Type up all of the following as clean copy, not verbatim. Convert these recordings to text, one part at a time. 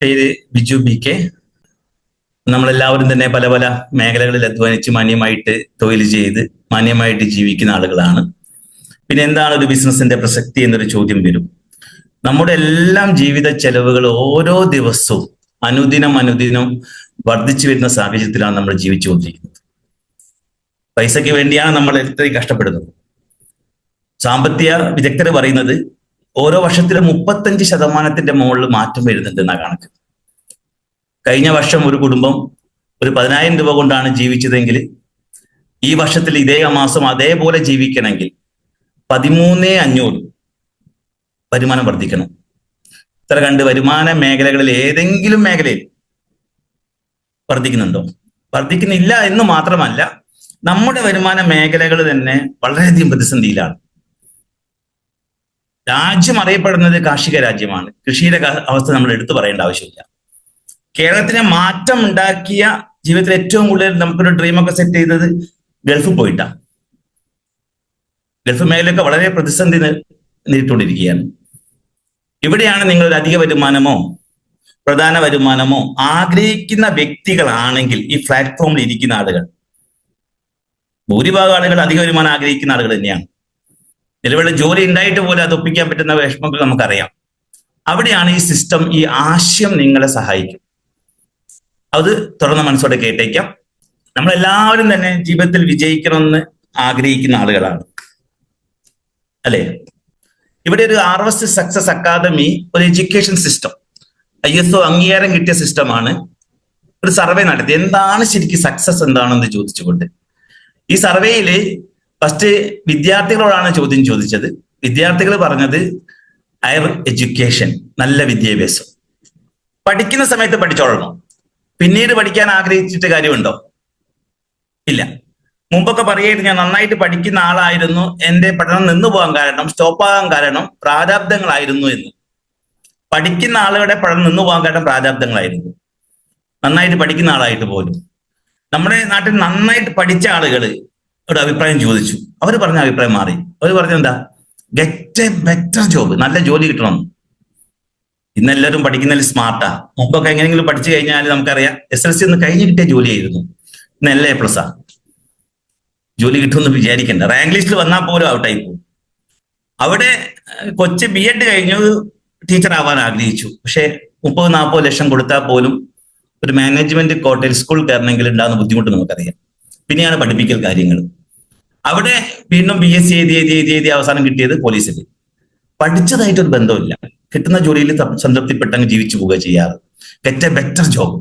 പേര് ബിജു BK. നമ്മളെല്ലാവരും തന്നെ പല പല മേഖലകളിൽ അധ്വാനിച്ച് മാന്യമായിട്ട് തൊഴിൽ ചെയ്ത് മാന്യമായിട്ട് ജീവിക്കുന്ന ആളുകളാണ്. പിന്നെ എന്താണ് ഒരു ബിസിനസിന്റെ പ്രസക്തി എന്നൊരു ചോദ്യം വരും. നമ്മുടെ എല്ലാം ജീവിത ചെലവുകൾ ഓരോ ദിവസവും അനുദിനം വർദ്ധിച്ചു വരുന്ന സാഹചര്യത്തിലാണ് നമ്മൾ ജീവിച്ചുകൊണ്ടിരിക്കുന്നത്. പൈസയ്ക്ക് വേണ്ടിയാണ് നമ്മൾ ഇത്രയും കഷ്ടപ്പെടുന്നത്. സാമ്പത്തിക വിദഗ്ധർ പറയുന്നത് ഓരോ വർഷത്തിലും 35% മുകളിൽ മാറ്റം വരുന്നുണ്ട് എന്നാ കണക്ക്. കഴിഞ്ഞ വർഷം ഒരു കുടുംബം ഒരു 10,000 രൂപ കൊണ്ടാണ് ജീവിച്ചതെങ്കിൽ ഈ വർഷത്തിൽ ഇതേ മാസം അതേപോലെ ജീവിക്കണമെങ്കിൽ 13,500 വരുമാനം വർദ്ധിക്കണം. ഇത്ര കണ്ട് വരുമാന മേഖലകളിൽ ഏതെങ്കിലും മേഖലയിൽ വർദ്ധിക്കുന്നുണ്ടോ? വർദ്ധിക്കുന്നില്ല എന്ന് മാത്രമല്ല, നമ്മുടെ വരുമാന മേഖലകൾ തന്നെ വളരെയധികം പ്രതിസന്ധിയിലാണ്. രാജ്യം അറിയപ്പെടുന്നത് കാർഷിക രാജ്യമാണ്. കൃഷിയുടെ അവസ്ഥ നമ്മൾ എടുത്തു പറയേണ്ട ആവശ്യമില്ല. കേരളത്തിനെ മാറ്റം ഉണ്ടാക്കിയ ജീവിതത്തിൽ ഏറ്റവും കൂടുതൽ നമുക്കൊരു ഡ്രീമൊക്കെ സെറ്റ് ചെയ്തത് ഗൾഫിൽ പോയിട്ടാണ്. ഗൾഫ് മേഖലയൊക്കെ വളരെ പ്രതിസന്ധി നേരിട്ടുകൊണ്ടിരിക്കുകയാണ്. ഇവിടെയാണ് നിങ്ങൾ ഒരു അധിക വരുമാനമോ പ്രധാന വരുമാനമോ ആഗ്രഹിക്കുന്ന വ്യക്തികളാണെങ്കിൽ ഈ പ്ലാറ്റ്ഫോമിൽ ഇരിക്കുന്ന ആളുകൾ, ഭൂരിഭാഗം ആളുകൾ അധിക വരുമാനം ആഗ്രഹിക്കുന്ന ആളുകൾ തന്നെയാണ്. നിലവിലെ ജോലി ഉണ്ടായിട്ട് പോലും അത് ഒപ്പിക്കാൻ പറ്റുന്ന വിഷമങ്ങൾ നമുക്കറിയാം. അവിടെയാണ് ഈ സിസ്റ്റം, ഈ ആശയം നിങ്ങളെ സഹായിക്കും. അത് തുറന്ന മനസ്സോടെ കേട്ടേക്കാം. നമ്മളെല്ലാവരും തന്നെ ജീവിതത്തിൽ വിജയിക്കണമെന്ന് ആഗ്രഹിക്കുന്ന ആളുകളാണ്, അല്ലേ? ഇവിടെ ഒരു RS സക്സസ് അക്കാദമി ഒരു എഡ്യൂക്കേഷൻ സിസ്റ്റം, ISO അംഗീകാരം കിട്ടിയ സിസ്റ്റമാണ്. ഒരു സർവേ നടത്തി എന്താണ് ശരിക്കും സക്സസ് എന്താണെന്ന് ചോദിച്ചുകൊണ്ട്. ഈ സർവേയിൽ ഫസ്റ്റ് വിദ്യാർത്ഥികളോടാണ് ചോദ്യം ചോദിച്ചത്. വിദ്യാർത്ഥികൾ പറഞ്ഞത് ഹയർ എഡ്യൂക്കേഷൻ, നല്ല വിദ്യാഭ്യാസം. പഠിക്കുന്ന സമയത്ത് പഠിച്ചോളണം, പിന്നീട് പഠിക്കാൻ ആഗ്രഹിച്ചിട്ട് കാര്യമുണ്ടോ? ഇല്ല. മുമ്പൊക്കെ പറയായിരുന്നു ഞാൻ നന്നായിട്ട് പഠിക്കുന്ന ആളായിരുന്നു, എന്റെ പഠനം നിന്നു പോകാൻ കാരണം, സ്റ്റോപ്പാകാൻ കാരണം പ്രാരാബ്ദങ്ങളായിരുന്നു എന്ന്. പഠിക്കുന്ന ആളുകളുടെ പഠനം നിന്നു പോകാൻ കാരണം പ്രാരാബ്ദങ്ങളായിരുന്നു. നന്നായിട്ട് പഠിക്കുന്ന ആളായിട്ട് പോലും നമ്മുടെ നാട്ടിൽ നന്നായിട്ട് പഠിച്ച ആളുകൾ ഒരു അഭിപ്രായം ചോദിച്ചു. അവർ പറഞ്ഞ അഭിപ്രായം മാറി. അവർ പറഞ്ഞെന്താ? ഗെറ്റ് എ ബെറ്റർ ജോബ്, നല്ല ജോലി കിട്ടണം. ഇന്നെല്ലാവരും പഠിക്കുന്നതിൽ സ്മാർട്ടാ. മുമ്പൊക്കെ എങ്ങനെയെങ്കിലും പഠിച്ചു കഴിഞ്ഞാൽ നമുക്കറിയാം SLC ഒന്ന് കഴിഞ്ഞ് കിട്ടിയ ജോലിയായിരുന്നു. ഇന്ന് എല്ലാ A+. ജോലി കിട്ടുമെന്ന് വിചാരിക്കണ്ട. റാങ്ക് ലിസ്റ്റിൽ വന്നാൽ പോലും ഔട്ടായി പോകും. അവിടെ കൊച്ച് B.Ed കഴിഞ്ഞു ടീച്ചർ ആവാൻ ആഗ്രഹിച്ചു. പക്ഷെ 30-40 ലക്ഷം കൊടുത്താൽ പോലും ഒരു മാനേജ്മെന്റ് കോട്ടയിൽ സ്കൂൾ കയറണമെങ്കിൽ ഉണ്ടാകുന്ന ബുദ്ധിമുട്ട് നമുക്കറിയാം. പിന്നെയാണ് പഠിപ്പിക്കൽ കാര്യങ്ങൾ. അവിടെ വീണ്ടും BSc എഴുതി അവസാനം കിട്ടിയത് പോലീസിൽ. പഠിച്ചതായിട്ടൊരു ബന്ധമില്ല. കിട്ടുന്ന ജോലിയിൽ സംതൃപ്തിപ്പെട്ടങ്ങ് ജീവിച്ചു പോവുക ചെയ്യാറ്. ഗെറ്റ് എ ബെറ്റർ ജോബ്,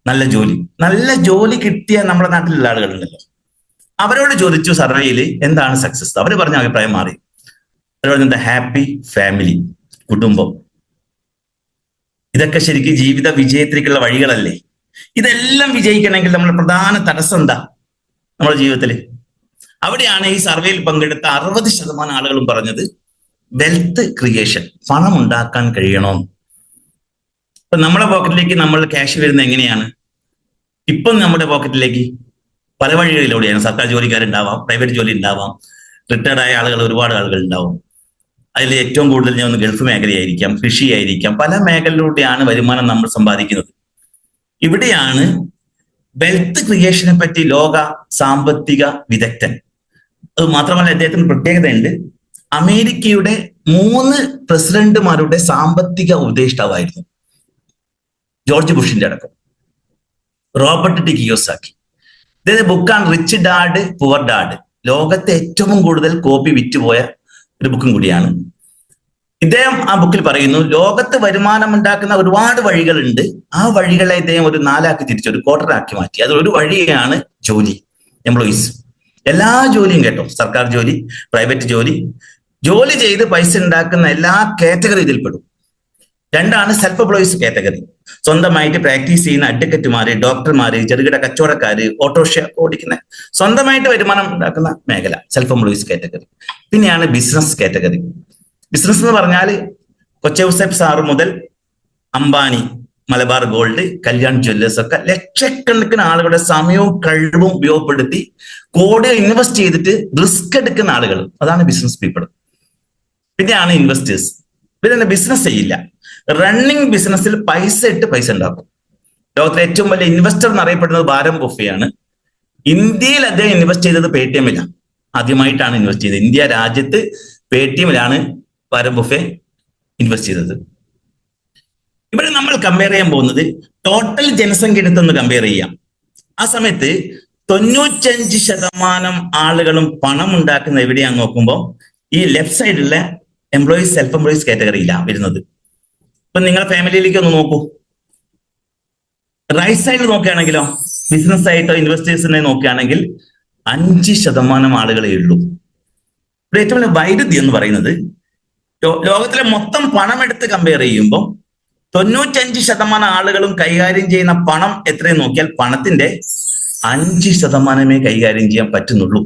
നല്ല ജോലി കിട്ടിയ നമ്മുടെ നാട്ടിലുള്ള ആളുകളുണ്ടല്ലോ, അവരോട് ചോദിച്ചു സർവേയിൽ എന്താണ് സക്സസ്. അവർ പറഞ്ഞ അഭിപ്രായം മാറി. അവർ പറഞ്ഞ ഹാപ്പി ഫാമിലി, കുടുംബം. ഇതൊക്കെ ശരിക്കും ജീവിത വിജയത്തിലേക്കുള്ള വഴികളല്ലേ? ഇതെല്ലാം വിജയിക്കണമെങ്കിൽ നമ്മുടെ പ്രധാന തടസ്സം എന്താ നമ്മുടെ ജീവിതത്തിൽ? അവിടെയാണ് ഈ സർവേയിൽ പങ്കെടുത്ത 60% ആളുകളും പറഞ്ഞത് വെൽത്ത് ക്രിയേഷൻ, പണം ഉണ്ടാക്കാൻ കഴിയണം. ഇപ്പൊ നമ്മുടെ പോക്കറ്റിലേക്ക് നമ്മൾ ക്യാഷ് വരുന്നത് എങ്ങനെയാണ്? ഇപ്പം നമ്മുടെ പോക്കറ്റിലേക്ക് പല വഴികളിലൂടെയാണ്. സർക്കാർ ജോലിക്കാരുണ്ടാവാം, പ്രൈവറ്റ് ജോലി ഉണ്ടാവാം, റിട്ടയർഡ് ആയ ആളുകൾ ഒരുപാട് ആളുകൾ ഉണ്ടാവും. അതിൽ ഏറ്റവും കൂടുതൽ ഞാൻ ഒന്ന് ഗൾഫ് മേഖലയായിരിക്കാം, കൃഷിയായിരിക്കാം, പല മേഖലയിലൂടെയാണ് വരുമാനം നമ്മൾ സമ്പാദിക്കുന്നത്. ഇവിടെയാണ് വെൽത്ത് ക്രിയേഷനെ പറ്റി ലോക സാമ്പത്തിക വിദഗ്ധൻ, അത് മാത്രമല്ല അദ്ദേഹത്തിന് പ്രത്യേകതയുണ്ട്, അമേരിക്കയുടെ 3 പ്രസിഡന്റുമാരുടെ സാമ്പത്തിക ഉപദേഷ്ടാവായിരുന്നു. ജോർജ് ബുഷിന്റെ അടക്കം, റോബർട്ട് ടി കിയോസാക്കി. ഇദ്ദേഹത്തെ ബുക്കാണ് റിച്ച് ഡാഡ് പുവർ ഡാഡ്. ലോകത്തെ ഏറ്റവും കൂടുതൽ കോപ്പി വിറ്റുപോയ ഒരു ബുക്കും കൂടിയാണ്. ഇദ്ദേഹം ആ ബുക്കിൽ പറയുന്നു, ലോകത്ത് വരുമാനം ഉണ്ടാക്കുന്ന ഒരുപാട് വഴികളുണ്ട്. ആ വഴികളെ ഇദ്ദേഹം ഒരു 4 തിരിച്ചു, ഒരു ക്വാർട്ടറാക്കി മാറ്റി. അത് ഒരു വഴിയാണ് ജോലി, എംപ്ലോയീസ്. എല്ലാ ജോലിയും കേട്ടോ, സർക്കാർ ജോലി, പ്രൈവറ്റ് ജോലി, ജോലി ചെയ്ത് പൈസ ഉണ്ടാക്കുന്ന എല്ലാ കാറ്റഗറി ഇതിൽപ്പെടും. 2 self employees category. സ്വന്തമായിട്ട് പ്രാക്ടീസ് ചെയ്യുന്ന അഡ്വക്കറ്റുമാര്, ഡോക്ടർമാര്, ചെറുകിട കച്ചവടക്കാര്, ഓട്ടോറിക്ഷ ഓടിക്കുന്ന സ്വന്തമായിട്ട് വരുമാനം ഉണ്ടാക്കുന്ന മേഖല, സെൽഫ് എംപ്ലോയീസ് കാറ്റഗറി. പിന്നെയാണ് ബിസിനസ് കാറ്റഗറി. ബിസിനസ് എന്ന് പറഞ്ഞാൽ കൊച്ചൗസേപ്പ് സാറ് മുതൽ അംബാനി, മലബാർ ഗോൾഡ്, കല്യാൺ ജ്വല്ലേഴ്സ് ഒക്കെ ലക്ഷക്കണക്കിന് ആളുകളുടെ സമയവും കഴിവും ഉപയോഗപ്പെടുത്തി കോടി ഇൻവെസ്റ്റ് ചെയ്തിട്ട് റിസ്ക് എടുക്കുന്ന ആളുകൾ, അതാണ് ബിസിനസ് പീപ്പിൾ. പിന്നെയാണ് ഇൻവെസ്റ്റേഴ്സ്. ഇവരെന്നെ ബിസിനസ് ചെയ്യില്ല, റണ്ണിങ് ബിസിനസ്സിൽ പൈസ ഇട്ട് പൈസ ഉണ്ടാക്കും. ലോകത്തിലെ ഏറ്റവും വലിയ ഇൻവെസ്റ്റർ എന്നറിയപ്പെടുന്നത് വാരൻ ബഫെയാണ്. ഇന്ത്യയിൽ അദ്ദേഹം ഇൻവെസ്റ്റ് ചെയ്തത് പേടിഎമ്മിലാണ്. ആദ്യമായിട്ടാണ് ഇൻവെസ്റ്റ് ചെയ്തത്. ഇന്ത്യ രാജ്യത്ത് പേടിഎമ്മിലാണ് വാരൻ ബഫെ ഇൻവെസ്റ്റ് ചെയ്തത്. ഇവിടെ നമ്മൾ കമ്പയർ ചെയ്യാൻ പോകുന്നത് ടോട്ടൽ ജനസംഖ്യ എടുത്തൊന്ന് കമ്പയർ ചെയ്യാം. ആ സമയത്ത് 95% ആളുകളും പണം ഉണ്ടാക്കുന്ന എവിടെയാന്ന് നോക്കുമ്പോൾ ഈ ലെഫ്റ്റ് സൈഡിലുള്ള എംപ്ലോയീസ്, സെൽഫ് എംപ്ലോയീസ് കാറ്റഗറിയിലാണ് വരുന്നത്. ഇപ്പൊ നിങ്ങളുടെ ഫാമിലിയിലേക്ക് ഒന്ന് നോക്കൂ. റൈറ്റ് സൈഡിൽ നോക്കുകയാണെങ്കിലോ, ബിസിനസ് ആയിട്ടോ ഇൻവെസ്റ്റേഴ്സിനെ നോക്കുകയാണെങ്കിൽ 5% ആളുകളെ ഉള്ളൂ. ഇവിടെ ഏറ്റവും വലിയ വൈരുദ്ധ്യം എന്ന് പറയുന്നത് ലോകത്തിലെ മൊത്തം പണം എടുത്ത് കമ്പയർ ചെയ്യുമ്പോൾ 95% ആളുകളും കൈകാര്യം ചെയ്യുന്ന പണം എത്രയെന്ന് നോക്കിയാൽ പണത്തിന്റെ 5% കൈകാര്യം ചെയ്യാൻ പറ്റുന്നുള്ളൂ.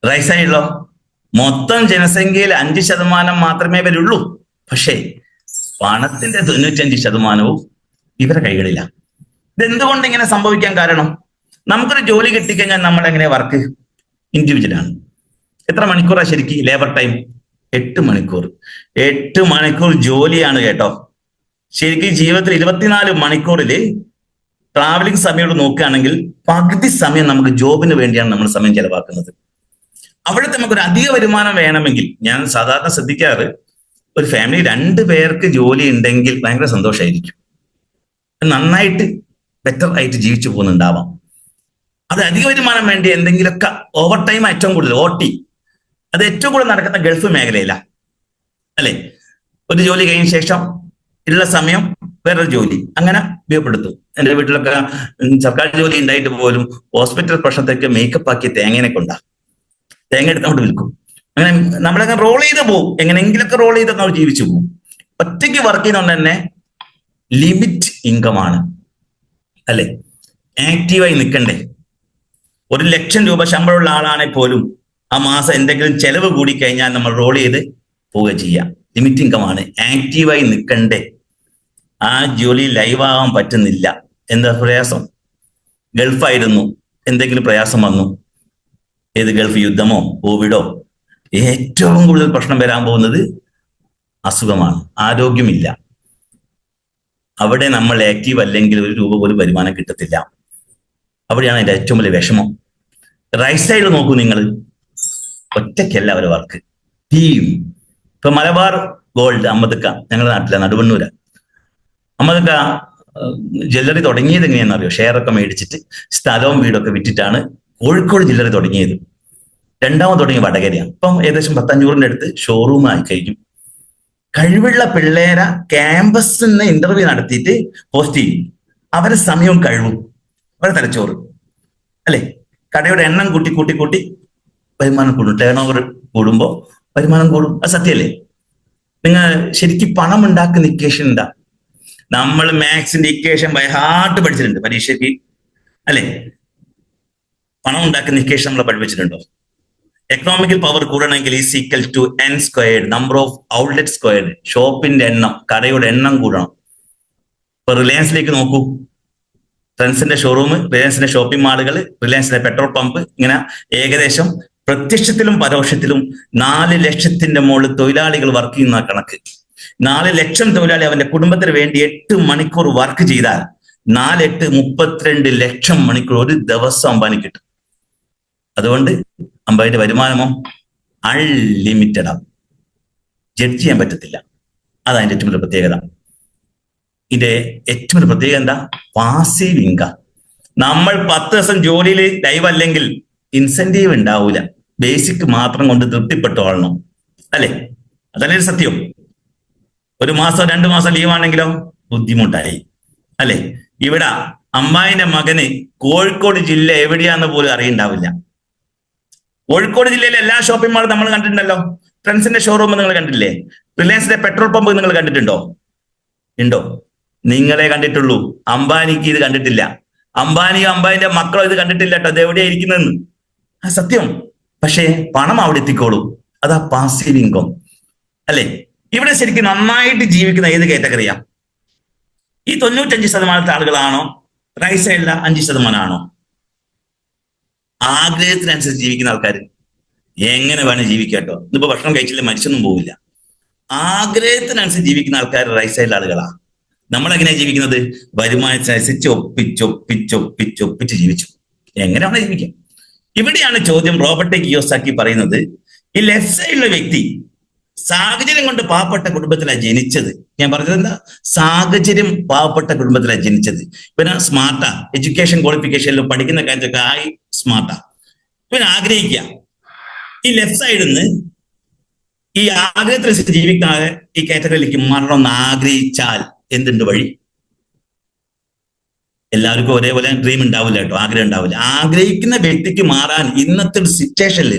റൈറ്റ് സൈഡിലോ മൊത്തം ജനസംഖ്യയിൽ 5% മാത്രമേ വരുള്ളൂ. പക്ഷേ പണത്തിന്റെ 95% ഇവരുടെ കൈകളില്ല. ഇതെന്തുകൊണ്ട് ഇങ്ങനെ സംഭവിക്കാൻ കാരണം? നമുക്കൊരു ജോലി കിട്ടിക്കഴിഞ്ഞാൽ നമ്മൾ എങ്ങനെയാ വർക്ക്? ഇൻഡിവിജ്വലാണ്. എത്ര മണിക്കൂറാണ് ശരിക്കും ലേബർ ടൈം? 8 മണിക്കൂർ. 8 മണിക്കൂർ ജോലിയാണ് കേട്ടോ. ശരിക്കും ജീവിതത്തിൽ 24 മണിക്കൂറിൽ ട്രാവലിംഗ് സമയം നോക്കുകയാണെങ്കിൽ പകുതി സമയം നമുക്ക് ജോബിന് വേണ്ടിയാണ് നമ്മൾ സമയം ചെലവാക്കുന്നത്. അവിടുത്തെ നമുക്കൊരു അധിക വരുമാനം വേണമെങ്കിൽ, ഞാൻ സാധാരണ ശ്രദ്ധിക്കാറ്, ഒരു ഫാമിലി 2 പേർക്ക് ജോലി ഉണ്ടെങ്കിൽ ഭയങ്കര സന്തോഷമായിരിക്കും. നന്നായിട്ട് ബെറ്റർ ആയിട്ട് ജീവിച്ചു പോകുന്നുണ്ടാവാം. അത് അധിക വരുമാനം വേണ്ടി എന്തെങ്കിലുമൊക്കെ ഓവർ ടൈം ഏറ്റവും കൂടുതൽ OT അത് ഏറ്റവും കൂടുതൽ നടക്കുന്ന ഗൾഫ് മേഖലയിലാണ്, അല്ലെ? ഒരു ജോലി കഴിഞ്ഞ ശേഷം ഉള്ള സമയം വേറൊരു ജോലി അങ്ങനെ ഉപയോഗപ്പെടുത്തും. എൻ്റെ വീട്ടിലൊക്കെ സർക്കാർ ജോലി ഉണ്ടായിട്ട് പോലും ഹോസ്പിറ്റൽ പ്രശ്നത്തേക്ക് മേക്കപ്പ് ആക്കിയ തേങ്ങനെ കൊണ്ടാണ്. തേങ്ങ എടുത്തോണ്ട് വിൽക്കും. അങ്ങനെ നമ്മളങ്ങനെ റോൾ ചെയ്ത് പോകും. എങ്ങനെയെങ്കിലൊക്കെ റോൾ ചെയ്ത് നമ്മൾ ജീവിച്ചു പോകും. ഒറ്റയ്ക്ക് വർക്ക് ചെയ്യുന്നതുകൊണ്ട് തന്നെ ലിമിറ്റ് ഇൻകം ആണ്, അല്ലെ? ആക്റ്റീവായി നിൽക്കണ്ടേ? 1,00,000 രൂപ ശമ്പളമുള്ള ആളാണെങ്കിൽ പോലും ആ മാസം എന്തെങ്കിലും ചെലവ് കൂടി കഴിഞ്ഞാൽ നമ്മൾ റോൾ ചെയ്ത് പോവുക ചെയ്യാം. ലിമിറ്റ് ഇൻകം ആണ്. ആക്റ്റീവായി നിൽക്കണ്ടേ? ആ ജോലി ലൈവ് ആവാൻ പറ്റുന്നില്ല. എന്താ പ്രയാസം? ഗൾഫായിരുന്നു, എന്തെങ്കിലും പ്രയാസം വന്നു, ഏത് ഗൾഫ് യുദ്ധമോ കോവിഡോ, ഏറ്റവും കൂടുതൽ പ്രശ്നം വരാൻ പോകുന്നത് അസുഖമാണ്, ആരോഗ്യമില്ല. അവിടെ നമ്മൾ ആക്റ്റീവ് അല്ലെങ്കിൽ 1 രൂപ പോലും വരുമാനം കിട്ടത്തില്ല. അവിടെയാണ് അതിന്റെ ഏറ്റവും വലിയ വിഷമം. റൈറ്റ് സൈഡിൽ നോക്കൂ നിങ്ങൾ, ഒറ്റയ്ക്കല്ല അവരെ വർക്ക്, ടീം. ഇപ്പൊ മലബാർ ഗോൾഡ് അമ്മദക്ക ഞങ്ങളുടെ നാട്ടിലെ നടുവണ്ണൂര അമ്മദക്ക ജ്വല്ലറി തുടങ്ങിയത് എങ്ങനെയാണെന്ന് അറിയോ? ഷെയറൊക്കെ മേടിച്ചിട്ട് സ്ഥലവും വീടൊക്കെ വിറ്റിട്ടാണ് കോഴിക്കോട് ജ്വല്ലറി തുടങ്ങിയത്. രണ്ടാമത് തുടങ്ങിയ വടകരയാണ്. ഇപ്പം ഏകദേശം 100-500 അടുത്ത് ഷോറൂം ആയി കഴിഞ്ഞു. കഴിവുള്ള പിള്ളേരെ ക്യാമ്പസിൽ നിന്ന് ഇന്റർവ്യൂ നടത്തിയിട്ട് പോസ്റ്റ് ചെയ്യും. അവരെ സമയവും കഴിവും അവരെ തലച്ചോറ്, അല്ലെ? കടയുടെ എണ്ണം കൂട്ടി കൂട്ടി കൂട്ടി വരുമാനം കൂടും. ടേൺ ഓവർ കൂടുമ്പോൾ വരുമാനം കൂടും. അത് സത്യമല്ലേ? നിങ്ങൾ ശരിക്കും പണം ഉണ്ടാക്കുന്ന ഇക്വേഷൻ എന്താ? നമ്മൾ മാത്സിന്റെ ഇക്വേഷൻ ബൈ ഹാർട്ട് പഠിച്ചിട്ടുണ്ട് പരീക്ഷയ്ക്ക്, അല്ലെ? പണം ഉണ്ടാക്കുന്ന ഇക്വേഷൻ നമ്മൾ പഠിപ്പിച്ചിട്ടുണ്ടോ? എക്കണോമിക്കൽ പവർ കൂടണമെങ്കിൽ is equal to n², number of outlet squared. ഷോപ്പിന്റെ എണ്ണം, കടയുടെ എണ്ണം കൂടണം. ഇപ്പൊ റിലയൻസിലേക്ക് നോക്കൂ. ട്രെൻഡ്സിന്റെ ഷോറൂം, റിലയൻസിന്റെ ഷോപ്പിംഗ് മാളുകൾ, റിലയൻസിന്റെ പെട്രോൾ പമ്പ്, ഇങ്ങനെ ഏകദേശം പ്രത്യക്ഷത്തിലും പരോക്ഷത്തിലും 4 ലക്ഷത്തിന്റെ മുകളിൽ തൊഴിലാളികൾ വർക്ക് ചെയ്യുന്ന കണക്ക്. 4 ലക്ഷം തൊഴിലാളി അവന്റെ കുടുംബത്തിന് വേണ്ടി 8 മണിക്കൂർ വർക്ക് ചെയ്താൽ 4×8 32 ലക്ഷം മണിക്കൂർ ഒരു ദിവസം അംബാനി കിട്ടും. അതുകൊണ്ട് അംബാനിയുടെ വരുമാനമോ അൺലിമിറ്റഡ് ആണ്, ജഡ്ജ് ചെയ്യാൻ പറ്റത്തില്ല. അതതിന്റെ ഏറ്റവും വലിയ പ്രത്യേകത. ഇതിന്റെ ഏറ്റവും വലിയ പ്രത്യേകത എന്താ? Passive income. നമ്മൾ 10 ദിവസം ജോലിയിൽ ലൈവ് അല്ലെങ്കിൽ ഇൻസെന്റീവ് ഉണ്ടാവൂല. ബേസിക് മാത്രം കൊണ്ട് തൃപ്തിപ്പെട്ടോളണം, അല്ലെ? അതല്ലേ സത്യം. 1 മാസം 2 മാസം ലീവ് ആണെങ്കിലോ ബുദ്ധിമുട്ടായി, അല്ലെ? ഇവിടെ അമ്മായിന്റെ മകന് കോഴിക്കോട് ജില്ല എവിടെയാന്ന് പോലും അറിയണ്ടാവില്ല. കോഴിക്കോട് ജില്ലയിലെ എല്ലാ ഷോപ്പിംഗ് മാളും നമ്മൾ കണ്ടിട്ടുണ്ടല്ലോ. ട്രെൻഡ്സിന്റെ ഷോറൂം നിങ്ങൾ കണ്ടിട്ടില്ലേ? റിലയൻസിന്റെ പെട്രോൾ പമ്പ് നിങ്ങൾ കണ്ടിട്ടുണ്ടോ? ഉണ്ടോ? നിങ്ങളെ കണ്ടിട്ടുള്ളൂ. അംബാനിക്ക് ഇത് കണ്ടിട്ടില്ല. അംബാനിയോ അംബാനിന്റെ മക്കളോ ഇത് കണ്ടിട്ടില്ല കേട്ടോ. അത് എവിടെയാ ഇരിക്കുന്നതെന്ന്. ആ സത്യം. പക്ഷേ പണം അവിടെ എത്തിക്കോളൂ. അതാ പാസീവ് ഇൻകം, അല്ലെ? ഇവിടെ ശരിക്കും നന്നായിട്ട് ജീവിക്കുന്ന ഏത് കാറ്റഗറിയാ? ഈ 95% ആളുകളാണോ? റൈറ്റ് സൈഡിലെ 5% ആണോ? ആഗ്രഹത്തിനനുസരിച്ച് ജീവിക്കുന്ന ആൾക്കാർ എങ്ങനെ വേണം ജീവിക്കാട്ടോ. ഇതിപ്പോ ഭക്ഷണം കഴിച്ചില്ല മരിച്ചൊന്നും പോവില്ല. ആഗ്രഹത്തിനനുസരിച്ച് ജീവിക്കുന്ന ആൾക്കാർ റൈറ്റ് സൈഡിലെ ആളുകളാണ്. നമ്മളെങ്ങനെയാണ് ജീവിക്കുന്നത്? വരുമാനത്തിനനുസരിച്ച് ഒപ്പിച്ച് ജീവിച്ചു. എങ്ങനെയാണ് ജീവിക്കുക? ഇവിടെയാണ് ചോദ്യം. റോബർട്ട് കിയോസാക്കി പറയുന്നത്, ഈ ലെഫ്റ്റ് സൈഡിലെ വ്യക്തി സാഹചര്യം കൊണ്ട് പാവപ്പെട്ട കുടുംബത്തിലാണ് ജനിച്ചത്. ഞാൻ പറഞ്ഞത് എന്താ? സാഹചര്യം പാവപ്പെട്ട കുടുംബത്തിലാണ് ജനിച്ചത്. പിന്നെ സ്മാർട്ടാ, എഡ്യൂക്കേഷൻ ക്വാളിഫിക്കേഷനിലും പഠിക്കുന്ന കാര്യത്തൊക്കെ ആയി സ്മാർട്ടാ. പിന്നെ ആഗ്രഹിക്കുക. ഈ ലെഫ്റ്റ് സൈഡിൽ നിന്ന് ഈ ആഗ്രഹത്തിനനുസരിച്ച് ജീവിക്കാതെ ഈ കാറ്റഗറിയിലേക്ക് മാറണമെന്ന് ആഗ്രഹിച്ചാൽ എന്തുണ്ട് വഴി? എല്ലാവർക്കും ഒരേപോലെ ഡ്രീം ഉണ്ടാവില്ല കേട്ടോ, ആഗ്രഹം ഉണ്ടാവില്ല. ആഗ്രഹിക്കുന്ന വ്യക്തിക്ക് മാറാൻ ഇന്നത്തെ ഒരു സിറ്റുവേഷനിൽ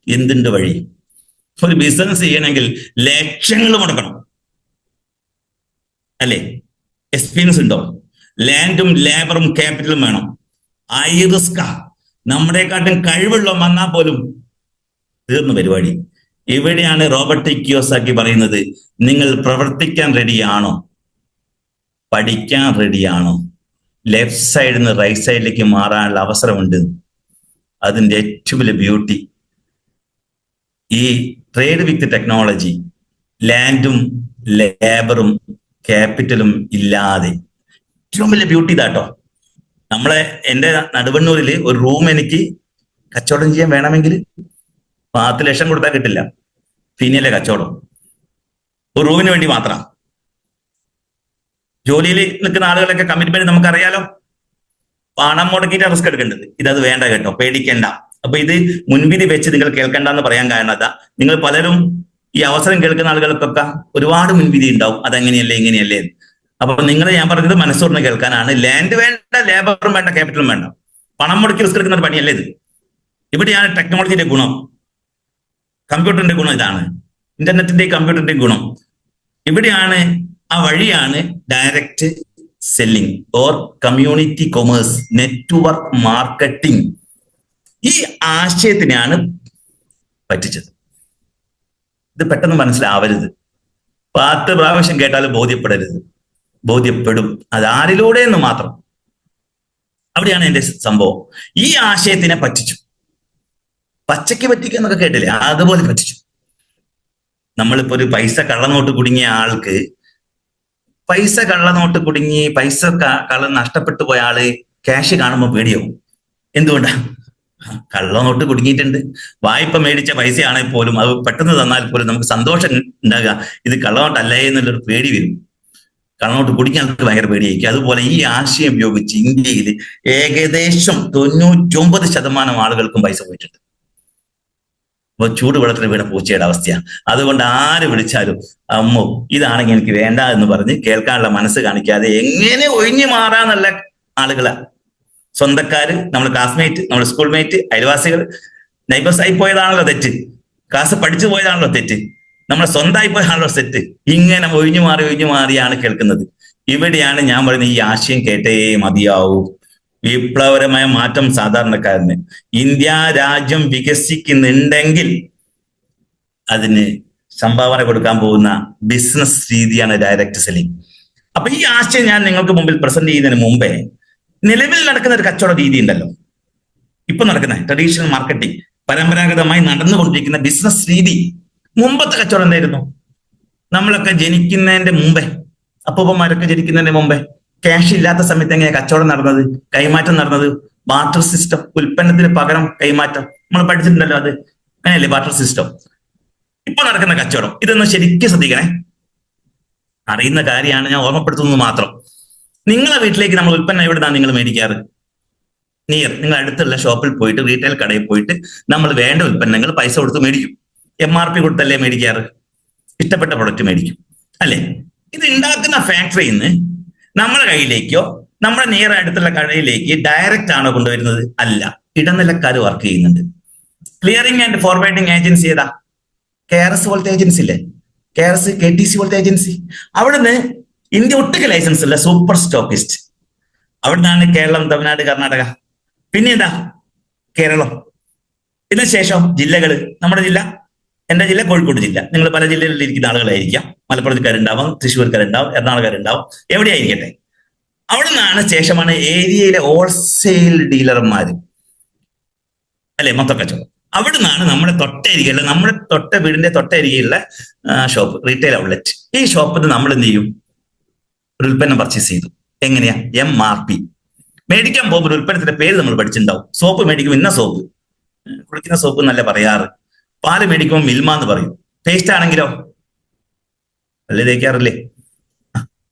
എന്തുണ്ട് വഴി? ഒരു ബിസിനസ് ചെയ്യണമെങ്കിൽ ലക്ഷങ്ങൾ മുടക്കണം അല്ലേ? എക്സ്പീരിയൻസ് ഉണ്ടോ? ലാൻഡും ലേബറും ക്യാപിറ്റലും വേണം. ഹൈ റിസ്കാ. നമ്മളെക്കാട്ടും കഴിവുള്ള വന്നാൽ പോലും തീർന്നു പരിപാടി. ഇവിടെയാണ് റോബർട്ട് കിയോസാക്കി പറയുന്നത്, നിങ്ങൾ പ്രവർത്തിക്കാൻ റെഡിയാണോ? പഠിക്കാൻ റെഡിയാണോ? ലെഫ്റ്റ് സൈഡിൽ നിന്ന് റൈറ്റ് സൈഡിലേക്ക് മാറാനുള്ള അവസരമുണ്ട്. അതിന്റെ ഏറ്റവും വലിയ ബ്യൂട്ടി ഈ ട്രേഡ് വിത്ത് ടെക്നോളജി, ലാൻഡും ലേബറും ക്യാപിറ്റലും ഇല്ലാതെ ഏറ്റവും വലിയ ബ്യൂട്ടി ഇതാട്ടോ. എൻ്റെ നടുവണ്ണൂരിൽ ഒരു റൂം എനിക്ക് കച്ചവടം ചെയ്യാൻ വേണമെങ്കിൽ 10 ലക്ഷം കൊടുത്താൽ കിട്ടില്ല. പിന്നെയല്ലേ കച്ചവടം? ഒരു റൂമിന് വേണ്ടി മാത്രം. ജോലിയിൽ നിൽക്കുന്ന ആളുകളൊക്കെ കമ്മിറ്റ്മെന്റ് നമുക്കറിയാലോ. പണം മുടക്കിയിട്ട് റിസ്ക് എടുക്കേണ്ടത്. ഇതത് വേണ്ട കേട്ടോ, പേടിക്കണ്ട. അപ്പൊ ഇത് മുൻവിധി വെച്ച് നിങ്ങൾ കേൾക്കണ്ട എന്ന് പറയാൻ കാരണം അതാ. നിങ്ങൾ പലരും ഈ അവസരം കേൾക്കുന്ന ആളുകൾക്കൊക്കെ ഒരുപാട് മുൻവിധി ഉണ്ടാവും, അതെങ്ങനെയല്ലേ ഇങ്ങനെയല്ലേ. അപ്പൊ നിങ്ങൾ ഞാൻ പറഞ്ഞത് മനസ്സോർന്ന് കേൾക്കാനാണ്. ലാൻഡ് വേണ്ട, ലേബറും വേണ്ട, ക്യാപിറ്റലും വേണ്ട. പണം മുടക്കി റിസ്ക് എടുക്കുന്ന ഒരു പണിയല്ലേ ഇത്. ഇവിടെയാണ് ടെക്നോളജിയുടെ ഗുണം, കമ്പ്യൂട്ടറിന്റെ ഗുണം. ഇതാണ് ഇന്റർനെറ്റിന്റെ കമ്പ്യൂട്ടറിന്റെ ഗുണം. ഇവിടെയാണ് ആ വഴിയാണ് direct selling or community commerce, network marketing. ഈ ആശയത്തിനെയാണ് പറ്റിച്ചത്. ഇത് പെട്ടെന്ന് മനസ്സിലാവരുത്. 10 പ്രാവശ്യം കേട്ടാലും ബോധ്യപ്പെടരുത്. ബോധ്യപ്പെടും, അത് ആരിലൂടെ എന്ന് മാത്രം. അവിടെയാണ് എന്റെ സംഭവം. ഈ ആശയത്തിനെ പറ്റിച്ചു. പച്ചയ്ക്ക് പറ്റിക്കുക എന്നൊക്കെ കേട്ടില്ലേ, അതുപോലെ പറ്റിച്ചു. നമ്മളിപ്പോ ഒരു പൈസ കള്ളനോട്ട് കുടുങ്ങിയ ആൾക്ക്, പൈസ കള്ള നഷ്ടപ്പെട്ടു പോയ ആള് ക്യാഷ് കാണുമ്പോൾ പേടിയാവും. എന്തുകൊണ്ടാ? കള്ളനോട്ട് കുടുങ്ങിയിട്ടുണ്ട്. വായ്പ മേടിച്ച പൈസയാണെങ്കിൽ പോലും അത് പെട്ടെന്ന് തന്നാൽ പോലും നമുക്ക് സന്തോഷം ഉണ്ടാകുക, ഇത് കള്ളനോട്ടല്ലേ എന്നുള്ളൊരു പേടി വരും. കള്ളനോട്ട് കുടിക്കാൻ ഭയങ്കര പേടിയായിരിക്കും. അതുപോലെ ഈ ആശയം ഉപയോഗിച്ച് ഇന്ത്യയിൽ ഏകദേശം 99% ആളുകൾക്കും പൈസ പോയിട്ടുണ്ട്. അപ്പൊ ചൂടുവെള്ളത്തിന് വീണ പൂച്ചയുടെ അവസ്ഥയാണ്. അതുകൊണ്ട് ആര് വിളിച്ചാലും അമ്മോ ഇതാണെങ്കിൽ എനിക്ക് വേണ്ട എന്ന് പറഞ്ഞ് കേൾക്കാനുള്ള മനസ്സ് കാണിക്കാതെ എങ്ങനെ ഒഴിഞ്ഞു മാറാന്നുള്ള ആളുകളാ. സ്വന്തക്കാര്, നമ്മുടെ ക്ലാസ്മേറ്റ്, നമ്മുടെ സ്കൂൾ മേറ്റ്, അയൽവാസികൾ, നൈബേഴ്സ് ആയി പോയതാണല്ലോ തെറ്റ്. ക്ലാസ് പഠിച്ചു പോയതാണല്ലോ തെറ്റ്. നമ്മുടെ സ്വന്തമായി പോയതാണല്ലോ തെറ്റ്. ഇങ്ങനെ ഒഴിഞ്ഞു മാറിയാണ് കേൾക്കുന്നത്. ഇവിടെയാണ് ഞാൻ പറയുന്നത്, ഈ ആശയം കേട്ടേ മതിയാവൂ. വിപ്ലവകരമായ മാറ്റം സാധാരണക്കാരന്. ഇന്ത്യ രാജ്യം വികസിക്കുന്നുണ്ടെങ്കിൽ അതിന് സംഭാവന കൊടുക്കാൻ പോകുന്ന ബിസിനസ് രീതിയാണ് ഡയറക്റ്റ് സെല്ലിംഗ്. അപ്പൊ ഈ ആശയം ഞാൻ നിങ്ങൾക്ക് മുമ്പിൽ പ്രസന്റ് ചെയ്യുന്നതിന് മുമ്പേ, നിലവിൽ നടക്കുന്ന ഒരു കച്ചവട രീതി ഉണ്ടല്ലോ, ഇപ്പൊ നടക്കുന്ന ട്രഡീഷണൽ മാർക്കറ്റിംഗ്, പരമ്പരാഗതമായി നടന്നുകൊണ്ടിരിക്കുന്ന ബിസിനസ് രീതി. മുമ്പത്തെ കച്ചവടം എന്തായിരുന്നു? നമ്മളൊക്കെ ജനിക്കുന്നതിന്റെ മുമ്പേ, അപ്പൂപ്പന്മാരൊക്കെ ജനിക്കുന്നതിന്റെ മുമ്പേ ക്യാഷ് ഇല്ലാത്ത സമയത്ത് എങ്ങനെയാ കച്ചവടം നടന്നത്, കൈമാറ്റം നടന്നത്? ബാർട്ടർ സിസ്റ്റം, ഉൽപ്പന്നത്തിന് പകരം കൈമാറ്റം. നമ്മൾ പഠിച്ചിട്ടുണ്ടല്ലോ അത്. അങ്ങനെയല്ലേ ബാർട്ടർ സിസ്റ്റം? ഇപ്പൊ നടക്കുന്ന കച്ചവടം ഇതൊന്ന് ശരിക്കും ശ്രദ്ധിക്കണേ. അറിയുന്ന കാര്യമാണ്, ഞാൻ ഓർമ്മപ്പെടുത്തുന്നത് മാത്രം. നിങ്ങളെ വീട്ടിലേക്ക് നമ്മൾ ഉൽപ്പന്നം എവിടുന്നാണ് നിങ്ങൾ മേടിക്കാറ്? നിങ്ങൾ അടുത്തുള്ള ഷോപ്പിൽ പോയിട്ട്, റീറ്റെയിൽ കടയിൽ പോയിട്ട് നമ്മൾ വേണ്ട ഉൽപ്പന്നങ്ങൾ പൈസ കൊടുത്ത് മേടിക്കും. MRP കൊടുത്തല്ലേ മേടിക്കാറ്? ഇഷ്ടപ്പെട്ട പ്രൊഡക്റ്റ് മേടിക്കും അല്ലെ? ഇത് ഉണ്ടാക്കുന്ന ഫാക്ടറിയിൽ നിന്ന് നമ്മുടെ കയ്യിലേക്കോ നമ്മുടെ നിയർ അടുത്തുള്ള കടയിലേക്ക് ഡയറക്റ്റ് ആണോ കൊണ്ടുവരുന്നത്? അല്ല, ഇടനിലക്കാർ വർക്ക് ചെയ്യുന്നുണ്ട്. ക്ലിയറിംഗ് ആൻഡ് ഫോർവേഡിംഗ് ഏജൻസി ഏതാ? KRS പോലത്തെ ഏജൻസി ഇല്ലേ? KRS, KTC പോലത്തെ ഏജൻസി. അവിടുന്ന് ഇന്ത്യ ഒട്ടുക്ക് ലൈസൻസ് ഉള്ള സൂപ്പർ സ്റ്റോക്കിസ്റ്റ്. അവിടുന്നാണ് കേരളം, തമിഴ്നാട്, കർണാടക, പിന്നെ എന്താ കേരളം. ഇതിനു ശേഷം ജില്ലകൾ. നമ്മുടെ ജില്ല, എന്റെ ജില്ല കോഴിക്കോട് ജില്ല. നിങ്ങൾ പല ജില്ലകളിൽ ഇരിക്കുന്ന ആളുകളായിരിക്കാം. മലപ്പുറത്തുകാരുണ്ടാവും, തൃശ്ശൂർക്കാരുണ്ടാവും, എറണാകുളക്കാരുണ്ടാവും, എവിടെ ആയിരിക്കട്ടെ. അവിടെ നിന്നാണ് ശേഷമാണ് ഏരിയയിലെ ഹോൾസെയിൽ ഡീലർമാര് അല്ലെ, മൊത്തം കച്ചവടം. അവിടെ നിന്നാണ് നമ്മുടെ തൊട്ടരികെയുള്ള നമ്മുടെ വീടിന്റെ തൊട്ടരികെയുള്ള ഷോപ്പ്, റീറ്റെയിൽ ഔട്ട്ലെറ്റ്. ഈ ഷോപ്പിൽ നമ്മൾ എന്ത് ചെയ്യും? ഒരു ഉൽപ്പന്നം പർച്ചേസ് ചെയ്തു. എങ്ങനെയാ? MRP. മേടിക്കാൻ പോകുമ്പോൾ ഒരു ഉൽപ്പന്നത്തിന്റെ പേര് നമ്മൾ പഠിച്ചിട്ടുണ്ടാവും. സോപ്പ് മേടിക്കുമ്പോൾ ഇന്ന സോപ്പ്, കുളിക്കുന്ന സോപ്പ് എന്നല്ല പറയാറ്. പാല് മേടിക്കുമ്പോൾ മിൽമ എന്ന് പറയും. പേസ്റ്റ് ആണെങ്കിലോ അല്ലേ തേക്കാറില്ലേ?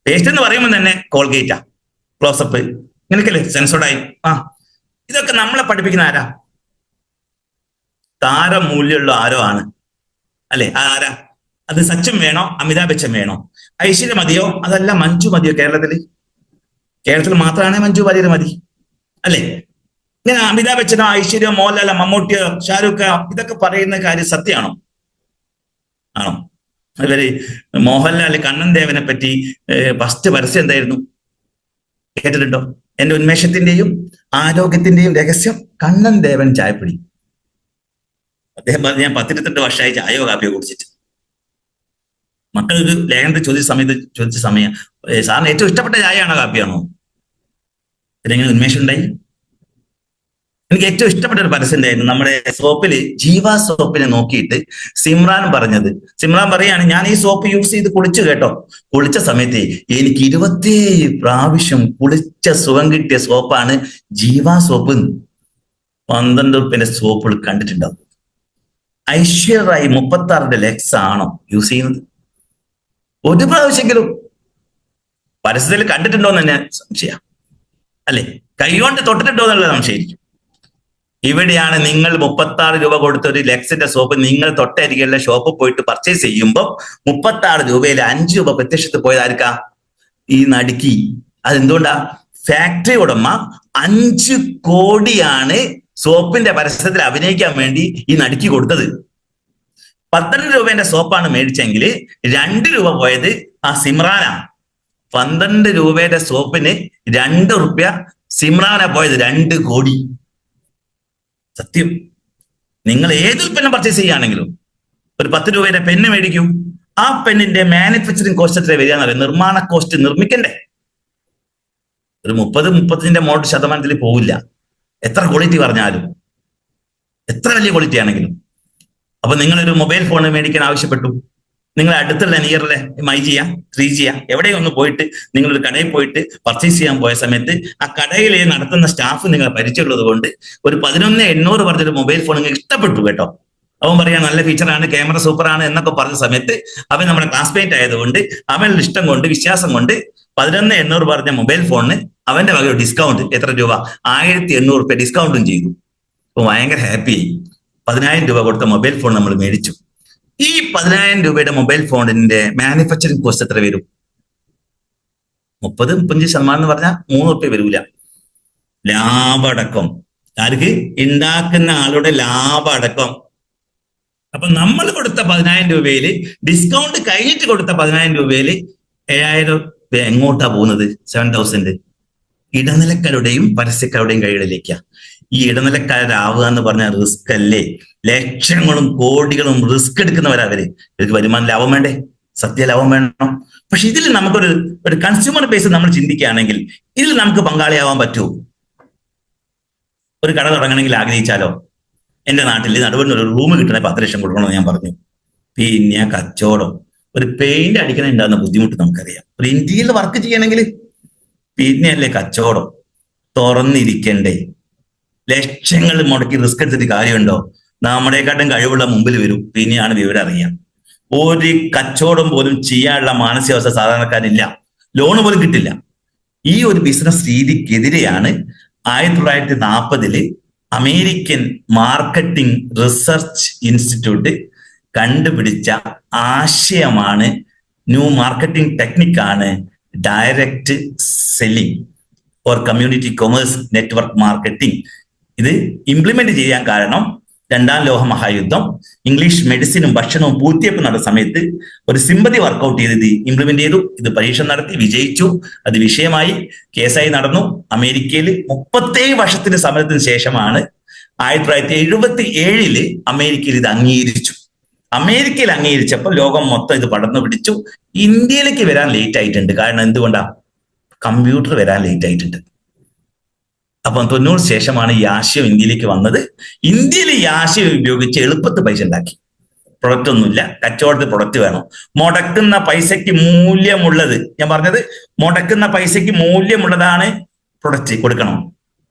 പേസ്റ്റ് എന്ന് പറയുമ്പോൾ തന്നെ കോൾഗേറ്റാ, ക്ലോസപ്പ്, ഇങ്ങനെയൊക്കെയല്ലേ, സെൻസോഡായി. ഇതൊക്കെ നമ്മളെ പഠിപ്പിക്കുന്ന ആരാ? താരമൂല്യമുള്ള ആരോ ആണ് അല്ലെ? ആരാ അത്? സച്ചിൻ വേണോ? അമിതാഭ് ബച്ചൻ വേണോ? ഐശ്വര്യ മതിയോ? അതല്ല മഞ്ജു മതിയോ? കേരളത്തിൽ മാത്രമാണ് മഞ്ജു വാര്യർ മതി അല്ലെ? ഇങ്ങനെ അമിതാഭ് ബച്ചനോ ഐശ്വര്യോ മോഹൻലാലോ മമ്മൂട്ടിയോ ഷാരൂഖ് ഇതൊക്കെ പറയുന്ന കാര്യം സത്യമാണോ? ആണോ? ഇവര് മോഹൻലാൽ കണ്ണൻ ദേവനെ പറ്റി ഫസ്റ്റ് പരസ്യം എന്തായിരുന്നു? കേട്ടിട്ടുണ്ടോ? എന്റെ ഉന്മേഷത്തിന്റെയും ആരോഗ്യത്തിന്റെയും രഹസ്യം കണ്ണൻ ദേവൻ ചായപ്പൊടി. അദ്ദേഹം പറഞ്ഞ് ഞാൻ 12 വർഷമായി ചായയോ കാപ്പിയോ കുടിച്ചിട്ട്. മക്കളൊരു ലേഖനത്തിൽ ചോദിച്ച സമയം സാറിന് ഏറ്റവും ഇഷ്ടപ്പെട്ട ചായയാണോ കാപ്പിയാണോ? ഇതിനെങ്ങനെ ഉന്മേഷം ഉണ്ടായി? എനിക്ക് ഏറ്റവും ഇഷ്ടപ്പെട്ട ഒരു പരസ്യം ഉണ്ടായിരുന്നു. നമ്മുടെ സോപ്പില് ജീവ സോപ്പിനെ നോക്കിയിട്ട് സിമ്രാൻ പറയാണ്, ഞാൻ ഈ സോപ്പ് യൂസ് ചെയ്ത് കുളിച്ചു കേട്ടോ. കുളിച്ച സമയത്ത് എനിക്ക് 27 പ്രാവശ്യം കുളിച്ച സുഖം കിട്ടിയ സോപ്പാണ് ജീവ സോപ്പ്. 12 റുപ്യന്റെ സോപ്പുകൾ കണ്ടിട്ടുണ്ടാവും. ഐശ്വര്യ 36 ലെക്സ് ആണോ യൂസ് ചെയ്യുന്നത്? ഒരു പ്രാവശ്യമെങ്കിലും പരസ്യത്തിൽ കണ്ടിട്ടുണ്ടോ എന്ന് തന്നെ സംശയം അല്ലെ? കൈകൊണ്ട് തൊട്ടിട്ടുണ്ടോ എന്നുള്ള സംശയമായിരിക്കും. ഇവിടെയാണ് നിങ്ങൾ 36 രൂപ കൊടുത്ത ഒരു ലെക്സിന്റെ സോപ്പ് നിങ്ങൾ തൊട്ടരികെയുള്ള ഷോപ്പിൽ പോയിട്ട് പർച്ചേസ് ചെയ്യുമ്പോൾ 36 രൂപയിൽ 5 രൂപ പ്രത്യക്ഷത്തിൽ പോയത് ആർക്കാ? ഈ നടുക്കി. അതെന്തുകൊണ്ടാ? ഫാക്ടറി ഉടമ 5 കോടിയാണ് സോപ്പിന്റെ പരസ്യത്തിൽ അഭിനയിക്കാൻ വേണ്ടി ഈ നടുക്കി കൊടുത്തത്. 12 രൂപേന്റെ സോപ്പാണ് മേടിച്ചെങ്കിൽ 2 രൂപ പോയത് ആ സിമ്രാനാ. 12 രൂപയുടെ സോപ്പിന് 2 റുപ്യ സിമ്രാനാ പോയത്. 2 കോടി. സത്യം. നിങ്ങൾ ഏത് ഉൽപ്പന്നം പർച്ചേസ് ചെയ്യുകയാണെങ്കിലും ഒരു 10 രൂപയുടെ പെണ്ണ് മേടിക്കും. ആ പെണ്ണിന്റെ മാനുഫാക്ചറിങ് കോസ്റ്റ് എത്ര വരിക എന്നറിയാം? നിർമ്മാണ കോസ്റ്റ് നിർമ്മിക്കണ്ടേ? ഒരു 30-35 മോഡ് ശതമാനത്തിൽ പോവില്ല, എത്ര ക്വാളിറ്റി പറഞ്ഞാലും, എത്ര വലിയ ക്വാളിറ്റി ആണെങ്കിലും. അപ്പൊ നിങ്ങളൊരു മൊബൈൽ ഫോൺ മേടിക്കാൻ ആവശ്യപ്പെട്ടു. നിങ്ങൾ അടുത്തുള്ള നിയറിലെ മൈജിയ 3G എവിടെയും ഒന്ന് പോയിട്ട് നിങ്ങളൊരു കടയിൽ പോയിട്ട് പർച്ചേസ് ചെയ്യാൻ പോയ സമയത്ത് ആ കടയിൽ നടത്തുന്ന സ്റ്റാഫ് നിങ്ങളെ പരിചയമുള്ളത് കൊണ്ട് ഒരു 11,800 പറഞ്ഞൊരു മൊബൈൽ ഫോൺ നിങ്ങൾക്ക് ഇഷ്ടപ്പെട്ടു കേട്ടോ. അവൻ പറയാൻ നല്ല ഫീച്ചറാണ്, ക്യാമറ സൂപ്പറാണ് എന്നൊക്കെ പറഞ്ഞ സമയത്ത് അവൻ നമ്മുടെ ക്ലാസ്മേറ്റ് ആയതുകൊണ്ട് അവനുള്ള ഇഷ്ടം കൊണ്ട് വിശ്വാസം കൊണ്ട് 11,800 പറഞ്ഞ മൊബൈൽ ഫോണിന് അവന്റെ വക ഡിസ്കൗണ്ട് എത്ര രൂപ? 1,800 രൂപ ഡിസ്കൗണ്ടും ചെയ്തു. അപ്പൊ ഭയങ്കര ഹാപ്പിയായി. 10,000 രൂപ കൊടുത്ത മൊബൈൽ ഫോൺ നമ്മൾ മേടിച്ചു. ഈ 10,000 രൂപയുടെ മൊബൈൽ ഫോണിന്റെ മാനുഫാക്ചറിങ് കോസ്റ്റ് എത്ര വരും? 30-35% എന്ന് പറഞ്ഞാൽ 3 റുപ്യ വരൂല. ലാഭടക്കം. ആർക്ക്? ഉണ്ടാക്കുന്ന ആളുടെ ലാഭടക്കം. അപ്പൊ നമ്മൾ കൊടുത്ത 10,000 രൂപയില് ഡിസ്കൗണ്ട് കഴിഞ്ഞിട്ട് കൊടുത്ത 10,000 രൂപയില് 7,000 രൂപ എങ്ങോട്ടാ പോകുന്നത്? 7,000 ഇടനിലക്കാരുടെയും പരസ്യക്കാരുടെയും കൈകളിലേക്കാ. ഈ ഇടനിലക്കാരാവുക എന്ന് പറഞ്ഞാൽ റിസ്ക് അല്ലേ? ലക്ഷങ്ങളും കോടികളും റിസ്ക് എടുക്കുന്നവരാ അവര്. ഇവർക്ക് വരുമാനം ലാഭം വേണ്ടേ? സത്യ ലാഭം വേണം. പക്ഷെ ഇതിൽ നമുക്കൊരു കൺസ്യൂമർ ബേസ് നമ്മൾ ചിന്തിക്കുകയാണെങ്കിൽ ഇതിൽ നമുക്ക് പങ്കാളിയാവാൻ പറ്റുമോ? ഒരു കട തുടങ്ങണമെങ്കിൽ ആഗ്രഹിച്ചാലോ? എന്റെ നാട്ടിൽ നടുവിന് ഒരു റൂം കിട്ടണേ 10 ലക്ഷം കൊടുക്കണമെന്ന് ഞാൻ പറഞ്ഞു. പിന്നെ കച്ചവടം, ഒരു പെയിന്റ് അടിക്കണേ ഉണ്ടാകുന്ന ബുദ്ധിമുട്ട് നമുക്കറിയാം. ഒരു ഇന്റീരിയൽ വർക്ക് ചെയ്യണമെങ്കിൽ പിന്നെയല്ലേ കച്ചവടം. തുറന്നിരിക്കണ്ടേ? ലക്ഷങ്ങൾ മുടക്കി റിസ്ക് എടുത്തിട്ട് കാര്യമുണ്ടോ? നമ്മുടെക്കാട്ടും കഴിവുള്ള മുമ്പിൽ വരും, പിന്നെയാണ് വിവരം അറിയാം. ഒരു കച്ചവടം പോലും ചെയ്യാനുള്ള മാനസികാവസ്ഥ സാധാരണക്കാരില്ല. ലോണ് പോലും കിട്ടില്ല. ഈ ഒരു ബിസിനസ് രീതിക്കെതിരെയാണ് 1940 അമേരിക്കൻ മാർക്കറ്റിംഗ് റിസർച്ച് ഇൻസ്റ്റിറ്റ്യൂട്ട് കണ്ടുപിടിച്ച ആശയമാണ്, ന്യൂ മാർക്കറ്റിംഗ് ടെക്നിക്കാണ് direct selling or community commerce network marketing. ഇത് ഇംപ്ലിമെന്റ് ചെയ്യാൻ കാരണം 2ാം ലോക മഹായുദ്ധം, ഇംഗ്ലീഷ് മെഡിസിനും ഭക്ഷണവും പൂർത്തിയപ്പ് നടന്ന സമയത്ത് ഒരു സിമ്പതി വർക്കൗട്ട് ചെയ്ത് ഇത് ഇംപ്ലിമെന്റ് ചെയ്തു. ഇത് പരീക്ഷ നടത്തി, വിജയിച്ചു. അത് വിഷയമായി, കേസായി നടന്നു. അമേരിക്കയിൽ 37 വർഷത്തിന് സമരത്തിന് ശേഷമാണ് 1977 അമേരിക്കയിൽ ഇത് അംഗീകരിച്ചു. അമേരിക്കയിൽ അംഗീകരിച്ചപ്പോൾ ലോകം മൊത്തം ഇത് പടർന്നു പിടിച്ചു. ഇന്ത്യയിലേക്ക് വരാൻ ലേറ്റ് ആയിട്ടുണ്ട്. കാരണം എന്തുകൊണ്ടാ? കമ്പ്യൂട്ടർ വരാൻ ലേറ്റ് ആയിട്ടുണ്ട്. അപ്പം 90 ശേഷമാണ് ഈ ആശയം ഇന്ത്യയിലേക്ക് വന്നത്. ഇന്ത്യയിൽ ഈ ആശയം ഉപയോഗിച്ച് എളുപ്പത്തിൽ പൈസ ഉണ്ടാക്കി. പ്രൊഡക്റ്റ് ഒന്നുമില്ല, കച്ചവടത്തിൽ പ്രൊഡക്റ്റ് വേണം. മുടക്കുന്ന പൈസയ്ക്ക് മൂല്യമുള്ളത്, ഞാൻ പറഞ്ഞത് മുടക്കുന്ന പൈസയ്ക്ക് മൂല്യമുള്ളതാണ് പ്രൊഡക്റ്റ് കൊടുക്കണം.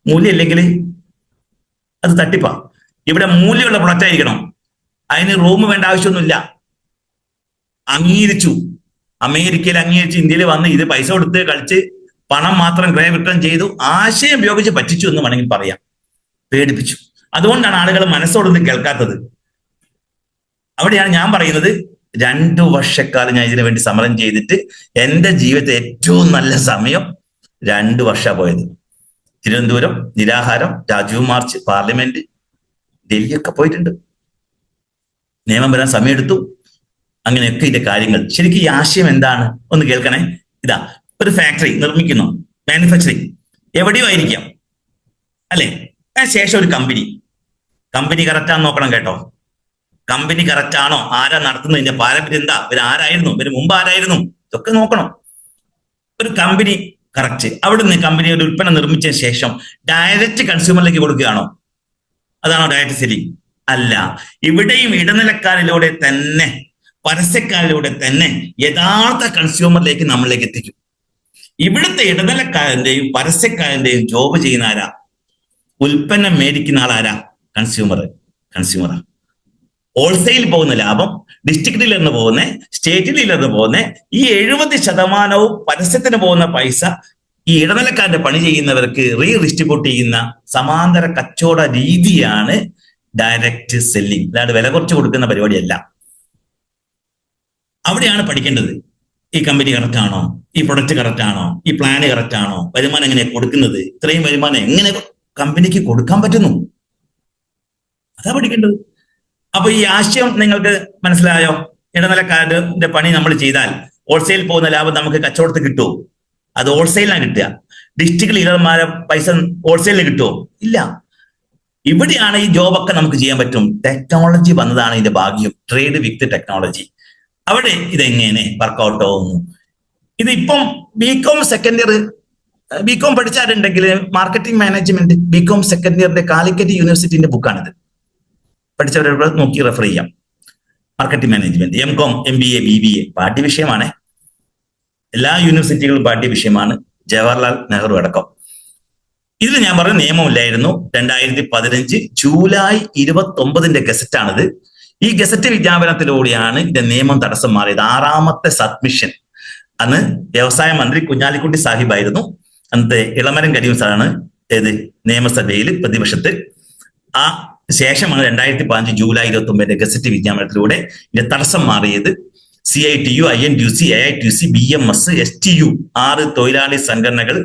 മൂല്യം ഇല്ലെങ്കിൽ അത് തട്ടിപ്പാ. ഇവിടെ മൂല്യമുള്ള പ്രൊഡക്റ്റ് ആയിരിക്കണം. അതിന് റൂം വേണ്ട ആവശ്യമൊന്നുമില്ല. അംഗീകരിച്ചു, അമേരിക്കയിൽ അംഗീകരിച്ച് ഇന്ത്യയിൽ വന്ന് ഇത് പൈസ കൊടുത്ത് കളിച്ച് പണം മാത്രം ക്രയ വിക്രയം ചെയ്തു, ആശയം ഉപയോഗിച്ച് പറ്റിച്ചു എന്ന് വേണമെങ്കിൽ പറയാം. പേടിപ്പിച്ചു. അതുകൊണ്ടാണ് ആളുകൾ മനസ്സോടൊന്നും കേൾക്കാത്തത്. അവിടെയാണ് ഞാൻ പറയുന്നത്, 2 വർഷക്കാലം ഞാൻ ഇതിനു വേണ്ടി സമരം ചെയ്തിട്ട് എന്റെ ജീവിതത്തെ ഏറ്റവും നല്ല സമയം 2 വർഷം പോയത്. തിരുവനന്തപുരം നിരാഹാരം, രാജീവ് മാർച്ച്, പാർലമെന്റ്, ഡൽഹിയൊക്കെ പോയിട്ടുണ്ട്. നിയമം വരാൻ സമയമെടുത്തു. അങ്ങനെയൊക്കെ ഇതിന്റെ കാര്യങ്ങൾ. ശരിക്കും ഈ ആശയം എന്താണ് ഒന്ന് കേൾക്കണേ. ഇതാ, ഒരു ഫാക്ടറി നിർമ്മിക്കുന്നു, മാനുഫാക്ചറിങ് എവിടെയോ ആയിരിക്കാം അല്ലെ. അതിനുശേഷം ഒരു കമ്പനി കറക്റ്റാന്ന് നോക്കണം കേട്ടോ. കമ്പനി കറക്റ്റ് ആണോ, ആരാ നടത്തുന്നത്, ഇതിന്റെ പാരമ്പര്യം എന്താ, ഇവർ ആരായിരുന്നു, ഇവര് മുമ്പ് ആരായിരുന്നു, ഇതൊക്കെ നോക്കണം. ഒരു കമ്പനി കറക്റ്റ്, അവിടുന്ന് കമ്പനി ഒരു ഉൽപ്പന്നം നിർമ്മിച്ചതിന് ശേഷം ഡയറക്റ്റ് കൺസ്യൂമറിലേക്ക് കൊടുക്കുകയാണോ? അതാണോ ഡയറക്റ്റ് സെല്ലിംഗ്? അല്ല. ഇവിടെയും ഇടനിലക്കാരിലൂടെ തന്നെ, പരസ്യക്കാരിലൂടെ തന്നെ യഥാർത്ഥ കൺസ്യൂമറിലേക്ക് നമ്മളിലേക്ക് എത്തിക്കും. ഇവിടുത്തെ ഇടനിലക്കാരന്റെയും പരസ്യക്കാരന്റെയും ജോബ് ചെയ്യുന്ന ആരാ? ഉൽപ്പന്നം മേടിക്കുന്ന ആളാരാ? കൺസ്യൂമറാ. ഹോൾസെയിൽ പോകുന്ന ലാഭം, ഡിസ്ട്രിക്ട് ഡീലറിന് പോകുന്ന, സ്റ്റേറ്റ് ഡീലറിന് പോകുന്ന ഈ 70% പരസ്യത്തിന് പോകുന്ന പൈസ ഈ ഇടനിലക്കാരന്റെ പണി ചെയ്യുന്നവർക്ക് റീഡിസ്ട്രിബ്യൂട്ട് ചെയ്യുന്ന സമാന്തര കച്ചവട രീതിയാണ് ഡയറക്റ്റ് സെല്ലിംഗ്. അല്ലാണ്ട് വില കുറച്ച് കൊടുക്കുന്ന പരിപാടിയല്ല. അവിടെയാണ് പഠിക്കേണ്ടത്. ഈ കമ്പനി കറക്റ്റ് ആണോ, ഈ പ്രൊഡക്റ്റ് കറക്റ്റ് ആണോ, ഈ പ്ലാന് കറക്റ്റ് ആണോ, വരുമാനം എങ്ങനെ കൊടുക്കുന്നത്, ഇത്രയും വരുമാനം എങ്ങനെ കമ്പനിക്ക് കൊടുക്കാൻ പറ്റുന്നു, അതാ പഠിക്കേണ്ടത്. അപ്പൊ ഈ ആശയം നിങ്ങൾക്ക് മനസ്സിലായോ? ഇടനിലക്കാരന്റെ പണി നമ്മൾ ചെയ്താൽ ഹോൾസെയിൽ പോകുന്ന ലാഭം നമുക്ക് കച്ചവടത്തിൽ കിട്ടുമോ? അത് ഹോൾസെയിലാണ് കിട്ടുക. ഡിസ്ട്രിക്ട് ഡീലർമാരെ പൈസ ഹോൾസെയിലിന് കിട്ടുമോ? ഇല്ല. ഇവിടെയാണ് ഈ ജോബൊക്കെ നമുക്ക് ചെയ്യാൻ പറ്റും. ടെക്നോളജി വന്നതാണ് ഇതിന്റെ ഭാഗ്യം. Trade with technology. അവിടെ ഇതെങ്ങനെ വർക്കൗട്ട് ആവുന്നു? ഇതിപ്പം ബികോം സെക്കൻഡ് ഇയർ, ബികോം പഠിച്ചാലുണ്ടെങ്കിൽ മാർക്കറ്റിംഗ് മാനേജ്മെന്റ് ബികോം സെക്കൻഡ് ഇയറിന്റെ കാലിക്കറ്റ് യൂണിവേഴ്സിറ്റിന്റെ ബുക്കാണിത്. പഠിച്ചവരെ നോക്കി റെഫർ ചെയ്യാം. Marketing management, MCom, MBA, BBA പാഠ്യവിഷയമാണ്. എല്ലാ യൂണിവേഴ്സിറ്റികളും പാഠ്യവിഷയമാണ്, ജവഹർലാൽ നെഹ്റു അടക്കം. ഇതിൽ ഞാൻ പറഞ്ഞ നിയമമില്ലായിരുന്നു. 2015 ജൂലൈ 29 ഗസറ്റാണിത്. ഈ ഗസറ്റ് വിജ്ഞാപനത്തിലൂടെയാണ് ഇതിന്റെ നിയമം തടസ്സം മാറിയത്. 6ാമത്തെ സബ്മിഷൻ. അന്ന് വ്യവസായ മന്ത്രി കുഞ്ഞാലിക്കുട്ടി സാഹിബായിരുന്നു. അന്നത്തെ ഇളമരം കരീം സാറാണ് ഏത് നിയമസഭയിൽ പ്രതിപക്ഷത്ത്. ആ ശേഷമാണ് 2015 ജൂലൈ 29 ഗസറ്റ് വിജ്ഞാപനത്തിലൂടെ ഇതിന്റെ തടസ്സം മാറിയത്. CITU, INTUC, AITUC, BMS, STU 6 തൊഴിലാളി സംഘടനകൾ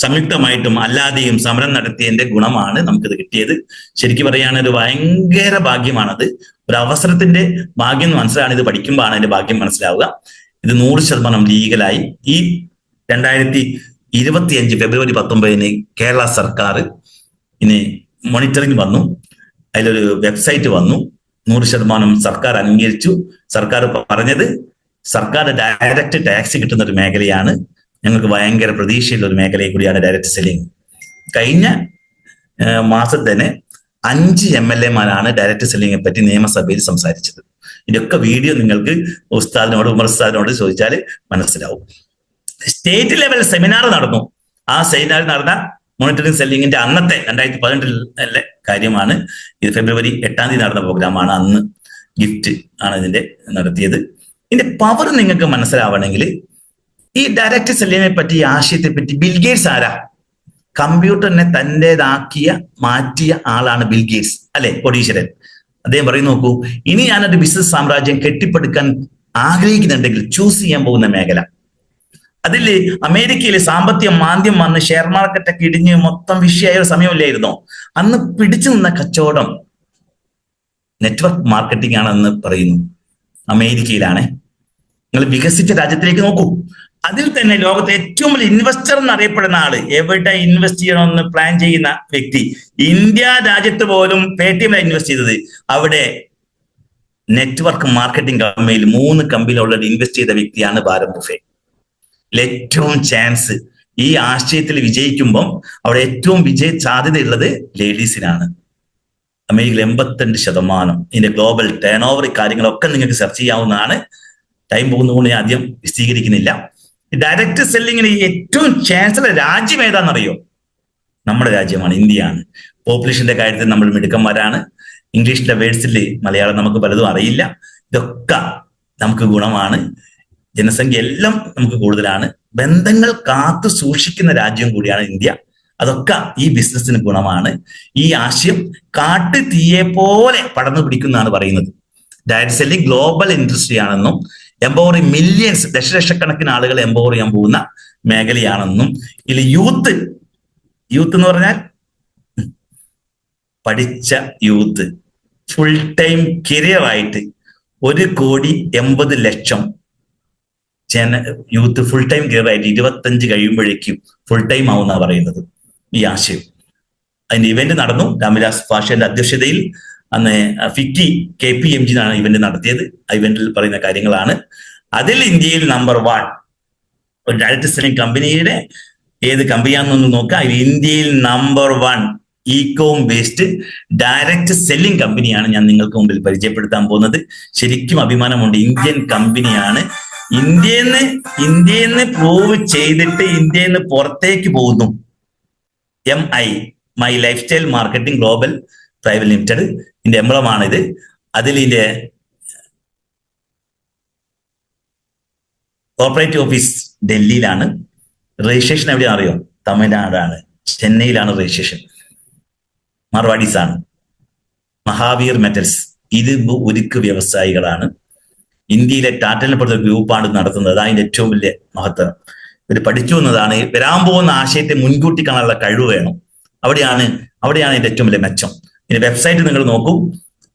സംയുക്തമായിട്ടും അല്ലാതെയും സമരം നടത്തിയതിന്റെ ഗുണമാണ് നമുക്കിത് കിട്ടിയത്. ശരിക്കും പറയുകയാണ് ഒരു ഭയങ്കര ഭാഗ്യമാണത്. ഒരു അവസരത്തിന്റെ ഭാഗ്യം എന്ന് മനസ്സിലാണ്. ഇത് പഠിക്കുമ്പോഴാണ് അതിന്റെ ഭാഗ്യം മനസ്സിലാവുക. ഇത് 100% ലീഗലായി. ഈ 2025 ഫെബ്രുവരി 19 കേരള സർക്കാർ ഇനി മോണിറ്ററിംഗ് വന്നു. അതിലൊരു വെബ്സൈറ്റ് വന്നു. 100% സർക്കാർ അംഗീകരിച്ചു. സർക്കാർ പറഞ്ഞത് സർക്കാർ ഡയറക്റ്റ് ടാക്സ് കിട്ടുന്ന ഒരു മേഖലയാണ്. ഞങ്ങൾക്ക് ഭയങ്കര പ്രതീക്ഷയുള്ള ഒരു മേഖലയെ കൂടിയാണ് ഡയറക്റ്റ് സെല്ലിംഗ്. കഴിഞ്ഞ മാസം തന്നെ 5 MLA-മാരാണ് ഡയറക്റ്റ് സെല്ലിങ്ങിനെ പറ്റി നിയമസഭയിൽ സംസാരിച്ചത്. ഇതിന്റെയൊക്കെ വീഡിയോ നിങ്ങൾക്ക് ഉസ്താദിനോട്, ഉമർ ഉസ്താദിനോട് ചോദിച്ചാൽ മനസ്സിലാവും. സ്റ്റേറ്റ് ലെവൽ സെമിനാർ നടന്നു. ആ സെമിനാറിൽ നടന്ന മോണിറ്ററിംഗ് സെല്ലിങ്ങിന്റെ അന്നത്തെ 2018 കാര്യമാണ്. ഇത് ഫെബ്രുവരി 8 നടന്ന പ്രോഗ്രാമാണ്. അന്ന് ഗിഫ്റ്റ് ആണ് ഇതിന്റെ നടത്തിയത്. ഇതിന്റെ പവർ നിങ്ങൾക്ക് മനസ്സിലാവണമെങ്കിൽ ഈ ഡയറക്റ്റ് സെല്ലിങ്ങിനെ പറ്റി, ഈ ആശയത്തെ പറ്റി ബിൽഗേറ്റ്സ് ആരാ? കമ്പ്യൂട്ടറിനെ തന്റേതാക്കിയ മാറ്റിയ ആളാണ് ബിൽഗേറ്റ്സ് അല്ലെ, കോടീശ്വരൻ. അദ്ദേഹം പറയും, നോക്കൂ, ഇനി ഞാനൊരു ബിസിനസ് സാമ്രാജ്യം കെട്ടിപ്പടുക്കാൻ ആഗ്രഹിക്കുന്നുണ്ടെങ്കിൽ ചൂസ് ചെയ്യാൻ പോകുന്ന മേഖല, അതിൽ അമേരിക്കയിൽ സാമ്പത്തിക മാന്ദ്യം വന്ന് ഷെയർ മാർക്കറ്റൊക്കെ ഇടിഞ്ഞ് മൊത്തം വിഷയമായ ഒരു സമയമില്ലായിരുന്നോ? അന്ന് പിടിച്ചു നിന്ന കച്ചവടം നെറ്റ്വർക്ക് മാർക്കറ്റിംഗ് ആണെന്ന് പറയുന്നു. അമേരിക്കയിലാണ്. നിങ്ങൾ വികസിച്ച രാജ്യത്തിലേക്ക് നോക്കൂ. അതിൽ തന്നെ ലോകത്തെ ഏറ്റവും വലിയ ഇൻവെസ്റ്റർ എന്നറിയപ്പെടുന്ന ആള്, എവിടെ ഇൻവെസ്റ്റ് ചെയ്യണമെന്ന് പ്ലാൻ ചെയ്യുന്ന വ്യക്തി, ഇന്ത്യ രാജ്യത്ത് പോലും പേടിഎമ്മിൽ ഇൻവെസ്റ്റ് ചെയ്തത്. അവിടെ നെറ്റ്വർക്ക് മാർക്കറ്റിംഗ് കമ്പനിയിൽ 3 കമ്പനിയിൽ ഓൾറെഡി ഇൻവെസ്റ്റ് ചെയ്ത വ്യക്തിയാണ് വാരൻ ബഫെ. ഏറ്റവും ചാൻസ് ഈ ആശയത്തിൽ വിജയിക്കുമ്പം അവിടെ ഏറ്റവും വിജയ സാധ്യതയുള്ളത് ലേഡീസിനാണ്. അമേരിക്കയിൽ 82%. ഇതിന്റെ ഗ്ലോബൽ ടേൺ ഓവർ കാര്യങ്ങളൊക്കെ നിങ്ങൾക്ക് സെർച്ച് ചെയ്യാവുന്നതാണ്. ടൈം പോകുന്നതുകൊണ്ട് ഞാൻ ആദ്യം വിശദീകരിക്കുന്നില്ല. ഡയറക്റ്റ് സെല്ലിങ്ങിന് ഏറ്റവും ചാൻസ് ഉള്ള രാജ്യം ഏതാണെന്നറിയോ? നമ്മുടെ രാജ്യമാണ്, ഇന്ത്യയാണ്. പോപ്പുലേഷന്റെ കാര്യത്തിൽ നമ്മൾ മിടുക്കന്മാരാണ്. ഇംഗ്ലീഷിന്റെ വേർഡ്സിൽ മലയാളം നമുക്ക് പലതും അറിയില്ല. ഇതൊക്കെ നമുക്ക് ഗുണമാണ്. ജനസംഖ്യ എല്ലാം നമുക്ക് കൂടുതലാണ്. ബന്ധങ്ങൾ കാത്തു സൂക്ഷിക്കുന്ന രാജ്യം കൂടിയാണ് ഇന്ത്യ. അതൊക്കെ ഈ ബിസിനസ്സിന് ഗുണമാണ്. ഈ ആശയം കാട്ടു തീയെ പോലെ പടർന്നു പിടിക്കുന്നതാണ് പറയുന്നത്. ഡയറക്റ്റ് സെല്ലിംഗ് ഗ്ലോബൽ ഇൻഡസ്ട്രി ആണെന്നും എംപവർ മില്യൺസ് ദശലക്ഷക്കണക്കിന് ആളുകൾ എംപവർ ചെയ്യാൻ പോകുന്ന മേഖലയാണെന്നും ഇതിൽ യൂത്ത് എന്ന് പറഞ്ഞാൽ പഠിച്ച യൂത്ത് ഫുൾ ടൈം കരിയർ ആയിട്ട് 1,80,00,000 യൂത്ത് ഫുൾ ടൈം കരിയർ ആയിട്ട് 25 കഴിയുമ്പോഴേക്കും ഫുൾ ടൈം ആവുന്ന പറയുന്നത് ഈ ആശയം. അതിന്റെ ഇവന്റ് നടന്നു രാംവിലാസ് പാശ്വാന്റെ അധ്യക്ഷതയിൽ. അന്ന് ഫിക്കി KPMG എന്നാണ് ഇവന്റ് നടത്തിയത്. ആ ഇവന്റിൽ പറയുന്ന കാര്യങ്ങളാണ്. അതിൽ ഇന്ത്യയിൽ നമ്പർ 1 ഒരു ഡയറക്റ്റ് സെല്ലിംഗ് കമ്പനിയുടെ ഏത് കമ്പനിയാണെന്നൊന്ന് നോക്കാം. ഇന്ത്യയിൽ number 1 E-com based direct selling കമ്പനിയാണ് ഞാൻ നിങ്ങൾക്ക് മുമ്പിൽ പരിചയപ്പെടുത്താൻ പോകുന്നത്. ശരിക്കും അഭിമാനമുണ്ട്. ഇന്ത്യൻ കമ്പനിയാണ്. ഇന്ത്യന്ന് പ്രൂവ് ചെയ്തിട്ട് ഇന്ത്യന്ന് പുറത്തേക്ക് പോകുന്നു. MI my life style marketing global private limited ഇതിന്റെ എംബ്ലമാണിത്. അതിൽ ഇതിന്റെ കോർപ്പറേറ്റ് ഓഫീസ് ഡൽഹിയിലാണ്. രജിസ്ട്രേഷൻ എവിടെയാണ് അറിയോ? തമിഴ്നാടാണ്, ചെന്നൈയിലാണ് രജിസ്ട്രേഷൻ. മാർവാഡീസ് ആണ്. മഹാവീർ മെറ്റൽസ് ഇത് ഉരുക്ക് വ്യവസായികളാണ്. ഇന്ത്യയിലെ ടാറ്റലിനെ പോലത്തെ ഗ്രൂപ്പാണ് നടത്തുന്നത്. അതിന്റെ ഏറ്റവും വലിയ മഹത്വം ഇവർ പഠിച്ചു എന്നതാണ്. വരാൻ പോകുന്ന ആശയത്തെ മുൻകൂട്ടി കാണാനുള്ള കഴിവ് വേണം. അവിടെയാണ് ഇതിന്റെ ഏറ്റവും വലിയ മെച്ചം. ഇതിന്റെ വെബ്സൈറ്റ് നിങ്ങൾ നോക്കൂ.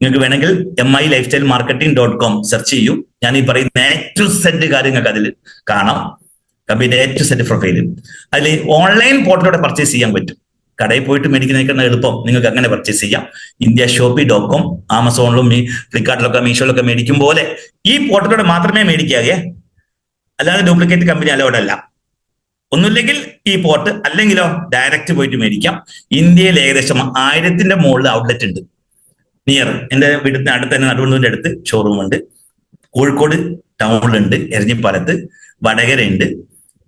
നിങ്ങൾക്ക് വേണമെങ്കിൽ MILifestylemarketing.com സെർച്ച് ചെയ്യൂ. ഞാൻ ഈ പറയുന്ന A-Z കാര്യങ്ങൾക്ക് അതിൽ കാണാം. കമ്പനിയുടെ A-Z പ്രൊഫൈലിൽ അതിൽ ഓൺലൈൻ പോർട്ടലിലൂടെ പർച്ചേസ് ചെയ്യാൻ പറ്റും. കടയിൽ പോയിട്ട് മേടിക്കുന്നതിനേക്കാൾ എളുപ്പം നിങ്ങൾക്ക് അങ്ങനെ പർച്ചേസ് ചെയ്യാം. Indiashopee.com, ആമസോണിലും ഫ്ലിപ്കാർട്ടിലൊക്കെ മീഷോയിലൊക്കെ മേടിക്കും പോലെ ഈ പോർട്ടലിലൂടെ മാത്രമേ മേടിക്കാതെ, അല്ലാതെ ഡ്യൂപ്ലിക്കേറ്റ് കമ്പനി അലോഡല്ല. ഒന്നുമില്ലെങ്കിൽ ഈ പോർട്ട്, അല്ലെങ്കിലോ ഡയറക്റ്റ് പോയിട്ട് മേടിക്കാം. ഇന്ത്യയിൽ ഏകദേശം 1000ന്റെ മുകളിൽ ഔട്ട്ലെറ്റ് ഉണ്ട്. നിയർ എന്റെ വീടിന്റെ അടുത്ത് തന്നെ, നടുവണ്ണൂരിന്റെ അടുത്ത് ഷോറൂം ഉണ്ട്. കോഴിക്കോട് ടൗണിലുണ്ട്, എരഞ്ഞിപ്പാലത്ത്, വടകരയുണ്ട്.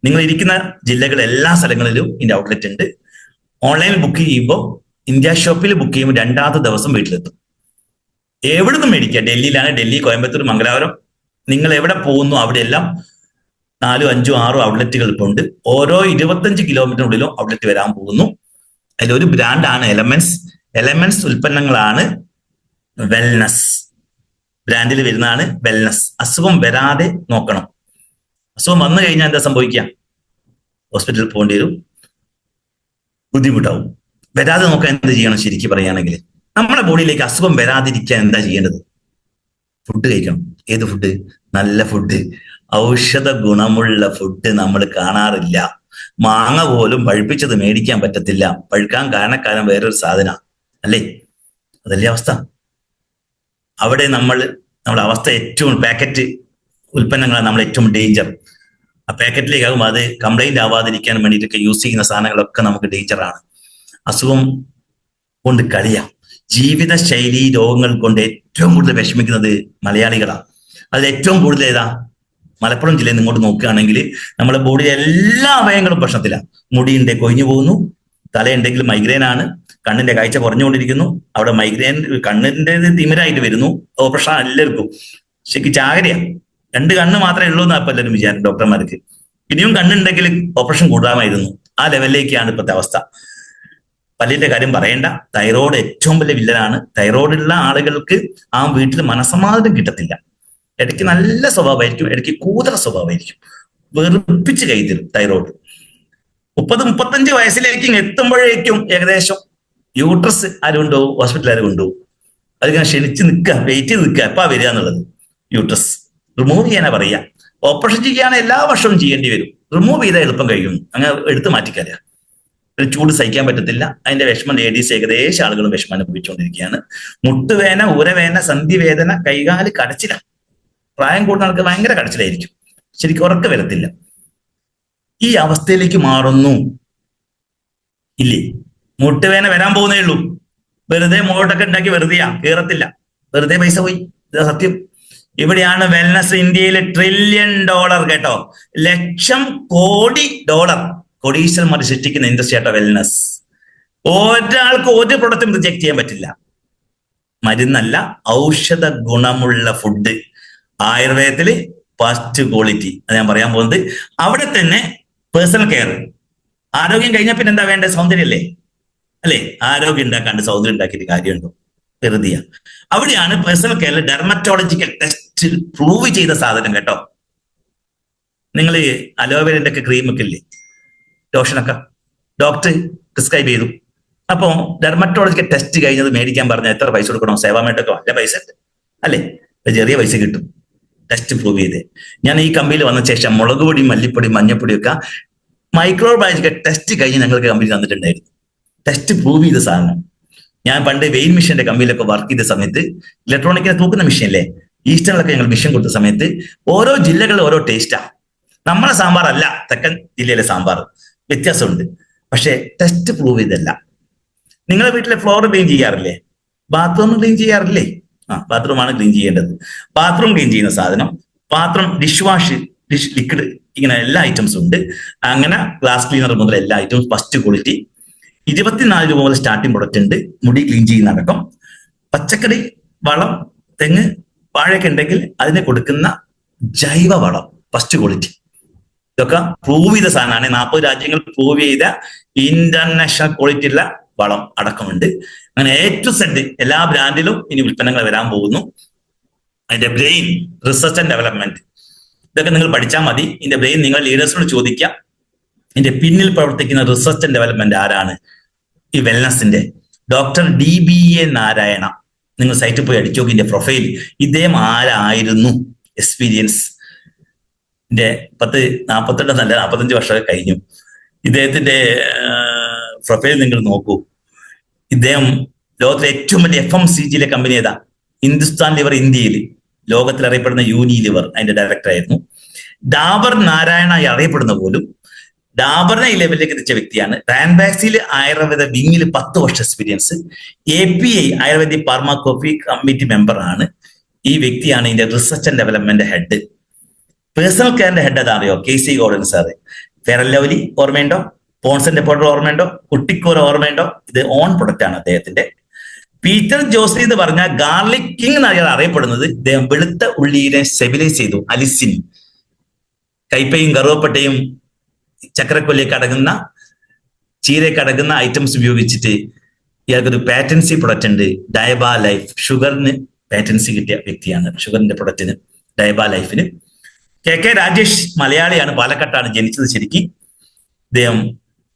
നിങ്ങൾ ഇരിക്കുന്ന ജില്ലകളിൽ എല്ലാ സ്ഥലങ്ങളിലും ഇതിന്റെ ഔട്ട്ലെറ്റ് ഉണ്ട്. ഓൺലൈനിൽ ബുക്ക് ചെയ്യുമ്പോൾ ഇന്ത്യ ഷോപ്പിൽ ബുക്ക് ചെയ്യുമ്പോൾ 2ാമത്തെ ദിവസം വീട്ടിലെത്തും. എവിടെ നിന്നും മേടിക്കാം. ഡൽഹിയിലാണ്, ഡൽഹി, കോയമ്പത്തൂർ, മംഗലാപുരം, നിങ്ങൾ എവിടെ പോകുന്നു അവിടെയെല്ലാം 4, 5, 6 ഔട്ട്ലെറ്റുകൾ ഇപ്പോൾ ഉണ്ട്. ഓരോ 25 കിലോമീറ്ററിനുള്ളിലും ഔട്ട്ലെറ്റ് വരാൻ പോകുന്നു. അതിലൊരു ബ്രാൻഡാണ് എലമെന്റ്സ് ഉൽപ്പന്നങ്ങളാണ് വെൽനസ് ബ്രാൻഡിൽ വരുന്നതാണ് വെൽനസ്. അസുഖം വരാതെ നോക്കണം. അസുഖം വന്നു കഴിഞ്ഞാൽ എന്താ സംഭവിക്കുക? ഹോസ്പിറ്റലിൽ പോകേണ്ടി വരും, ബുദ്ധിമുട്ടാവും. വരാതെ നോക്കാൻ എന്ത് ചെയ്യണം? ശരിക്കും പറയുകയാണെങ്കിൽ നമ്മുടെ ബോഡിയിലേക്ക് അസുഖം വരാതിരിക്കാൻ എന്താ ചെയ്യേണ്ടത്? ഫുഡ് കഴിക്കണം. ഏത് ഫുഡ്? നല്ല ഫുഡ്. ഔഷധ ഗുണമുള്ള ഫുഡ് നമ്മൾ കാണാറില്ല. മാങ്ങ പോലും പഴുപ്പിച്ചത് മേടിക്കാൻ പറ്റത്തില്ല. പഴുക്കാൻ കാരണക്കാരൻ വേറൊരു സാധന അല്ലേ? അതല്ലേ അവസ്ഥ. അവിടെ നമ്മുടെ അവസ്ഥ ഏറ്റവും പാക്കറ്റ് ഉൽപ്പന്നങ്ങളാണ് നമ്മൾ ഏറ്റവും ഡേഞ്ചർ. ആ പാക്കറ്റിലേക്കാകുമ്പോൾ അത് കംപ്ലൈന്റ് ആവാതിരിക്കാൻ വേണ്ടിയിട്ടൊക്കെ യൂസ് ചെയ്യുന്ന സാധനങ്ങളൊക്കെ നമുക്ക് ഡേഞ്ചറാണ്. അസുഖം കൊണ്ട് കളിയാം. ജീവിതശൈലി രോഗങ്ങൾ കൊണ്ട് ഏറ്റവും കൂടുതൽ വിഷമിക്കുന്നത് മലയാളികളാണ്. അതിൽ ഏറ്റവും കൂടുതൽ ഏതാ? മലപ്പുറം ജില്ലയിൽ നിന്ന് ഇങ്ങോട്ട് നോക്കുകയാണെങ്കിൽ നമ്മുടെ ബോഡിയിലെ എല്ലാ അവയവങ്ങളും പ്രശ്നത്തിലാണ്. മുടിയുണ്ടെ കൊഴിഞ്ഞു പോകുന്നു, തലയുണ്ടെങ്കിൽ മൈഗ്രെയിൻ ആണ്, കണ്ണിന്റെ കാഴ്ച കുറഞ്ഞുകൊണ്ടിരിക്കുന്നു. അവിടെ മൈഗ്രെയിൻ കണ്ണിന്റെ തിമിരായിട്ട് വരുന്നു. ഓപ്പറേഷൻ എല്ലാവർക്കും ശരിക്കും ചാകരയാണ്. 2 കണ്ണ് മാത്രമേ ഉള്ളൂ എന്നാ ഇപ്പൊ എല്ലാവരും വിചാരം ഡോക്ടർമാർക്ക്. ഇനിയും കണ്ണുണ്ടെങ്കിൽ ഓപ്പറേഷൻ കൂടാമായിരുന്നു. ആ ലെവലിലേക്കാണ് ഇപ്പോഴത്തെ അവസ്ഥ. പല്ലിന്റെ കാര്യം പറയേണ്ട. തൈറോയ്ഡ് ഏറ്റവും വലിയ വില്ലനാണ്. തൈറോയ്ഡുള്ള ആളുകൾക്ക് ആ വീട്ടിൽ മനസ്സമാധാനം കിട്ടത്തില്ല. ഇടയ്ക്ക് നല്ല സ്വഭാവമായിരിക്കും, ഇടയ്ക്ക് കൂതറ സ്വഭാവമായിരിക്കും. വെറുപ്പിച്ച് കൈതരും തൈറോയ്ഡ്. 30-35 വയസ്സിലേക്ക് എത്തുമ്പോഴേക്കും ഏകദേശം യൂട്രസ് ആരും കൊണ്ടുപോകും, ഹോസ്പിറ്റലിൽ ആരും കൊണ്ടുപോകും. അതിങ്ങനെ ക്ഷണിച്ച് നിൽക്കുക, വെയിറ്റ് ചെയ്ത് നിൽക്കുക, എപ്പാ വരിക എന്നുള്ളത്. യൂട്രസ് റിമൂവ് ചെയ്യാനാ പറയുക. ഓപ്പറേഷൻ ചെയ്യാൻ എല്ലാ വർഷവും ചെയ്യേണ്ടി വരും. റിമൂവ് ചെയ്താൽ എളുപ്പം കഴിയും, അങ്ങനെ എടുത്ത് മാറ്റിക്കറിയാം. ഒരു ചൂട് സഹിക്കാൻ പറ്റത്തില്ല. അതിന്റെ വിഷമം ലേഡീസ് ഏകദേശം ആളുകളും വിഷമം അനുഭവിച്ചുകൊണ്ടിരിക്കുകയാണ്. മുട്ടുവേദന, ഊരവേദന, സന്ധിവേദന, കൈകാല് കടച്ചില. പ്രായം കൂടുന്ന ആൾക്ക് ഭയങ്കര കടച്ചിലായിരിക്കും. ശരിക്കും ഉറക്കം വരത്തില്ല. ഈ അവസ്ഥയിലേക്ക് മാറുന്നു. ഇല്ലേ? മുട്ടുവേന വരാൻ പോകുന്നേ ഉള്ളൂ. വെറുതെ മുഖോട്ടൊക്കെ ഉണ്ടാക്കി വെറുതെയാ, കീറത്തില്ല, വെറുതെ പൈസ പോയി. ഇത് സത്യം. ഇവിടെയാണ് വെൽനസ് ഇന്ത്യയിൽ $1 ട്രില്യൺ, കേട്ടോ, ലക്ഷം കോടി ഡോളർ കോടീശ്വരന്മാർ സൃഷ്ടിക്കുന്ന ഇൻഡസ്ട്രി ആട്ടോ വെൽനസ്. ഒരാൾക്ക് ഒരു പ്രൊഡക്റ്റും റിജക്ട് ചെയ്യാൻ പറ്റില്ല. മരുന്നല്ല, ഔഷധ ഗുണമുള്ള ഫുഡ്, ആയുർവേദത്തില് ഫസ്റ്റ് ക്വാളിറ്റി. അത് ഞാൻ പറയാൻ പോകുന്നത്. അവിടെ തന്നെ പേഴ്സണൽ കെയർ. ആരോഗ്യം കഴിഞ്ഞാൽ പിന്നെ എന്താ വേണ്ടത്? സൗന്ദര്യല്ലേ? അല്ലെ? ആരോഗ്യം ഉണ്ടാക്കാണ്ട് സൗന്ദര്യം ഉണ്ടാക്കിയിട്ട് കാര്യമുണ്ടോ? വെറുതെയാ. അവിടെയാണ് പേഴ്സണൽ കെയറിൽ ഡെർമറ്റോളജിക്കൽ ടെസ്റ്റ് പ്രൂവ് ചെയ്ത സാധനം, കേട്ടോ. നിങ്ങൾ അലോവേരന്റെ ഒക്കെ ക്രീമൊക്കെ ഇല്ലേ, ലോഷനൊക്കെ ഡോക്ടർ പ്രിസ്ക്രൈബ് ചെയ്തു. അപ്പോ ഡെർമറ്റോളജിക്കൽ ടെസ്റ്റ് കഴിഞ്ഞത് മേടിക്കാൻ പറഞ്ഞാൽ എത്ര പൈസ കൊടുക്കണം? സേവാമേട്ടൊക്കെ നല്ല പൈസ ഉണ്ട്, അല്ലെ? ചെറിയ പൈസ കിട്ടും ടെസ്റ്റ് പ്രൂവ് ചെയ്ത്. ഞാൻ ഈ കമ്പനിയിൽ വന്ന ശേഷം മുളക് പൊടി, മല്ലിപ്പൊടി, മഞ്ഞപ്പൊടി ഒക്കെ മൈക്രോബയോളജിക്കൽ ടെസ്റ്റ് കഴിഞ്ഞ് ഞങ്ങൾക്ക് കമ്പനി തന്നിട്ടുണ്ടായിരുന്നു. ടെസ്റ്റ് പ്രൂവ് ചെയ്ത സാധനം. ഞാൻ പണ്ട് വെയിൻ മിഷന്റെ കമ്പനിയിലൊക്കെ വർക്ക് ചെയ്ത സമയത്ത്, ഇലക്ട്രോണിക്കിനെ തൂക്കുന്ന മെഷീനിലെ ഈസ്റ്റേണിലൊക്കെ ഞങ്ങൾ മെഷീൻ കൊടുത്ത സമയത്ത് ഓരോ ജില്ലകളിൽ ഓരോ ടേസ്റ്റാ. നമ്മളെ സാമ്പാർ അല്ല തെക്കൻ ജില്ലയിലെ സാമ്പാർ, വ്യത്യാസമുണ്ട്. പക്ഷെ ടെസ്റ്റ് പ്രൂവ് ചെയ്തല്ല. നിങ്ങളെ വീട്ടിലെ ഫ്ലോർ ക്ലീൻ ചെയ്യാറില്ലേ? ബാത്റൂം ക്ലീൻ ചെയ്യാറില്ലേ? ബാത്റൂമാണ് ക്ലീൻ ചെയ്യേണ്ടത്. ബാത്റൂം ക്ലീൻ ചെയ്യുന്ന സാധനം, bathroom dish wash, dish liquid, ഇങ്ങനെ എല്ലാ ഐറ്റംസും ഉണ്ട്. അങ്ങനെ ഗ്ലാസ് ക്ലീനർ മുതൽ എല്ലാ ഐറ്റംസും ഫസ്റ്റ് ക്വാളിറ്റി. 24 രൂപ മുതൽ സ്റ്റാർട്ടിംഗ് പ്രൊഡക്റ്റ് ഉണ്ട്. മുടി ക്ലീൻ ചെയ്യുന്ന അടക്കം. പച്ചക്കറി വളം, തെങ്ങ്, വാഴയൊക്കെ ഉണ്ടെങ്കിൽ അതിന് കൊടുക്കുന്ന ജൈവ വളം ഫസ്റ്റ് ക്വാളിറ്റി. ഇതൊക്കെ പ്രൂവ് ചെയ്ത സാധനമാണ്. 40 രാജ്യങ്ങൾ പ്രൂവ് ചെയ്ത ഇന്റർനാഷണൽ ക്വാളിറ്റി ഉള്ള വളം അടക്കമുണ്ട്. അങ്ങനെ A to Z എല്ലാ ബ്രാൻഡിലും ഇനി ഉൽപ്പന്നങ്ങൾ വരാൻ പോകുന്നു. അതിന്റെ ബ്രെയിൻ റിസർച്ച് ആൻഡ് ഡെവലപ്മെന്റ്, ഇതൊക്കെ നിങ്ങൾ പഠിച്ചാൽ മതി. ഇതിന്റെ ബ്രെയിൻ നിങ്ങൾ ലീഡേഴ്സിനോട് ചോദിക്കാം. ഇതിന്റെ പിന്നിൽ പ്രവർത്തിക്കുന്ന റിസർച്ച് ആൻഡ് ഡെവലപ്മെന്റ് ആരാണ്? ഈ വെൽനസിന്റെ ഡോക്ടർ DBA നാരായണ. നിങ്ങൾ സൈറ്റിൽ പോയി അടിച്ചു നോക്കി ഇതിന്റെ പ്രൊഫൈൽ. ഇദ്ദേഹം ആരായിരുന്നു? എക്സ്പീരിയൻസ് 48 നല്ല 45 വർഷമൊക്കെ കഴിഞ്ഞു. ഇദ്ദേഹത്തിന്റെ പ്രൊഫൈൽ നിങ്ങൾ നോക്കൂ. ഇദ്ദേഹം ലോകത്തിലെ ഏറ്റവും വലിയ FMCG കമ്പനി ഏതാ? ഹിന്ദുസ്ഥാൻ ലിവർ ഇന്ത്യയിൽ, ലോകത്തിൽ അറിയപ്പെടുന്ന യൂണിലിവർ, അതിന്റെ ഡയറക്ടർ ആയിരുന്നു. ഡാബർ നാരായണ അറിയപ്പെടുന്ന പോലും ഡാബറിനെ ഈ ലെവലിലേക്ക് എത്തിച്ച വ്യക്തിയാണ്. റാൻബാക്സിൽ ആയുർവേദ വിങ്ങിൽ 10 വർഷം experience. API ayurvedic pharmacopoeia committee member ആണ്. ഈ വ്യക്തിയാണ് ഇതിന്റെ research and development head. Personal കെയറിന്റെ ഹെഡ് അതറിയോ? KC Gordon sir. Fair and Lovely ഓർമ്മയുണ്ടോ? പോൺസിന്റെ പൗഡർ ഓർമ്മയുണ്ടോ? കുട്ടിക്കൂര ഓർമ്മയുണ്ടോ? ഇത് ഓൺ പ്രൊഡക്റ്റ് ആണ് അദ്ദേഹത്തിന്റെ. പീറ്റർ ജോസ്ലി എന്ന് പറഞ്ഞ ഗാർലിക് കിങ് എന്നാണ് അറിയപ്പെടുന്നത്. ഇദ്ദേഹം വെളുത്ത ഉള്ളിയെ സ്റ്റെബിലൈസ് ചെയ്തു. അലിസിൻ, കൈപ്പയും കറുവപ്പട്ടയും ചക്രക്കൊല്ലിയൊക്കെ അടങ്ങുന്ന, ചീരയൊക്കെ അടങ്ങുന്ന ഐറ്റംസ് ഉപയോഗിച്ചിട്ട് ഇയാൾക്കൊരു പാറ്റൻസി പ്രൊഡക്റ്റ് ഉണ്ട്, ഡയബ ലൈഫ്. ഷുഗറിന് പാറ്റൻസി കിട്ടിയ വ്യക്തിയാണ്, ഷുഗറിന്റെ പ്രൊഡക്റ്റിന്, ഡയബ ലൈഫിന്. KK രാജേഷ് മലയാളിയാണ്, പാലക്കാട്ടാണ് ജനിച്ചത് ശരിക്കും. ഇദ്ദേഹം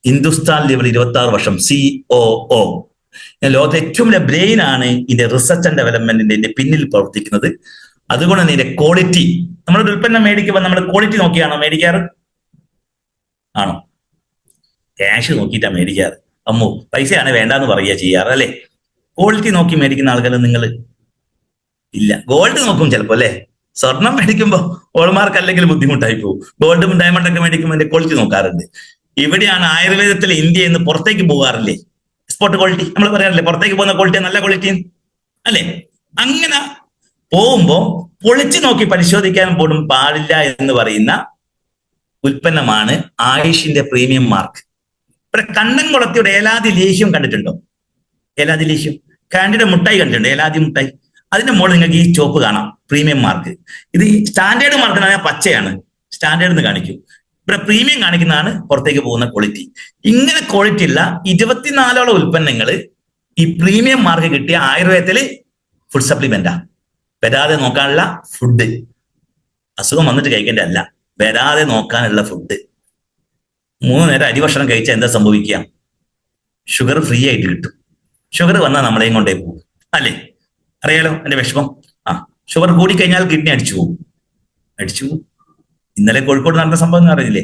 ഹിന്ദുസ്ഥാൻ ലിവർ 26 വർഷം COO. ലോകത്തെ ഏറ്റവും വലിയ ബ്രെയിൻ ആണ് ഇതിന്റെ റിസർച്ച് ആൻഡ് ഡെവലപ്മെന്റിന്റെ പിന്നിൽ പ്രവർത്തിക്കുന്നത്. അതുകൊണ്ട് തന്നെ ഇതിന്റെ ക്വാളിറ്റി, നമ്മളൊരു ഉൽപ്പന്നം മേടിക്കുമ്പോൾ നമ്മൾ ക്വാളിറ്റി നോക്കിയാണോ മേടിക്കാറ്? ആണോ? ക്യാഷ് നോക്കിയിട്ടാണ് മേടിക്കാറ്. അമ്മോ പൈസയാണ് വേണ്ടാന്ന് പറയുക ചെയ്യാറ്, അല്ലെ? ക്വാളിറ്റി നോക്കി മേടിക്കുന്ന ആളുകൾ നിങ്ങൾ ഇല്ല. ഗോൾഡ് നോക്കും ചിലപ്പോ, അല്ലെ? സ്വർണം മേടിക്കുമ്പോൾ ഹോൾമാർക്ക് അല്ലെങ്കിൽ ബുദ്ധിമുട്ടായി പോകും. ഗോൾഡും ഡയമണ്ട് ഒക്കെ മേടിക്കുമ്പോൾ അതിന്റെ ക്വാളിറ്റി നോക്കാറുണ്ട്. ഇവിടെയാണ് ആയുർവേദത്തിൽ ഇന്ത്യ എന്ന് പുറത്തേക്ക് പോകാറില്ലേ? എക്സ്പോർട്ട് ക്വാളിറ്റി നമ്മൾ പറയാറില്ലേ? പുറത്തേക്ക് പോകുന്ന ക്വാളിറ്റി നല്ല ക്വാളിറ്റി, അല്ലെ? അങ്ങനെ പോകുമ്പോ പൊളിച്ചു നോക്കി പരിശോധിക്കാൻ പോലും പാടില്ല എന്ന് പറയുന്ന ഉൽപ്പന്നമാണ് ആയുഷിന്റെ പ്രീമിയം മാർക്ക്. ഇവിടെ കണ്ണൻകുളത്തിയുടെ ഏലാദി ലേഹ്യം കണ്ടിട്ടുണ്ടോ? ഏലാദി ലേഹ്യം, കാൻഡിയുടെ മുട്ടായി കണ്ടിട്ടുണ്ടോ? ഏലാദി മുട്ടായി. അതിന്റെ മുകളിൽ നിങ്ങൾക്ക് ഈ ചോപ്പ് കാണാം, പ്രീമിയം മാർക്ക്. ഇത് സ്റ്റാൻഡേർഡ് മാർക്കിനാണ്, പച്ചയാണ്, സ്റ്റാൻഡേർഡ് എന്ന് കാണിക്കും. ഇവിടെ പ്രീമിയം കാണിക്കുന്നതാണ് പുറത്തേക്ക് പോകുന്ന ക്വാളിറ്റി. ഇങ്ങനെ ക്വാളിറ്റി ഉള്ള 24ഓളം ഉൽപ്പന്നങ്ങൾ ഈ പ്രീമിയം മാർക്ക് കിട്ടിയ ആയുർവേദത്തില് ഫുഡ് സപ്ലിമെന്റാ. വരാതെ നോക്കാനുള്ള ഫുഡ്, അസുഖം വന്നിട്ട് കഴിക്കേണ്ട അല്ല, വരാതെ നോക്കാനുള്ള ഫുഡ്. 3 നേരം അരി ഭക്ഷണം കഴിച്ചാൽ എന്താ സംഭവിക്കുക? ഷുഗർ ഫ്രീ ആയിട്ട് കിട്ടും. ഷുഗർ വന്നാൽ നമ്മളെയും കൊണ്ടേ പോകും, അല്ലേ? അറിയാലോ എന്റെ വിഷമം. ഷുഗർ കൂടിക്കഴിഞ്ഞാൽ കിഡ്നി അടിച്ചു പോകും. ഇന്നലെ കോഴിക്കോട് നടന്ന സംഭവം എന്ന് അറിയില്ലേ?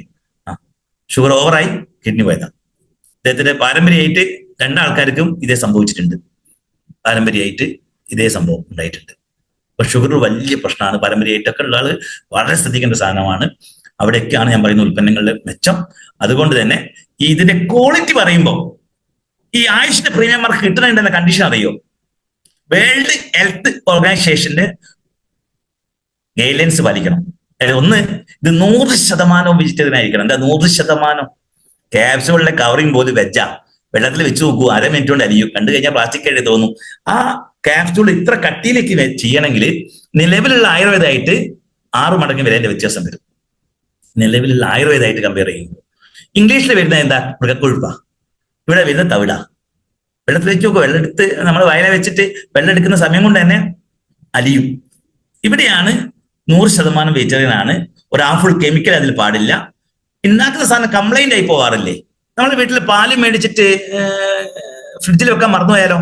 ഷുഗർ ഓവറായി കിഡ്നി പോയതാണ്. അദ്ദേഹത്തിന്റെ പാരമ്പര്യമായിട്ട് 2 ആൾക്കാർക്കും ഇതേ സംഭവിച്ചിട്ടുണ്ട്. പാരമ്പര്യമായിട്ട് ഇതേ സംഭവം ഉണ്ടായിട്ടുണ്ട്. അപ്പൊ ഷുഗർ വലിയ പ്രശ്നമാണ്. പാരമ്പര്യമായിട്ടൊക്കെ ഉള്ള ആള് വളരെ ശ്രദ്ധിക്കേണ്ട സാധനമാണ്. അവിടെയൊക്കെയാണ് ഞാൻ പറയുന്ന ഉൽപ്പന്നങ്ങളുടെ മെച്ചം. അതുകൊണ്ട് തന്നെ ഇതിന്റെ ക്വാളിറ്റി പറയുമ്പോൾ ഈ ആയുഷിന്റെ പ്രീമിയം മാർക്ക് കിട്ടണമെന്ന കണ്ടീഷൻ അറിയോ? വേൾഡ് ഹെൽത്ത് ഓർഗനൈസേഷന്റെ ഗൈഡ് ലൈൻസ് പാലിക്കണം. ഒന്ന്, ഇത് 100% വെജിറ്റേറിയൻ ആയിരിക്കണം. എന്താ 100%? ക്യാപ്സ്യൂളിന്റെ കവറിങ് പോലും വെജാ. വെള്ളത്തിൽ വെച്ച് നോക്കൂ, 1/2 മിനിറ്റ് കൊണ്ട് അലിയും. കണ്ടു കഴിഞ്ഞാൽ പ്ലാസ്റ്റിക് ആയിട്ട് തോന്നും. ആ ക്യാപ്സ്യൂൾ ഇത്ര കട്ടിയിലേക്ക് ചെയ്യണമെങ്കിൽ നിലവിലുള്ള ആയുർവേദമായിട്ട് 6 മടങ്ങ് വിലയുടെ വ്യത്യാസം വരും. നിലവിലുള്ള ആയുർവേദമായിട്ട് കമ്പയർ ചെയ്യുമ്പോൾ ഇംഗ്ലീഷിൽ വരുന്ന എന്താ? മൃഗക്കൊഴുപ്പാ. ഇവിടെ വരുന്ന തവിട. വെള്ളത്തിൽ വെച്ച് നോക്കുക, വെള്ളം എടുത്ത് നമ്മൾ വയല വെച്ചിട്ട് വെള്ളം എടുക്കുന്ന സമയം കൊണ്ട് തന്നെ അലിയും. ഇവിടെയാണ് 100% വെജിറ്റേറിയൻ ആണ്. ഒരു ഹാർംഫുൾ കെമിക്കൽ അതിൽ പാടില്ല. ഉണ്ടാക്കുന്ന സാധനം കംപ്ലൈന്റ് ആയി പോവാറില്ലേ? നമ്മൾ വീട്ടിൽ പാല് മേടിച്ചിട്ട് ഫ്രിഡ്ജിൽ വെക്കാൻ മറന്നുപോയാലോ?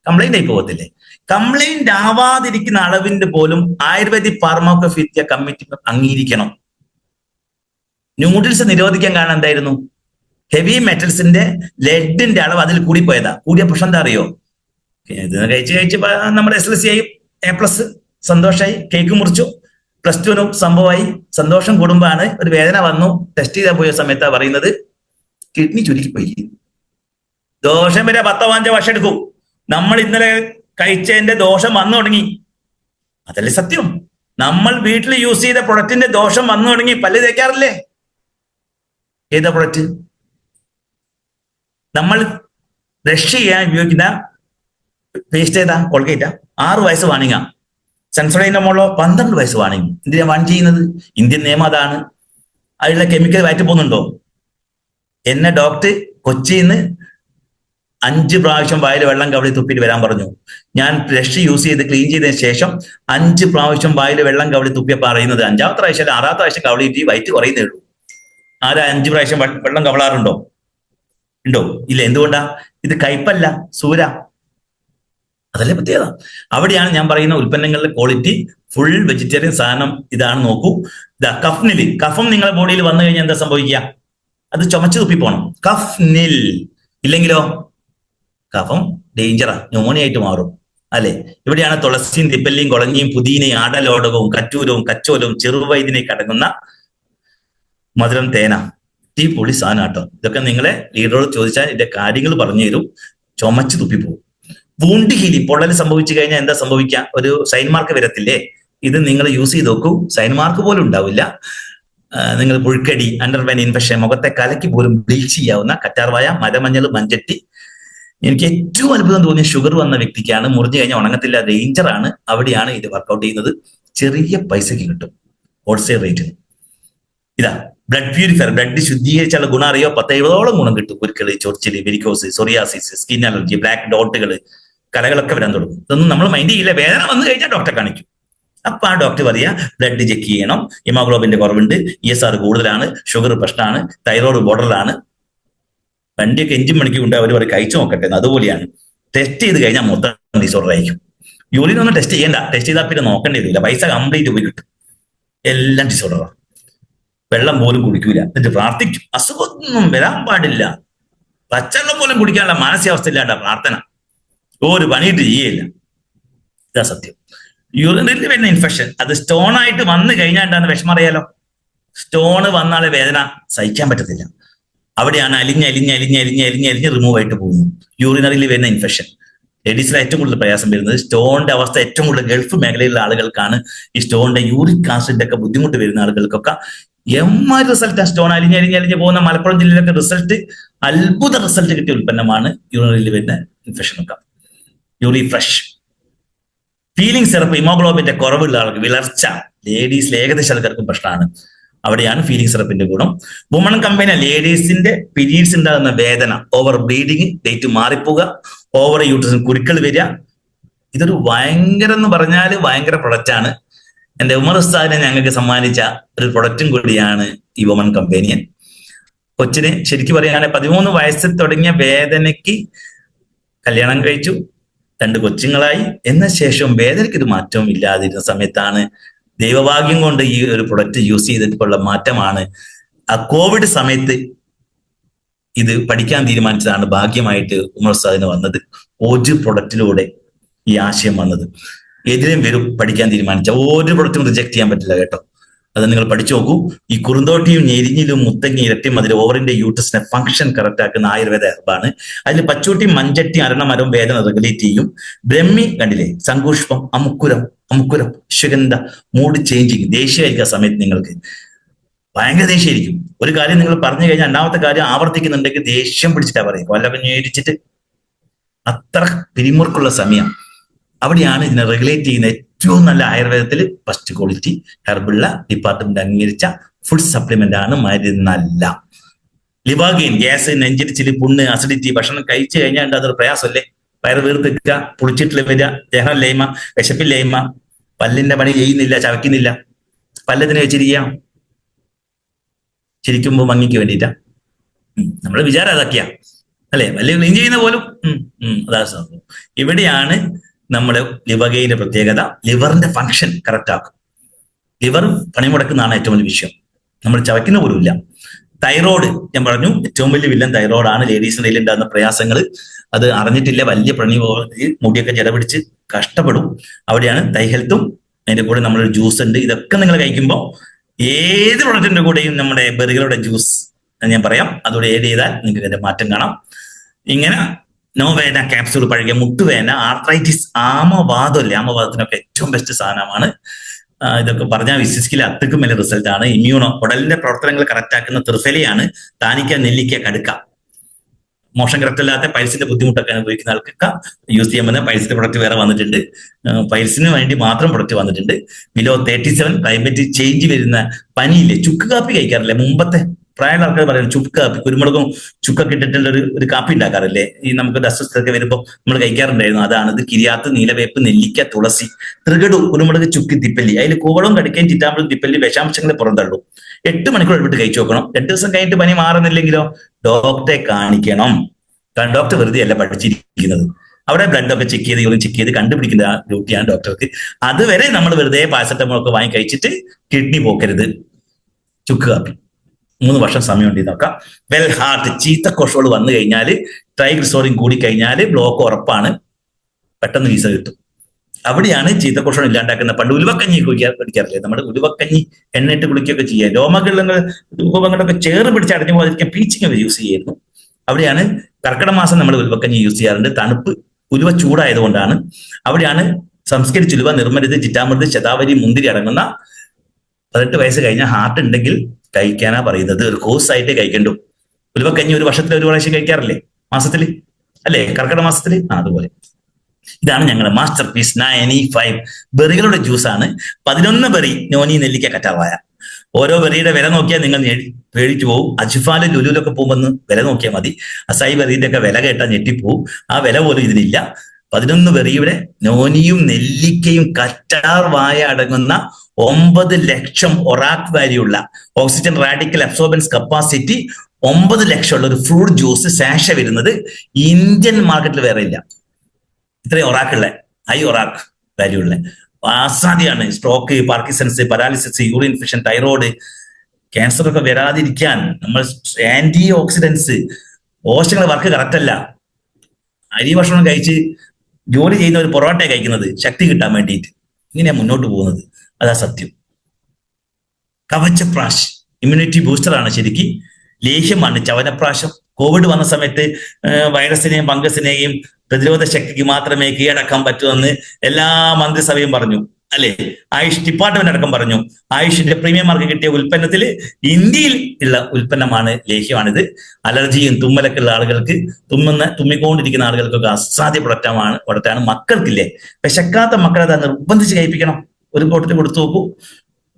കംപ്ലൈന്റ് ആയി പോകത്തില്ലേ? കംപ്ലൈന്റ് ആവാതിരിക്കുന്ന അളവിന്റെ പോലും ആയുർവേദിക് ഫാർമക്കോഫിയ കമ്മിറ്റി അംഗീകരിക്കണം. ന്യൂഡിൽസ് നിരോധിക്കാൻ കാരണം എന്തായിരുന്നു? ഹെവി മെറ്റൽസിന്റെ ലെഡിന്റെ അളവ് അതിൽ കൂടിപ്പോയതാ. കൂടിയ പ്രശ്നം എന്താ അറിയോ? ഇത് കഴിച്ച് നമ്മുടെ SLC ആയി A+, സന്തോഷമായി, കേക്ക് മുറിച്ചു, +2 സംഭവമായി. സന്തോഷം കൂടുമ്പോഴാണ് ഒരു വേദന വന്നു. ടെസ്റ്റ് ചെയ്താൽ പോയ സമയത്താ പറയുന്നത് കിഡ്നി ചുരുക്കിപ്പോയി. ദോഷം വരെ 10-15 വർഷം എടുക്കും. നമ്മൾ ഇന്നലെ കഴിച്ചതിന്റെ ദോഷം വന്നു തുടങ്ങി. അതല്ലേ സത്യം? നമ്മൾ വീട്ടിൽ യൂസ് ചെയ്ത പ്രൊഡക്റ്റിന്റെ ദോഷം വന്നു തുടങ്ങി. പല്ല് തേക്കാറില്ലേ? ഏതാ പ്രൊഡക്റ്റ്? നമ്മൾ ബ്രഷ് ചെയ്യാൻ ഉപയോഗിക്കുന്ന പേസ്റ്റ് ഏതാ? കോൾഗേറ്റാ. 6 വയസ്സ് വാണിങ്ങാ. സെൻസോഡൈൻ്റെ മോളോ 12 വയസ്സ് വാണിങ്. എന്തിനാ വാൺ ചെയ്യുന്നത്? ഇന്ത്യൻ നിയമം അതാണ്. അതിലുള്ള കെമിക്കൽ വയറ്റി പോകുന്നുണ്ടോ? എന്നെ ഡോക്ടർ കൊച്ചിയിൽ നിന്ന് 5 പ്രാവശ്യം വായിൽ വെള്ളം കവളി തുപ്പിയിട്ട് വരാൻ പറഞ്ഞു. ഞാൻ ബ്രഷ് യൂസ് ചെയ്ത് ക്ലീൻ ചെയ്തതിന് ശേഷം 5 പ്രാവശ്യം വായിൽ വെള്ളം കവളി തുപ്പിയപ്പോൾ പറയുന്നത് 5ാമത്തെ പ്രാവശ്യം 6ാമത്തെ പ്രാവശ്യം കവളിയിട്ട് വയറ്റ് കുറയുന്നേ ഉള്ളൂ. ആരാ 5 പ്രാവശ്യം വെള്ളം കവളാറുണ്ടോ? ഉണ്ടോ? ഇല്ല. എന്തുകൊണ്ടാ? ഇത് കയ്പല്ല, സൂര. അതല്ലേ പ്രത്യേകത. അവിടെയാണ് ഞാൻ പറയുന്ന ഉൽപ്പന്നങ്ങളുടെ ക്വാളിറ്റി. ഫുൾ വെജിറ്റേറിയൻ സാധനം ഇതാണ്. നോക്കൂ, ഇതാ കഫ്നിൽ. കഫം നിങ്ങളുടെ ബോഡിയിൽ വന്നു കഴിഞ്ഞാൽ എന്താ സംഭവിക്കുക? അത് ചുമച്ചു തുപ്പി പോകണം. കഫ്നിൽ ഇല്ലെങ്കിലോ കഫം ഡേഞ്ചറാ, ന്യൂമോണിയ ആയിട്ട് മാറും. അല്ലെ? ഇവിടെയാണ് തുളസിയും തിപ്പല്ലിയും കുളഞ്ഞിയും പുതിനയും ആടലോടകവും കറ്റൂരവും കച്ചോലവും ചെറുവൈദ്യനേക്ക് അടങ്ങുന്ന മധുരം തേന. ഈ പൊളി സാധനം കേട്ടോ. ഇതൊക്കെ നിങ്ങളെ ലീഡറോട് ചോദിച്ചാൽ ഇതിന്റെ കാര്യങ്ങൾ പറഞ്ഞു തരും. ചുമച്ചു തുപ്പിപ്പോകും. വൂണ്ട് ഹീലിംഗ്, പൊള്ളൽ സംഭവിച്ചു കഴിഞ്ഞാൽ എന്താ സംഭവിക്കുക? ഒരു സൈൻ മാർക്ക് വരത്തില്ലേ? ഇത് നിങ്ങൾ യൂസ് ചെയ്ത് നോക്കൂ, സൈൻ മാർക്ക് പോലും ഉണ്ടാവില്ല. നിങ്ങൾ പുഴുക്കടി, അണ്ടർവെൻ ഇൻഫെക്ഷൻ, മുഖത്തെ കലക്കി പോലും ബ്ലീച്ച് ചെയ്യാവുന്ന കറ്റാർവായ, മരമഞ്ഞൾ, മഞ്ചട്ടി. എനിക്ക് ഏറ്റവും അത്ഭുതം തോന്നിയ ഷുഗർ വന്ന വ്യക്തിക്കാണ്. മുറിഞ്ഞു കഴിഞ്ഞാൽ ഉണങ്ങത്തില്ല, ഡേഞ്ചറാണ്. അവിടെയാണ് ഇത് വർക്കൗട്ട് ചെയ്യുന്നത്. ചെറിയ പൈസക്ക് കിട്ടും, ഹോൾസെയിൽ റേറ്റിന്. ഇതാ ബ്ലഡ് പ്യൂരിഫയർ. ബ്ലഡ് ശുദ്ധീകരിച്ചുള്ള ഗുണം അറിയോ? 10-70ഓളം ഗുണം കിട്ടും. കുരുക്കള്, ചൊറിച്ചില്, varicose, psoriasis, skin allergy, black ഡോട്ടുകൾ, കലകളൊക്കെ വരാൻ തുടങ്ങും. ഇതൊന്നും നമ്മൾ മൈൻഡ് ചെയ്യില്ല. വേദന വന്നു കഴിഞ്ഞാൽ ഡോക്ടറെ കാണിക്കും. അപ്പൊ ആ ഡോക്ടർ പറയാ ബ്ലഡ് ചെക്ക് ചെയ്യണം, ഹിമോഗ്ലോബിന്റെ കുറവുണ്ട്, ESR കൂടുതലാണ്, ഷുഗർ പ്രശ്നമാണ്, തൈറോയ്ഡ് ബോർഡറിലാണ്. വണ്ടിയൊക്കെ എഞ്ചിൻ മണിക്ക് കൊണ്ട് അവർ കഴിച്ചു നോക്കട്ടെ. അതുപോലെയാണ്. ടെസ്റ്റ് ചെയ്ത് കഴിഞ്ഞാൽ മൊത്തം ഡിസോർഡർ ആയിരിക്കും. യൂറിൻ ഒന്നും ടെസ്റ്റ് ചെയ്യണ്ട. ടെസ്റ്റ് ചെയ്താൽ പിന്നെ നോക്കേണ്ടി വരില്ല. പൈസ കംപ്ലീറ്റ് പോയി കിട്ടും. എല്ലാം ഡിസോർഡറാണ്. വെള്ളം പോലും കുടിക്കൂല. എന്നിട്ട് പ്രാർത്ഥിക്കും, അസുഖമൊന്നും വരാൻ പാടില്ല. പച്ചവെള്ളം പോലും കുടിക്കാനുള്ള മാനസികാവസ്ഥ ഇല്ലാണ്ട പ്രാർത്ഥന. ഒരു പണിയിട്ട് ചെയ്യയില്ല. ഇതാ സത്യം. യൂറിനിൽ വരുന്ന ഇൻഫെക്ഷൻ അത് സ്റ്റോൺ ആയിട്ട് വന്നു കഴിഞ്ഞാൽ എന്താന്ന് വിഷമം അറിയാലോ? സ്റ്റോണ് വന്നാലെ വേദന സഹിക്കാൻ പറ്റത്തില്ല. അവിടെയാണ് അലിഞ്ഞ് റിമൂവ് ആയിട്ട് പോകുന്നു. യൂറിനറിയിൽ വരുന്ന ഇൻഫെക്ഷൻ. ലേഡീസിലെ ഏറ്റവും കൂടുതൽ പ്രയാസം വരുന്നത് സ്റ്റോണിന്റെ അവസ്ഥ ഏറ്റവും കൂടുതൽ ഗൾഫ് മേഖലയിലുള്ള ആളുകൾക്കാണ്. ഈ സ്റ്റോണിന്റെ യൂറിക് ആസിഡിന്റെ ഒക്കെ ബുദ്ധിമുട്ട് വരുന്ന ആളുകൾക്കൊക്കെ റിസൾട്ട്. സ്റ്റോൺ അലിഞ്ഞ് പോകുന്ന മലപ്പുറം ജില്ലയിലൊക്കെ റിസൾട്ട്, അത്ഭുത റിസൾട്ട് കിട്ടിയ ഉൽപ്പന്നമാണ് യൂറിനറിയിൽ വരുന്ന ഇൻഫെക്ഷൻ ഒക്കെ. Uri fresh feeling syrup. ഹിമോഗ്ലോബിന്റെ കുറവുള്ള ആൾക്ക്, വിളർച്ച, ലേഡീസിൽ ഏകദേശം ആൾക്കാർക്കും പ്രശ്നമാണ്. അവിടെയാണ് ഫീലിംഗ് സിറപ്പിന്റെ ഗുണം. വുമൺ കമ്പനി ലേഡീസിന്റെ പീരീഡ്സ് ഉണ്ടാകുന്ന വേദന, ഓവർ ബ്ലീഡിങ്, ഡേറ്റ് മാറിപ്പോവുക, ഓവർ യൂട്രസിന് കുരുക്കൾ വരിക. ഇതൊരു ഭയങ്കര എന്ന് പറഞ്ഞാൽ ഭയങ്കര പ്രൊഡക്റ്റാണ്. എന്റെ ഉമർ ഉസ്താദിനെ ഞങ്ങൾക്ക് സമ്മാനിച്ച ഒരു പ്രൊഡക്റ്റും കൂടിയാണ് ഈ വുമൺ കമ്പനിയൻ. കൊച്ചിന് ശരിക്കും പറയുകയാണെങ്കിൽ 13 വയസ്സിൽ തുടങ്ങിയ വേദനയ്ക്ക് കല്യാണം കഴിച്ചു, 2 കൊച്ചുങ്ങളായി. എന്ന ശേഷം വേദനയ്ക്ക് ഒരു മാറ്റവും ഇല്ലാതിരുന്ന സമയത്താണ് ദൈവഭാഗ്യം കൊണ്ട് ഈ ഒരു പ്രൊഡക്റ്റ് യൂസ് ചെയ്തിട്ടുള്ള മാറ്റമാണ്. ആ കോവിഡ് സമയത്ത് ഇത് പഠിക്കാൻ തീരുമാനിച്ചതാണ് ഭാഗ്യമായിട്ട് ഉമർ ഉസ്താദിന് വന്നത്. ഒരു പ്രൊഡക്റ്റിലൂടെ ഈ ആശയം വന്നത്. എതിരും വരും പഠിക്കാൻ തീരുമാനിച്ച ഒരു പ്രൊഡക്റ്റും റിജക്ട് ചെയ്യാൻ പറ്റില്ല കേട്ടോ. അത് നിങ്ങൾ പഠിച്ചു നോക്കൂ. ഈ കുറുന്തോട്ടിയും ഞെരിഞ്ഞിലും മുത്തങ്ങി ഇരട്ടിയും അതിൽ ഓവറിന്റെ യൂട്ടസിനെ ഫംഗ്ഷൻ കറക്റ്റ് ആക്കുന്ന ആയുർവേദ ഹെർബാണ്. അതിൽ പച്ചൂട്ടി മഞ്ചട്ടി അരണമരവും വേദന റെഗുലേറ്റ് ചെയ്യും. ബ്രഹ്മി കണ്ടില്ലേ, സങ്കുഷ്പം, അമുക്കുരം, അശ്വഗന്ധ, മൂഡ് ചേഞ്ചിങ്. ദേഷ്യമായിരിക്കും ആ സമയത്ത് നിങ്ങൾക്ക്, ഭയങ്കര ദേഷ്യമായിരിക്കും. ഒരു കാര്യം നിങ്ങൾ പറഞ്ഞു കഴിഞ്ഞാൽ രണ്ടാമത്തെ കാര്യം ആവർത്തിക്കുന്നുണ്ടെങ്കിൽ ദേഷ്യം പിടിച്ചിട്ടാ പറയും, കൊല്ലൊക്കെ ഞേരിച്ചിട്ട്. അത്ര പിരിമുറുക്കുള്ള സമയം. അവിടെയാണ് ഇതിനെ റെഗുലേറ്റ് ചെയ്യുന്ന ഏറ്റവും നല്ല ആയുർവേദത്തിൽ ഫസ്റ്റ് ക്വാളിറ്റി ഹെർബുള്ള ഡിപ്പാർട്ട്മെന്റ് അംഗീകരിച്ച ഫുഡ് സപ്ലിമെന്റ് ആണ്, മരുന്നല്ല. ലിവാഗെയിൻ, ഗ്യാസ്, നെഞ്ചിരിച്ചില്, പുണ്ണ്, അസിഡിറ്റി, ഭക്ഷണം കഴിച്ചു കഴിഞ്ഞാൽ അതൊരു പ്രയാസമല്ലേ. വയറ് വീർത്തിക്കുക, പുളിച്ചിട്ട് വരിക, ദേഹം ലേമ, വിശപ്പിൽ ലേമ, പല്ലിന്റെ പണി ചെയ്യുന്നില്ല, ചവയ്ക്കുന്നില്ല. പല്ലതിനെ വെച്ചിരിക്കാം, ചിരിക്കുമ്പോൾ ഭംഗിക്ക് വേണ്ടിയിട്ടാ. നമ്മുടെ വിചാരം അതൊക്കെയാ അല്ലെ, പല്ല് ക്ലീൻ ചെയ്യുന്ന പോലും. അതാ സംഭവം. ഇവിടെയാണ് നമ്മുടെ ലിവഗെയിന്റെ പ്രത്യേകത. ലിവറിന്റെ ഫംഗ്ഷൻ കറക്റ്റ് ആക്കും. ലിവർ പണിമുടക്കുന്നതാണ് ഏറ്റവും വലിയ വിഷയം, നമ്മൾ ചവയ്ക്കുന്ന പോലും ഇല്ല. തൈറോയ്ഡ് ഞാൻ പറഞ്ഞു, ഏറ്റവും വലിയ വില്ലൻ തൈറോയ്ഡാണ്. ലേഡീസിന്റെ കയ്യിൽ ഉണ്ടാകുന്ന പ്രയാസങ്ങൾ അത് അറിഞ്ഞിട്ടില്ല, വലിയ പണി മുടിയൊക്കെ ജടപിടിച്ച് കഷ്ടപ്പെടും. അവിടെയാണ് തൈ ഹെൽത്തും. അതിന്റെ കൂടെ നമ്മളൊരു ജ്യൂസ് ഉണ്ട്. ഇതൊക്കെ നിങ്ങൾ കഴിക്കുമ്പോൾ ഏത് പ്രൊഡക്റ്റിന്റെ കൂടെയും നമ്മുടെ ബെറികളുടെ ജ്യൂസ് ഞാൻ പറയാം, അതോടെ ഏഡ് ചെയ്താൽ നിങ്ങൾക്ക് ഇതിന്റെ മാറ്റം കാണാം. ഇങ്ങനെ നോവേന ക്യാപ്സൂൾ, പഴകിയ മുട്ടുവേന, ആർത്രൈറ്റിസ്, ആമവാദമല്ലേ, ആമവാദത്തിനൊക്കെ ഏറ്റവും ബെസ്റ്റ് സാധനമാണ്. ഇതൊക്കെ പറഞ്ഞാൽ വിശ്വസിക്കില്ല, അത്രയ്ക്കും വലിയ റിസൾട്ട് ആണ്. ഇമ്മ്യൂണോ, കുടലിന്റെ പ്രവർത്തനങ്ങൾ കറക്റ്റ് ആക്കുന്ന ത്രിഫലയാണ് താനിക്ക, നെല്ലിക്ക, കടുക്ക. മോഷൻ കറക്റ്റ് അല്ലാത്ത പൈൽസിന്റെ ബുദ്ധിമുട്ടൊക്കെ അനുഭവിക്കുന്ന ആൾക്കൊക്കെ യൂസ് ചെയ്യാൻ പറ്റുന്ന പൈൽസിന്റെ പ്രൊഡക്റ്റ് വേറെ വന്നിട്ടുണ്ട്. പൈൽസിന് വേണ്ടി മാത്രം പ്രൊഡക്റ്റ് വന്നിട്ടുണ്ട്. ബിലോ 37 ക്ലൈമറ്റ് ചേഞ്ച് വരുന്ന പനിയില്ലേ, ചുക്ക് കാപ്പി കഴിക്കാറില്ലേ മുമ്പത്തെ പ്രായമുള്ള ആൾക്കാർ പറയുന്നത്, ചുക്ക് കാപ്പി, കുരുമുളകും ചുക്കൊക്കെ ഇട്ടിട്ടുള്ള ഒരു കാപ്പി ഉണ്ടാക്കാറില്ലേ, ഈ നമുക്ക് അസ്വസ്ഥതൊക്കെ വരുമ്പോൾ നമ്മൾ കഴിക്കാറുണ്ടായിരുന്നു. അതാണ് ഇത്. കിരിയാത്ത്, നീലവേപ്പ്, നെല്ലിക്ക, തുളസി, തൃകടു, കുരുമുളക്, ചുക്ക്, തിപ്പല്ലി. അതിൽ കൂവളും കടിക്കയും ചിറ്റാമ്പളും തിപ്പല്ലി വിഷാംശങ്ങളെ പുറന്തള്ളൂ. 8 മണിക്കൂർ എടുത്തിട്ട് കഴിച്ചു നോക്കണം. 2 ദിവസം കഴിഞ്ഞിട്ട് പനി മാറുന്നില്ലെങ്കിലോ ഡോക്ടറെ കാണിക്കണം. കാരണം ഡോക്ടർ വെറുതെ അല്ല പഠിച്ചിരിക്കുന്നത്, അവിടെ ബ്ലഡ് ഒക്കെ ചെക്ക് ചെയ്ത് യൂറിൻ ചെക്ക് ചെയ്ത് കണ്ടുപിടിക്കുന്ന ഡ്യൂട്ടിയാണ് ഡോക്ടർക്ക്. അതുവരെ നമ്മൾ വെറുതെ പാരസെറ്റമോൾ ഒക്കെ വാങ്ങി കഴിച്ചിട്ട് കിഡ്നി പോക്കരുത്. ചുക്ക് കാപ്പി 3 വർഷം സമയമുണ്ട് നോക്കാം. വെൽ ഹാർട്ട്, ചീത്ത കൊളസ്ട്രോൾ വന്നു കഴിഞ്ഞാൽ, ട്രൈഗ്ലിസറിൻ കൂടി കഴിഞ്ഞാൽ ബ്ലോക്ക് ഉറപ്പാണ്, പെട്ടെന്ന് വീസ കിട്ടും. അവിടെയാണ് ചീത്ത കൊളസ്ട്രോൾ ഇല്ലാണ്ടാക്കുന്ന. പണ്ട് ഉലുവക്കഞ്ഞി കുടിക്കാറില്ലേ, നമ്മുടെ ഉലുവക്കഞ്ഞി എണ്ണയിട്ട് കുളിക്കുകയൊക്കെ ചെയ്യുക. രോമകളിൽ രൂപങ്ങളൊക്കെ ചേറ് പിടിച്ച് അടഞ്ഞു പോകാതിരിക്കാൻ പീച്ചിങ് യൂസ് ചെയ്യായിരുന്നു. അവിടെയാണ് കർക്കിടക മാസം നമ്മൾ ഉലുവക്കഞ്ഞി യൂസ് ചെയ്യാറുണ്ട്. തണുപ്പ്, ഉലുവ ചൂടായതുകൊണ്ടാണ്. അവിടെയാണ് സംസ്കരിച്ച ഉലുവ, നിർമ്മരുത്, ചിറ്റാമൃത്, ശതാവരി, മുന്തിരി അടങ്ങുന്ന 18 വയസ്സ് കഴിഞ്ഞ ഹാർട്ട് ഉണ്ടെങ്കിൽ കഴിക്കാനാ പറയുന്നത്. ഒരു കോഴ്സ് ആയിട്ട് കഴിക്കണ്ടു. ഉലുവക്കഞ്ഞി ഒരു വർഷത്തിൽ 1 പ്രാവശ്യം കഴിക്കാറില്ലേ, മാസത്തിൽ അല്ലേ, കർക്കിടക മാസത്തിൽ. അതുപോലെ ഇതാണ് ഞങ്ങളുടെ മാസ്റ്റർ പീസ് 95 ബെറികളുടെ ജ്യൂസാണ്. 11 ബെറി, നോനി, നെല്ലിക്ക, കറ്റാവായ. ഓരോ ബെറിയുടെ വില നോക്കിയാൽ നിങ്ങൾ പേടിച്ചു പോകും. അജ്ഫാലും ലുലുലൊക്കെ പോകുമ്പോൾ വില നോക്കിയാൽ മതി. അസായി ബെറിയുടെ ഒക്കെ വില കേട്ടാൽ ഞെട്ടിപ്പോവും. ആ വില പോലും ഇതിനില്ല. 11 ബെറിയുടെ നോനിയും നെല്ലിക്കയും കറ്റാർവായ അടങ്ങുന്ന 9 ലക്ഷം ORAC വാല്യുള്ള oxygen radical absorbents capacity 9 ലക്ഷം ഉള്ള ഒരു ഫ്രൂട്ട് ജ്യൂസ് സാഷ വരുന്നത് ഇന്ത്യൻ മാർക്കറ്റിൽ വേറെ ഇല്ല. ഇത്രയും ഒറാക്കുള്ള, ഹൈ ഒറാക്ക് വാല്യൂ ഉള്ള അസാധ്യമാണ്. Stroke, Parkinson's, paralysis, urine infection, thyroid, cancer ഒക്കെ വരാതിരിക്കാൻ നമ്മൾ ആന്റി ഓക്സിഡൻസ്, പോഷകങ്ങളുടെ വർക്ക് കറക്റ്റ് അല്ല. അരി ഭക്ഷണം കഴിച്ച് ജോലി ചെയ്യുന്ന ഒരു പൊറോട്ട കഴിക്കുന്നത് ശക്തി കിട്ടാൻ വേണ്ടിയിട്ട്. ഇങ്ങനെയാണ് മുന്നോട്ട് പോകുന്നത്. അതാ സത്യം. കവചപ്രാശ് ഇമ്മ്യൂണിറ്റി ബൂസ്റ്ററാണ് ശരിക്കും. ലേഹ്യമാണ് ചവനപ്രാശം. കോവിഡ് വന്ന സമയത്ത് വൈറസിനെയും ഫംഗസിനെയും പ്രതിരോധ ശക്തിക്ക് മാത്രമേ കീഴടക്കാൻ പറ്റൂന്ന് എല്ലാ മന്ത്രിസഭയും പറഞ്ഞു അല്ലെ. ആയുഷ് ഡിപ്പാർട്ട്മെന്റ് അടക്കം പറഞ്ഞു. ആയുഷിന്റെ പ്രീമിയം മാർക്ക് കിട്ടിയ ഉൽപ്പന്നത്തിൽ ഇന്ത്യയിൽ ഉള്ള ഉൽപ്പന്നമാണ് ലേഹ്യമാണിത്. അലർജിയും തുമ്മലൊക്കെ ഉള്ള ആളുകൾക്ക്, തുമ്മിക്കൊണ്ടിരിക്കുന്ന ആളുകൾക്കൊക്കെ അസാധ്യ പ്രൊഡക്റ്റാണ്. മക്കൾക്കില്ലേ, വിശക്കാത്ത മക്കളെ അത് നിർബന്ധിച്ച് കഴിപ്പിക്കണം. ഒരു ബോട്ടിൽ കൊടുത്തു നോക്കൂ.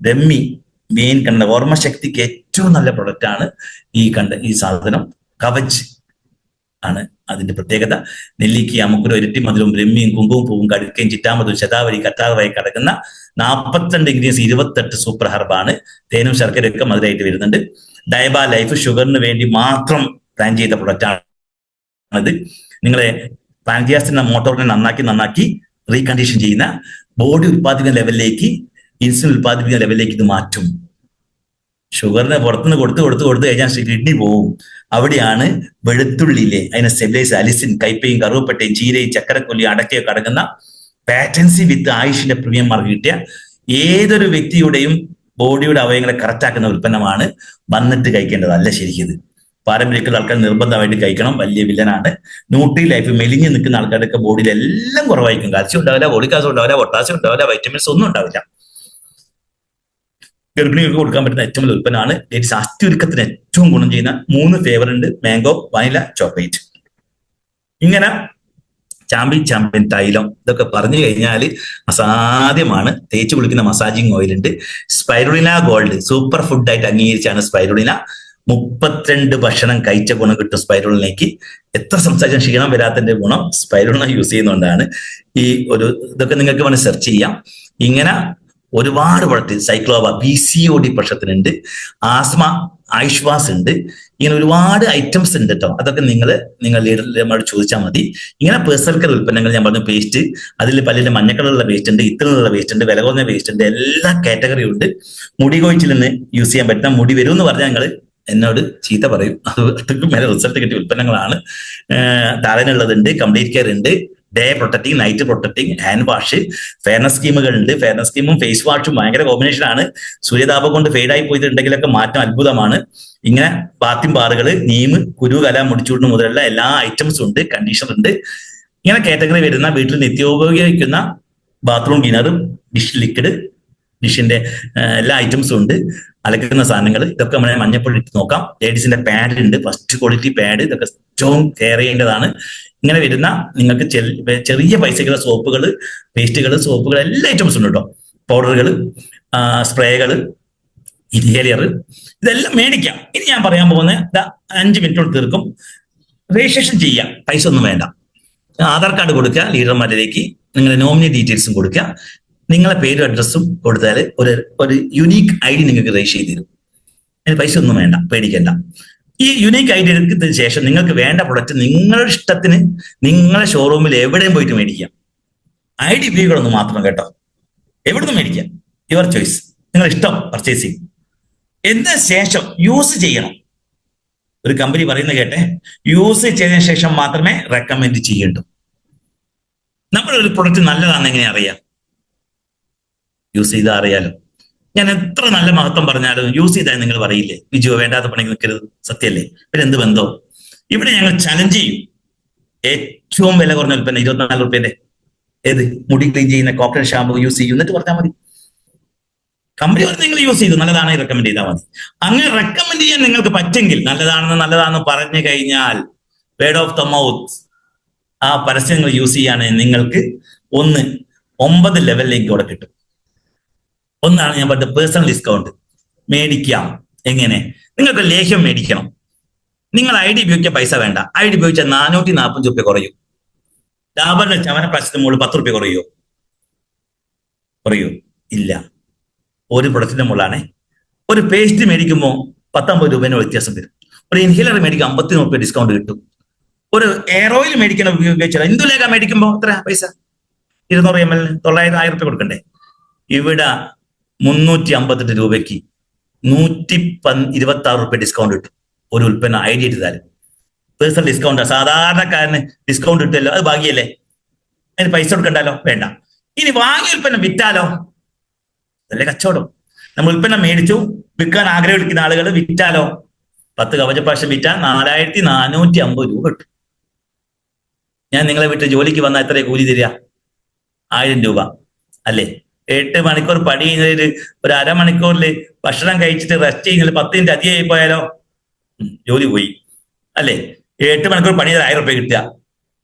ഡമ്മി മെയിൻ കണ്ട ഓർമ്മശക്തിക്ക് ഏറ്റവും നല്ല പ്രൊഡക്റ്റാണ് ഈ സാധനം. കവച് ആണ് അതിന്റെ പ്രത്യേകത. നെല്ലിക്ക, അമുക്കുരം, ഇരട്ടി മധുരവും, ബ്രഹ്മിയും, കുങ്കുമപ്പൂവും, കടുക്കയും, ചിറ്റാമതും, ശതാവരി, കറ്റാർവായി കടക്കുന്ന 42 ഇൻഗ്രീഡിയൻസ്, 28 സൂപ്പർ ഹെർബാണ്. തേനും ശർക്കരയൊക്കെ മധുരമായിട്ട് വരുന്നുണ്ട്. ഡയബ ലൈഫ് ഷുഗറിന് വേണ്ടി മാത്രം പ്ലാൻ ചെയ്ത പ്രൊഡക്റ്റാണ് ഇത്. നിങ്ങളെ പാൻക്രിയാസിന്റെ മോട്ടോറിനെ നന്നാക്കി റീകണ്ടീഷൻ ചെയ്യുന്ന, ബോഡി ഉത്പാദിപ്പിക്കുന്ന ലെവലിലേക്ക്, ഇൻസുലിൻ ഉത്പാദിപ്പിക്കുന്ന ലെവലിലേക്ക് ഇത് മാറ്റും. ഷുഗറിനെ പുറത്തുനിന്ന് കൊടുത്ത് കഴിഞ്ഞാൽ കിഡ്നി പോവും. അവിടെയാണ് വെളുത്തുള്ളിയിലെ അതിനെ സ്റ്റെബിലൈസ്, അലിസിൻ, കൈപ്പയും, കറുവപ്പട്ടയും, ചീരയും, ചക്കരക്കൊല്ലിയും, അടക്കയൊക്കെ അടങ്ങുന്ന പാറ്റൻസി വിത്ത് ആയുഷിന്റെ പ്രീമിയം മാർക്ക് കിട്ടിയ ഏതൊരു വ്യക്തിയുടെയും ബോഡിയുടെ അവയവങ്ങളെ കറക്റ്റ് ആക്കുന്ന ഉൽപ്പന്നമാണ്. വന്നിട്ട് കഴിക്കേണ്ടതല്ല ശരിക്കും. പാരമ്പര്യമുള്ള ആൾക്കാർ നിർബന്ധമായിട്ട് കഴിക്കണം. വലിയ വില്ലനാണ്. ന്യൂട്രി ലൈഫ് മെലിഞ്ഞ് നിൽക്കുന്ന ആൾക്കാരൊക്കെ ബോഡിയിൽ എല്ലാം കുറവായിരിക്കും. കാൽസ്യം ഉണ്ടാവില്ല, ബോളിക് ആസിഡ് ഉണ്ടാവില്ല, പൊട്ടാസ്യം ഉണ്ടാവില്ല, വൈറ്റമിൻസ് ഒന്നും ഉണ്ടാവില്ല. ഗർഭിണികൾക്ക് കൊടുക്കാൻ പറ്റുന്ന ഏറ്റവും വലിയ ഉൽപ്പന്നമാണ്. ലേഡീസ് അസ്ഥിയൊരുക്കത്തിന് ഏറ്റവും ഗുണം ചെയ്യുന്ന 3 ഫ്ലേവർ ഉണ്ട്: മാംഗോ, വനില, ചോക്ലേറ്റ്. ഇങ്ങനെ ചാമ്പ്യൻ തൈലം ഇതൊക്കെ പറഞ്ഞു കഴിഞ്ഞാൽ അസാധ്യമാണ്. തേച്ച് കുളിക്കുന്ന മസാജിങ് ഓയിൽ ഉണ്ട്. സ്പൈരുലിന ഗോൾഡ് സൂപ്പർ ഫുഡായിട്ട് അംഗീകരിച്ചാണ് സ്പൈരുലിന. 32 ഭക്ഷണം കഴിച്ച ഗുണം കിട്ടും സ്പൈരുലിനയ്ക്ക്. എത്ര സംസാരിച്ചാൽ ക്ഷീണം വരാത്തതിന്റെ ഗുണം സ്പൈരുലിന യൂസ് ചെയ്യുന്നതുകൊണ്ടാണ്. ഈ ഒരു ഇതൊക്കെ നിങ്ങൾക്ക് വേണമെങ്കിൽ സെർച്ച് ചെയ്യാം. ഇങ്ങനെ ഒരുപാട് പ്രൊഡക്റ്റ്, സൈക്ലോവ PCOD പ്രശ്നത്തിനുണ്ട്, ആസ്മ ആയുഷ്വാസ് ഉണ്ട്. ഇങ്ങനെ ഒരുപാട് ഐറ്റംസ് ഉണ്ട് കേട്ടോ. അതൊക്കെ നിങ്ങൾ ലീഡർമാരോട് ചോദിച്ചാൽ മതി. ഇങ്ങനെ പേഴ്സണൽ കെയർ ഉൽപ്പന്നങ്ങൾ ഞാൻ പറഞ്ഞു, പേസ്റ്റ്, അതിൽ പലരുടെ മഞ്ഞ കളറുള്ള വേസ്റ്റ് ഉണ്ട്, ഇത്തരത്തിലുള്ള വേസ്റ്റ് ഉണ്ട്, വില കുറഞ്ഞ വേസ്റ്റ് ഉണ്ട്, എല്ലാ കാറ്റഗറിയും ഉണ്ട്. മുടി കൊഴിച്ചിൽ നിന്ന് യൂസ് ചെയ്യാൻ പറ്റുന്ന, മുടി വരും എന്ന് പറഞ്ഞാൽ നിങ്ങൾ എന്നോട് ചീത്ത പറയും. അതൊക്കെ മേലെ റിസൾട്ട് കിട്ടിയ ഉൽപ്പന്നങ്ങളാണ്. താരനുള്ളതുണ്ട്, കംപ്ലീറ്റ് കെയർ ഉണ്ട്, day protecting, night protecting, hand wash, fairness സ്കീമുകൾ ഉണ്ട്. ഫെയർനെസ് സ്കീമും ഫേസ് വാഷും ഭയങ്കര കോമ്പിനേഷൻ ആണ്. സൂര്യതാപം കൊണ്ട് ഫെയ്ഡായി പോയിട്ടുണ്ടെങ്കിലൊക്കെ മാറ്റം അത്ഭുതമാണ്. ഇങ്ങനെ ബാത്തിം ബാറുകൾ, നീം, കുരുകല, മുടിച്ചൂടിന് മുതലുള്ള എല്ലാ ഐറ്റംസും ഉണ്ട്. കണ്ടീഷണർ ഉണ്ട്. ഇങ്ങനെ കാറ്റഗറി വരുന്ന വീട്ടിൽ നിത്യോപയോഗിക്കുന്ന ബാത്റൂം ക്ലീനറും, ഡിഷ് ലിക്വിഡ്, ഡിഷിന്റെ എല്ലാ ഐറ്റംസും ഉണ്ട്. അലക്കുന്ന സാധനങ്ങൾ ഇതൊക്കെ നമ്മളെ മഞ്ഞപ്പൊടി ഇട്ട് നോക്കാം. ലേഡീസിന്റെ പാഡ് ഉണ്ട്, ഫസ്റ്റ് ക്വാളിറ്റി പാഡ്. ഇതൊക്കെ ഏറ്റവും കെയർ ചെയ്യേണ്ടതാണ്. ഇങ്ങനെ വരുന്ന നിങ്ങൾക്ക് ചെറിയ പൈസക്കുള്ള സോപ്പുകൾ, പേസ്റ്റുകൾ, സോപ്പുകൾ, എല്ലാ ഐറ്റംസും ഉണ്ട് കേട്ടോ. പൗഡറുകൾ, സ്പ്രേകൾ, ഇൻഹേലിയർ, ഇതെല്ലാം മേടിക്കാം. ഇനി ഞാൻ പറയാൻ പോകുന്നത് 5 മിനിറ്റോട് തീർക്കും. രജിസ്ട്രേഷൻ ചെയ്യാം, പൈസ ഒന്നും വേണ്ട. ആധാർ കാർഡ് കൊടുക്കുക, ലീഡർമാരിലേക്ക് നിങ്ങളുടെ നോമിനി ഡീറ്റെയിൽസും കൊടുക്കുക. നിങ്ങളെ പേരും അഡ്രസ്സും കൊടുത്താൽ ഒരു യുണീക്ക് ID നിങ്ങൾക്ക് രജിസ്റ്റർ ചെയ്ത് തരും. അതിന് പൈസ ഒന്നും വേണ്ട, പേടിക്കേണ്ട. ഈ യുണീക്ക് ID എടുത്തതിന് ശേഷം നിങ്ങൾക്ക് വേണ്ട പ്രൊഡക്റ്റ് നിങ്ങളുടെ ഇഷ്ടത്തിന് നിങ്ങളെ ഷോറൂമിൽ എവിടെയും പോയിട്ട് മേടിക്കാം. ID ഉപയോഗിക്കണമെന്ന് മാത്രം കേട്ടോ. എവിടുന്ന് മേടിക്കാം, യുവർ ചോയ്സ്, നിങ്ങളുടെ ഇഷ്ടം പർച്ചേസിങ്. എന്നതിന് ശേഷം യൂസ് ചെയ്യണം. ഒരു കമ്പനി പറയുന്നത് കേട്ടെ, യൂസ് ചെയ്തതിനു ശേഷം മാത്രമേ റെക്കമെൻഡ് ചെയ്യണ്ടൂ. നമ്മളൊരു പ്രൊഡക്റ്റ് നല്ലതാണെന്ന് എങ്ങനെ അറിയാം? യൂസ് ചെയ്താൽ അറിയാലോ. ഞാൻ എത്ര നല്ല മഹത്വം പറഞ്ഞാലും യൂസ് ചെയ്താൽ നിങ്ങൾ പറയില്ലേ, വിജയോ വേണ്ടാത്ത പണിക്ക് നിൽക്കരുത്, സത്യല്ലേ? പിന്നെ എന്ത് ബന്ധോ? ഇവിടെ ഞങ്ങൾ ചലഞ്ച് ചെയ്യും. ഏറ്റവും വില കുറഞ്ഞ ഉൽപ്പന്നം 24 റുപ്യന്റെ ഏത് മുടി ക്ലീൻ ചെയ്യുന്ന കോക്കനട്ട് ഷാമ്പു യൂസ് ചെയ്യും, എന്നിട്ട് പറഞ്ഞാൽ മതി. കമ്പനി പറഞ്ഞ് നിങ്ങൾ യൂസ് ചെയ്തു, നല്ലതാണെങ്കിൽ റെക്കമെൻഡ് ചെയ്താൽ മതി. അങ്ങനെ റെക്കമെൻഡ് ചെയ്യാൻ നിങ്ങൾക്ക് പറ്റെങ്കിൽ, നല്ലതാണെന്ന് പറഞ്ഞു കഴിഞ്ഞാൽ വേർഡ് ഓഫ് ദ മൗത്ത്, ആ പരസ്യങ്ങൾ യൂസ് ചെയ്യുകയാണെങ്കിൽ നിങ്ങൾക്ക് 9 ലെവലിലേക്ക് അവിടെ കിട്ടും. ഒന്നാണ് ഞാൻ പറഞ്ഞത്, പേഴ്സണൽ ഡിസ്കൗണ്ട് മേടിക്കാം. എങ്ങനെ? നിങ്ങൾക്ക് ലേഹ്യം മേടിക്കണം. നിങ്ങൾ ID ഉപയോഗിക്കാൻ പൈസ വേണ്ട. ID ഉപയോഗിച്ചാൽ 445 രൂപ കുറയും. ഡാബറിന്റെ ചവനപ്രാശത്തിന് മുകളിൽ 10 രൂപ കുറയോ? ഇല്ല. ഒരു പ്രൊഡക്റ്റിന്റെ മുകളിലാണ്. ഒരു പേസ്റ്റ് മേടിക്കുമ്പോൾ 19 രൂപേന് വ്യത്യാസം വരും. ഒരു ഇൻഹേലർ മേടിക്കുമ്പോൾ 50 രൂപ ഡിസ്കൗണ്ട് കിട്ടും. ഒരു എയർ ഓയിൽ മേടിക്കണം ഉപയോഗിച്ചാൽ, ഇന്ദുലേഖ മേടിക്കുമ്പോൾ എത്ര പൈസ? 200 ml 900 രൂപ കൊടുക്കണ്ടേ? ഇവിടെ 358 രൂപയ്ക്ക് 126 രൂപ ഡിസ്കൗണ്ട് കിട്ടും. ഒരു ഉൽപ്പന്നം ID എടുത്താൽ പേഴ്സണൽ ഡിസ്കൗണ്ട്. സാധാരണക്കാരന് ഡിസ്കൗണ്ട് കിട്ടുമല്ലോ, അത് ഭാഗ്യല്ലേ? അതിന് പൈസ കൊടുക്കണ്ടല്ലോ, വേണ്ട. ഇനി വാങ്ങിയ ഉൽപ്പന്നം വിറ്റാലോ? അതല്ലേ കച്ചവടം. നമ്മൾ ഉൽപ്പന്നം മേടിച്ചു, വിൽക്കാൻ ആഗ്രഹിക്കുന്ന ആളുകൾ വിറ്റാലോ? 10 കവചപ്രാവശ്യം വിറ്റാൽ 4450 രൂപ കിട്ടും. ഞാൻ നിങ്ങളെ വീട്ടിൽ ജോലിക്ക് വന്നാൽ എത്ര കൂലി തരിക? 1000 രൂപ അല്ലേ? 8 മണിക്കൂർ പണി ചെയ്യുന്നതിൽ ഒരു അരമണിക്കൂറിൽ ഭക്ഷണം കഴിച്ചിട്ട് റെസ്റ്റ് ചെയ്യുന്നതിൽ 10 മിനിറ്റ് അധികമായി പോയാലോ? ജോലി പോയി അല്ലേ? 8 മണിക്കൂർ പണി ചെയ്താൽ 1000 രൂപ കിട്ടുക.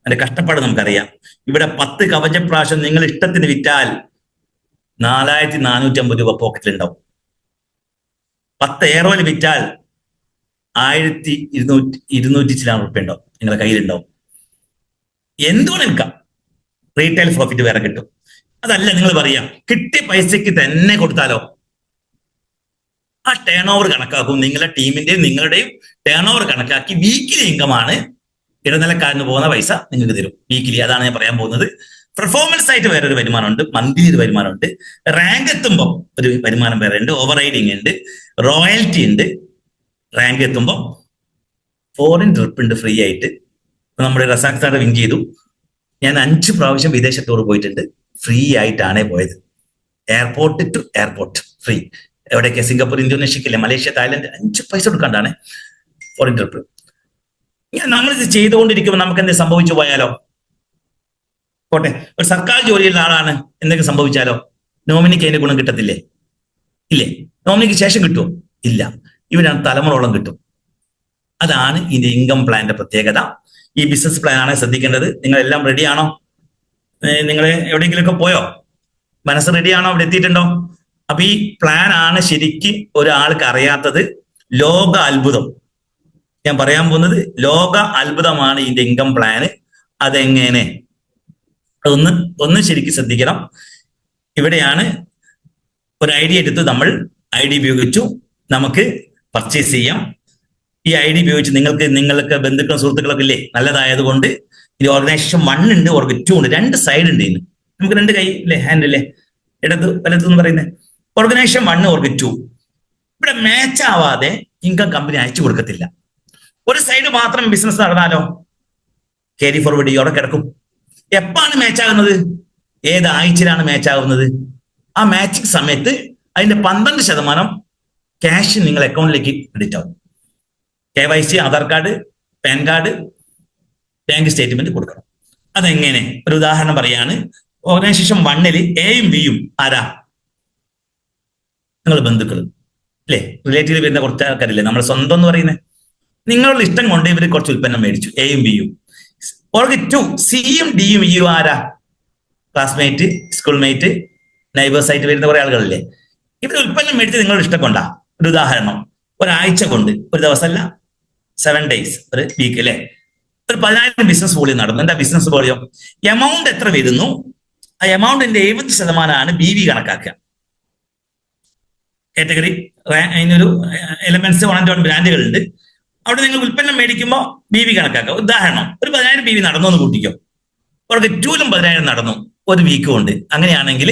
അതിന്റെ കഷ്ടപ്പാട് നമുക്കറിയാം. ഇവിടെ 10 കവചപ്രാവശ്യം നിങ്ങൾ ഇഷ്ടത്തിന് വിറ്റാൽ 4450 രൂപ പോക്കറ്റിലുണ്ടാവും. 10 എയർ ഓയിൽ വിറ്റാൽ 1200 ചില റുപ്യ ഉണ്ടാവും, നിങ്ങളുടെ കയ്യിലുണ്ടാവും. എന്തുകൊണ്ട് വിൽക്കാം? റീറ്റെയിൽ പ്രോഫിറ്റ് വേറെ കിട്ടും. അതല്ല നിങ്ങൾ പറയാം, കിട്ടിയ പൈസക്ക് തന്നെ കൊടുത്താലോ? ആ ടേൺ ഓവർ കണക്കാക്കും. നിങ്ങളുടെ ടീമിന്റെയും നിങ്ങളുടെയും ടേൺ ഓവർ കണക്കാക്കി വീക്കിലി ഇൻകമാണ് ഇടനിലക്കാരന് പോകുന്ന പൈസ നിങ്ങൾക്ക് തരും വീക്കിലി. അതാണ് ഞാൻ പറയാൻ പോകുന്നത്. പെർഫോമൻസ് ആയിട്ട് വേറെ ഒരു വരുമാനമുണ്ട്, മന്ത്ലി ഒരു വരുമാനമുണ്ട്, റാങ്ക് എത്തുമ്പോൾ ഒരു വരുമാനം വേറെ ഉണ്ട്, ഓവർ റൈഡിങ് ഉണ്ട്, റോയൽറ്റി ഉണ്ട്. റാങ്ക് എത്തുമ്പോൾ ഫോറിൻ ട്രിപ്പ് ഉണ്ട് ഫ്രീ ആയിട്ട്. നമ്മുടെ റസാഖ് സാറ് വിൻ ചെയ്തു. ഞാൻ 5 പ്രാവശ്യം വിദേശ ടൂർ പോയിട്ടുണ്ട്, ഫ്രീ ആയിട്ടാണേ പോയത്. Airport to airport free. എവിടെയൊക്കെ? സിംഗപ്പൂർ, ഇന്തോനേഷ്യക്കില്ലേ, മലേഷ്യ, തായ്ലൻഡ്. 5 പൈസ കൊടുക്കാണ്ടാണ് ഫോറിൻ ട്രിപ്പ്. ഇങ്ങനെ നമ്മളിത് ചെയ്തുകൊണ്ടിരിക്കുമ്പോൾ നമുക്ക് എന്ത് സംഭവിച്ചു പോയാലോ? പോട്ടെ, ഒരു സർക്കാർ ജോലിയുള്ള ആളാണ്, എന്തെങ്കിലും സംഭവിച്ചാലോ? നോമിനിക്ക് അതിന്റെ ഗുണം കിട്ടത്തില്ലേ? ഇല്ലേ? നോമിനിക്ക് ശേഷം കിട്ടുമോ? ഇല്ല. ഇവരാണ് തലമുറയോളം കിട്ടും. അതാണ് ഇതിന്റെ ഇൻകം പ്ലാന്റെ പ്രത്യേകത. ഈ ബിസിനസ് പ്ലാൻ ആണ് ശ്രദ്ധിക്കേണ്ടത്. നിങ്ങൾ എല്ലാം റെഡിയാണോ? നിങ്ങൾ എവിടെയെങ്കിലുമൊക്കെ പോയോ? മനസ്സ് റെഡിയാണോ? അവിടെ എത്തിയിട്ടുണ്ടോ? അപ്പൊ ഈ പ്ലാൻ ആണ് ശരിക്ക് ഒരാൾക്ക് അറിയാത്തത്. ലോക അത്ഭുതം ഞാൻ പറയാൻ പോകുന്നത്, ലോക അത്ഭുതമാണ് ഇതിന്റെ ഇൻകം പ്ലാന്. അതെങ്ങനെ? ഒന്ന് ശരിക്കും ശ്രദ്ധിക്കണം. ഇവിടെയാണ് ഒരു ഐഡിയ എടുത്ത് നമ്മൾ ഐഡിയ ഉപയോഗിച്ചു നമുക്ക് പർച്ചേസ് ചെയ്യാം. ഈ ഐഡിയ ഉപയോഗിച്ച് നിങ്ങൾക്ക് ബന്ധുക്കളും സുഹൃത്തുക്കളൊക്കെ ഇല്ലേ, നല്ലതായത് കൊണ്ട് ഇത് ഓർഗനൈസേഷൻ 1 ഉണ്ട്, ഓർഗ് 2 ഉണ്ട്. 2 സൈഡ് ഉണ്ട് ഇതിന്. നമുക്ക് 2 കൈ ഇല്ലേ, ഹാൻഡ് ഇല്ലേ, ഇടത്ത് വലത്ത് എന്ന് പറയുന്നത്. Organisation 1, org 2. ഇവിടെ മാച്ച് ആവാതെ ഇൻകം കമ്പനി അയച്ചു കൊടുക്കത്തില്ല. ഒരു സൈഡ് മാത്രം ബിസിനസ് നടന്നാലോ ക്യാരി ഫോർവേഡ് അവിടെ കിടക്കും. എപ്പാണ് മാച്ച് ആകുന്നത്? ഏത് ആഴ്ചയിലാണ് മാച്ച് ആകുന്നത്? ആ മാച്ചിങ് സമയത്ത് അതിന്റെ 12% ക്യാഷ് നിങ്ങൾ അക്കൗണ്ടിലേക്ക് ക്രെഡിറ്റ് ആവും. KYC, Aadhaar card, pan card, bank statement കൊടുക്കണം. അതെങ്ങനെ? ഒരു ഉദാഹരണം പറയാണ്. ഓർഗനൈസേഷൻ 1 എയും ബിയും ആരാ? നിങ്ങൾ ബന്ധുക്കൾ അല്ലേ, റിലേറ്റീവ് വരുന്ന കുറച്ച് ആൾക്കാരില്ലേ, നമ്മൾ സ്വന്തം എന്ന് പറയുന്നത്. നിങ്ങളുടെ ഇഷ്ടം കൊണ്ട് ഇവർ കുറച്ച് ഉൽപ്പന്നം മേടിച്ചു, എയും ബിയും. ഓർഗ് 2 സിയും ഡിയും ഇയും ആരാ? ക്ലാസ്മേറ്റ്, സ്കൂൾ മേറ്റ്, നൈബേഴ്സ് ആയിട്ട് വരുന്ന കുറെ ആളുകളില്ലേ. ഇവർ ഉൽപ്പന്നം മേടിച്ച് നിങ്ങളുടെ ഇഷ്ടം കൊണ്ടാ. ഒരു ഉദാഹരണം, ഒരാഴ്ച കൊണ്ട്, ഒരു ദിവസമല്ല 7 days, ഒരു വീക്ക് അല്ലെ, ഒരു 10,000 ബിസിനസ് വോളിയം നടന്നു. എന്താ ബിസിനസ് വോളിയം? എമൗണ്ട് എത്ര വരുന്നു, ആ എമൗണ്ടിന്റെ 70% BV കണക്കാക്കുക. കാറ്റഗറി അതിനൊരു എലമെന്റ്സ് 1 and 1 ബ്രാൻഡുകളുണ്ട്. അവിടെ നിങ്ങൾ ഉൽപ്പന്നം മേടിക്കുമ്പോൾ BV കണക്കാക്കുക. ഉദാഹരണം, ഒരു 10,000 BV നടന്നു എന്ന് കൂട്ടിക്കോ. അവർക്ക് 2 10,000 നടന്നു ഒരു വീക്ക് കൊണ്ട്. അങ്ങനെയാണെങ്കിൽ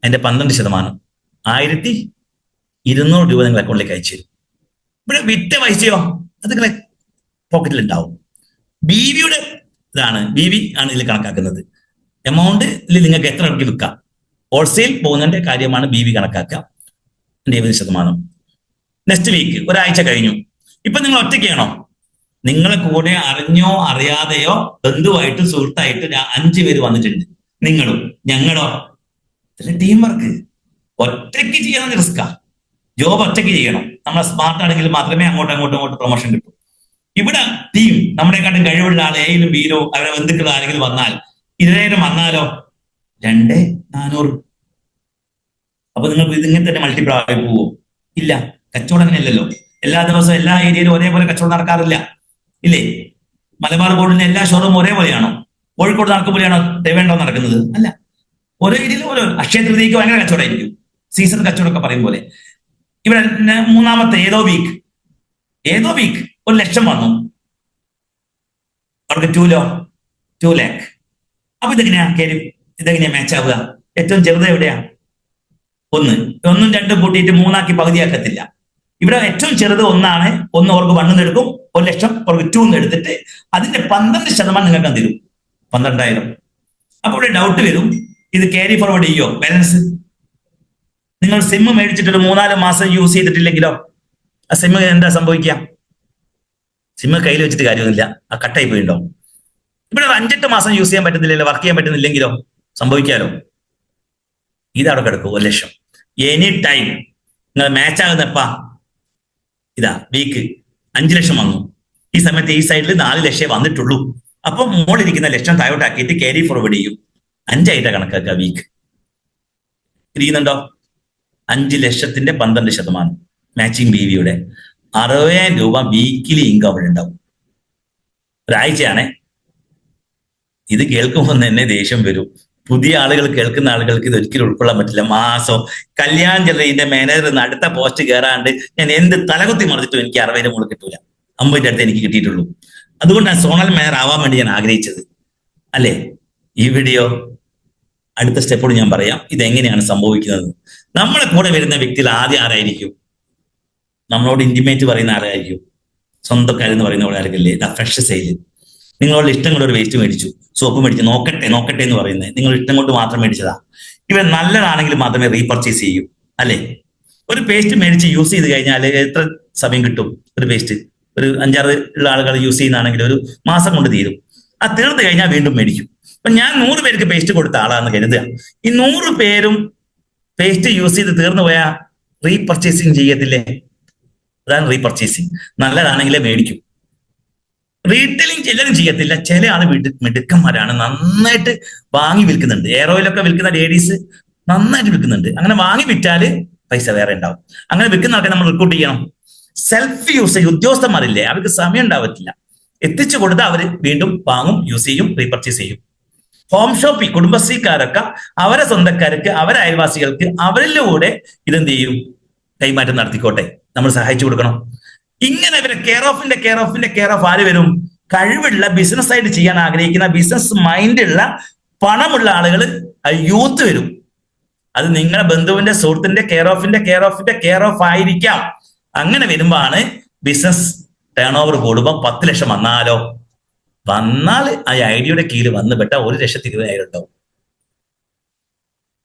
അതിന്റെ 12% 1,200 രൂപ നിങ്ങൾ അക്കൗണ്ടിലേക്ക് അയച്ചു തരും. ഇവിടെ വിറ്റ പൈസയോ അത് നിങ്ങളെ പോക്കറ്റിൽ ഉണ്ടാവും. BVയുടെ ഇതാണ്, BV ആണ് ഇതിൽ കണക്കാക്കുന്നത്. എമൗണ്ട് ഇതിൽ നിങ്ങൾക്ക് എത്ര രൂപയ്ക്ക് വിൽക്കാം. ഹോൾസെയിൽ പോകുന്നതിന്റെ കാര്യമാണ് BV കണക്കാക്കുക. 70%. നെക്സ്റ്റ് വീക്ക്, ഒരാഴ്ച കഴിഞ്ഞു. ഇപ്പൊ നിങ്ങൾ ഒറ്റയ്ക്കാണോ? നിങ്ങളെ കൂടെ അറിഞ്ഞോ അറിയാതെയോ ബന്ധുവായിട്ട് സുഹൃത്തായിട്ട് 5 പേര് വന്നിട്ടുണ്ട്. നിങ്ങളും ഞങ്ങളോ? Team work. ഒറ്റയ്ക്ക് ചെയ്യാൻ റിസ്ക്കാ. ജോബ് ഒറ്റയ്ക്ക് ചെയ്യണം. നമ്മളെ സ്മാർട്ട് ആണെങ്കിൽ മാത്രമേ അങ്ങോട്ടും പ്രൊമോഷൻ കിട്ടൂ. ഇവിടെ ടീം, നമ്മളെക്കാട്ടും കഴിവുള്ള ആൾ എയിലും ബിയിലോ അവരെ ബന്ധുക്കൾ ആരെങ്കിലും വന്നാൽ 20,000 വന്നാലോ 2,400. അപ്പൊ നിങ്ങൾക്ക് ഇതിങ്ങനെ തന്നെ മൾട്ടിപ്ലൈ ആയി പോവോ? ഇല്ല. കച്ചവടം അങ്ങനെയല്ലല്ലോ. എല്ലാ ദിവസവും എല്ലാ ഏരിയയിലും ഒരേപോലെ കച്ചവടം നടക്കാറില്ല, ഇല്ലേ? മലബാർ ഗോൾഡിന്റെ എല്ലാ ഷോറൂമും ഒരേപോലെയാണോ? കോഴിക്കോട് നടക്കുമ്പോഴാണോ ദേവേണ്ടോ നടക്കുന്നത്? അല്ല. ഓരോ ഏരിയയിലും ഓരോ. അക്ഷയ തൃതീയക്ക് ഭയങ്കര കച്ചവടമായിരിക്കും, സീസൺ കച്ചവടമൊക്കെ പറയും പോലെ. ഇവിടെ 3-ാമത്തെ ഏതോ വീക്ക് 1 ലക്ഷം വന്നു. അവർക്ക് 2 lakh. അപ്പൊ ഇതെങ്ങനെയാ മാച്ച് ആവുക? ഏറ്റവും ചെറുത് എവിടെയാ? 1 1ഉം 2ഉം കൂട്ടിയിട്ട് 3ആക്കി പകുതിയാക്കത്തില്ല. ഇവിടെ ഏറ്റവും ചെറുത് 1ആണ്. 1 ഓർക്ക് 1 എടുക്കും, 1 ലക്ഷം ഓർക്ക് 2 എടുത്തിട്ട് അതിന്റെ 12% നിങ്ങൾക്ക് തരും, 12,000. അപ്പൊ ഇവിടെ ഡൗട്ട് വരും, ഇത് ക്യാരി ഫോർവേഡ് ചെയ്യോ? ബാലൻസ് നിങ്ങൾ സിം മേടിച്ചിട്ട് ഒരു 3-4 മാസം യൂസ് ചെയ്തിട്ടില്ലെങ്കിലോ ആ സിം എന്താ സംഭവിക്കുക? സിം കയ്യിൽ വെച്ചിട്ട് കാര്യമൊന്നുമില്ല, ആ കട്ടായി പോയിണ്ടോ. ഇവിടെ ഒരു 5-8 മാസം യൂസ് ചെയ്യാൻ പറ്റുന്നില്ലല്ലോ, വർക്ക് ചെയ്യാൻ പറ്റുന്നില്ലെങ്കിലോ സംഭവിക്കാലോ. ഇതവിടെ കിടക്കും 1 ലക്ഷം. എനി ടൈം നിങ്ങൾ മാച്ച് ആകുന്നപ്പാ ഇതാ വീക്ക് 5 ലക്ഷം വന്നു. ഈ സമയത്ത് ഈ സൈഡിൽ 4 ലക്ഷമേ വന്നിട്ടുള്ളൂ. അപ്പൊ മുകളിലിരിക്കുന്ന ലക്ഷം താഴോട്ടാക്കിയിട്ട് ക്യാരി ഫോർവേഡ് ചെയ്യും. 5 ആയിട്ടാ കണക്കാക്കുക വീക്ക്. ഇരിക്കുന്നുണ്ടോ? 5 ലക്ഷത്തിന്റെ 12% മാച്ചിങ് BVയുടെ 60,000 രൂപ വീക്കിലി ഇൻകം അവിടെ ഉണ്ടാവും. ഒരാഴ്ചയാണേ. ഇത് കേൾക്കുമ്പോൾ തന്നെ ദേഷ്യം വരും. പുതിയ ആളുകൾ, കേൾക്കുന്ന ആളുകൾക്ക് ഇത് ഒരിക്കലും ഉൾക്കൊള്ളാൻ പറ്റില്ല. മാസം കല്യാൺ ജ്വല്ലറിന്റെ മാനേജർ അടുത്ത പോസ്റ്റ് കയറാണ്ട് ഞാൻ എന്ത് തലകുത്തി മറിച്ചിട്ടും എനിക്ക് 60,000 മുകളിൽ കിട്ടൂല. 50ന്റെ അടുത്ത് എനിക്ക് കിട്ടിയിട്ടുള്ളൂ. അതുകൊണ്ടാണ് സോണൽ മേയർ ആവാൻ വേണ്ടി ഞാൻ ആഗ്രഹിച്ചത്, അല്ലേ? ഈ വീഡിയോ അടുത്ത സ്റ്റെപ്പോട് ഞാൻ പറയാം ഇതെങ്ങനെയാണ് സംഭവിക്കുന്നത്. നമ്മളെ കൂടെ വരുന്ന വ്യക്തികൾ ആദ്യം ആരായിരിക്കും? നമ്മളോട് ഇന്റിമേറ്റ് പറയുന്ന ആരായിരിക്കും? സ്വന്തക്കാരെന്ന് പറയുന്ന പോലെ ആർക്കല്ലേ? Fresh sale. നിങ്ങളോട് ഇഷ്ടം കൊണ്ട് ഒരു വേസ്റ്റ് മേടിച്ചു, സോപ്പ് മേടിച്ചു, നോക്കട്ടെ എന്ന് പറയുന്നത് നിങ്ങൾ ഇഷ്ടം കൊണ്ട് മാത്രം മേടിച്ചതാ. ഇവർ നല്ലതാണെങ്കിൽ മാത്രമേ റീപർച്ചേസ് ചെയ്യൂ, അല്ലേ? ഒരു പേസ്റ്റ് മേടിച്ച് യൂസ് ചെയ്ത് കഴിഞ്ഞാൽ എത്ര സമയം കിട്ടും? ഒരു പേസ്റ്റ് ഒരു 5-6 ഉള്ള ആളുകൾ യൂസ് ചെയ്യുന്നതാണെങ്കിൽ ഒരു മാസം കൊണ്ട് തീരും. ആ തീർന്നു കഴിഞ്ഞാൽ വീണ്ടും മേടിക്കും. അപ്പൊ ഞാൻ 100 പേർക്ക് പേസ്റ്റ് കൊടുത്ത ആളാണെന്ന് കരുതുക. ഈ 100 പേരും പേസ്റ്റ് യൂസ് ചെയ്ത് തീർന്നു പോയാൽ റീപർച്ചേസിങ് ചെയ്യത്തില്ലേ? അതാണ് റീപർച്ചേസിങ്. നല്ലതാണെങ്കിലേ മേടിക്കും. റീറ്റെയിലിംഗ് എല്ലാവരും ചെയ്യത്തില്ല. ചില ആള് മിടുക്കന്മാരാണ്, നന്നായിട്ട് വാങ്ങി വിൽക്കുന്നുണ്ട്. എയർ ഓയിലൊക്കെ വിൽക്കുന്ന ലേഡീസ് നന്നായിട്ട് വിൽക്കുന്നുണ്ട്. അങ്ങനെ വാങ്ങി വിറ്റാല് പൈസ വേറെ ഉണ്ടാവും. അങ്ങനെ വിൽക്കുന്ന ആൾക്കാരെ നമ്മൾ റിക്രൂട്ട് ചെയ്യണം. സെൽഫ് യൂസേജ് ഉദ്യോഗസ്ഥന്മാരില്ലേ, അവർക്ക് സമയം ഉണ്ടാവത്തില്ല. എത്തിച്ചു കൊടുത്താൽ അവര് വീണ്ടും വാങ്ങും, യൂസ് ചെയ്യും, റീപർച്ചേസ് ചെയ്യും. ഹോം ഷോപ്പിംഗ് കുടുംബശ്രീക്കാരൊക്കെ അവരെ സ്വന്തക്കാർക്ക്, അവരെ അയൽവാസികൾക്ക് അവരിലൂടെ ഇതെന്ത് ചെയ്യും? കൈമാറ്റം നടത്തിക്കോട്ടെ, നമ്മൾ സഹായിച്ചു കൊടുക്കണം. ഇങ്ങനെ ഇവരെ കെയർ ഓഫ് ആര് വരും? കഴിവുള്ള ബിസിനസ് ആയിട്ട് ചെയ്യാൻ ആഗ്രഹിക്കുന്ന ബിസിനസ് മൈൻഡുള്ള പണമുള്ള ആളുകൾ, യൂത്ത് വരും. അത് നിങ്ങളുടെ ബന്ധുവിന്റെ സുഹൃത്തിന്റെ കെയർ ഓഫ് ആയിരിക്കാം. അങ്ങനെ വരുമ്പോഴാണ് ബിസിനസ് ടേൺ ഓവർ കൂടുമ്പോൾ 10 ലക്ഷം വന്നാൽ ആ ഐഡിയയുടെ കീഴിൽ വന്ന് പെട്ട 1,20,000 ഉണ്ടാവും.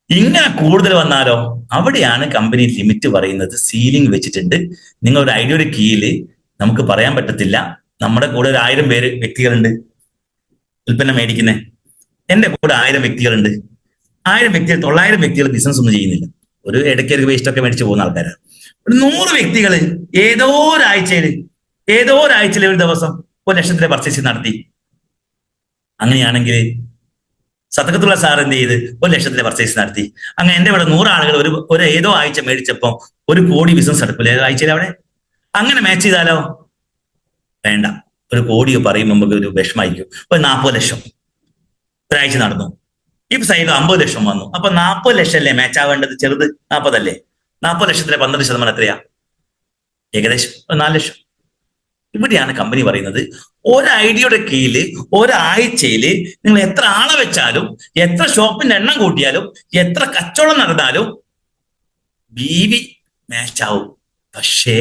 ഇങ്ങനെ കൂടുതൽ വന്നാലോ, അവിടെയാണ് കമ്പനി ലിമിറ്റ് പറയുന്നത്. സീലിംഗ് വെച്ചിട്ടുണ്ട്. നിങ്ങളുടെ ഐഡിയയുടെ കീഴിൽ നമുക്ക് പറയാൻ പറ്റത്തില്ല. നമ്മുടെ കൂടെ ഒരു 1000 വ്യക്തികളുണ്ട് ഉൽപ്പന്നം മേടിക്കുന്നേ. എന്റെ കൂടെ 1000 വ്യക്തികളുണ്ട്. 1000 വ്യക്തികൾ 900 വ്യക്തികൾ ബിസിനസ് ഒന്നും ചെയ്യുന്നില്ല. ഒരു ഇടയ്ക്ക് വേസ്റ്റ് ഒക്കെ മേടിച്ച് പോകുന്ന ആൾക്കാരാണ്. 100 വ്യക്തികൾ ഏതോ ഒരാഴ്ചയിൽ ഒരു ദിവസം 1,00,000 പർച്ചേസ് നടത്തി. അങ്ങനെയാണെങ്കിൽ സതകത്തുള്ള സാർ എന്ത് ചെയ്ത് 1,00,000 പർച്ചേസ് നടത്തി. അങ്ങനെ എന്റെ ഇവിടെ 100 ആളുകൾ ഒരു ഏതോ ആഴ്ച മേടിച്ചപ്പോ 1 കോടി ബിസിനസ് നടക്കില്ല ഏതോ ആഴ്ചയിൽ അവിടെ. അങ്ങനെ മാച്ച് ചെയ്താലോ? വേണ്ട. 1 കോടി പറയുമ്പോൾ നമുക്ക് ഒരു വിഷമായിരിക്കും. 40 ലക്ഷം ഒരാഴ്ച നടന്നു. ഈ സൈഡിൽ 50 ലക്ഷം വന്നു. അപ്പൊ 40 ലക്ഷം അല്ലേ മാച്ച് ആവേണ്ടത്? ചെറുത് 40 അല്ലേ? 40 ലക്ഷത്തിലെ 12% എത്രയാ? ഏകദേശം 4 ലക്ഷം. ഇവിടെയാണ് കമ്പനി പറയുന്നത്, ഒരു ഐഡിയയുടെ കീഴിൽ ഒരാഴ്ചയിൽ നിങ്ങൾ എത്ര ആളെ വെച്ചാലും, എത്ര ഷോപ്പിന്റെ എണ്ണം കൂട്ടിയാലും, എത്ര കച്ചവടം നടന്നാലും ബീവി മാച്ച് ആവും. പക്ഷേ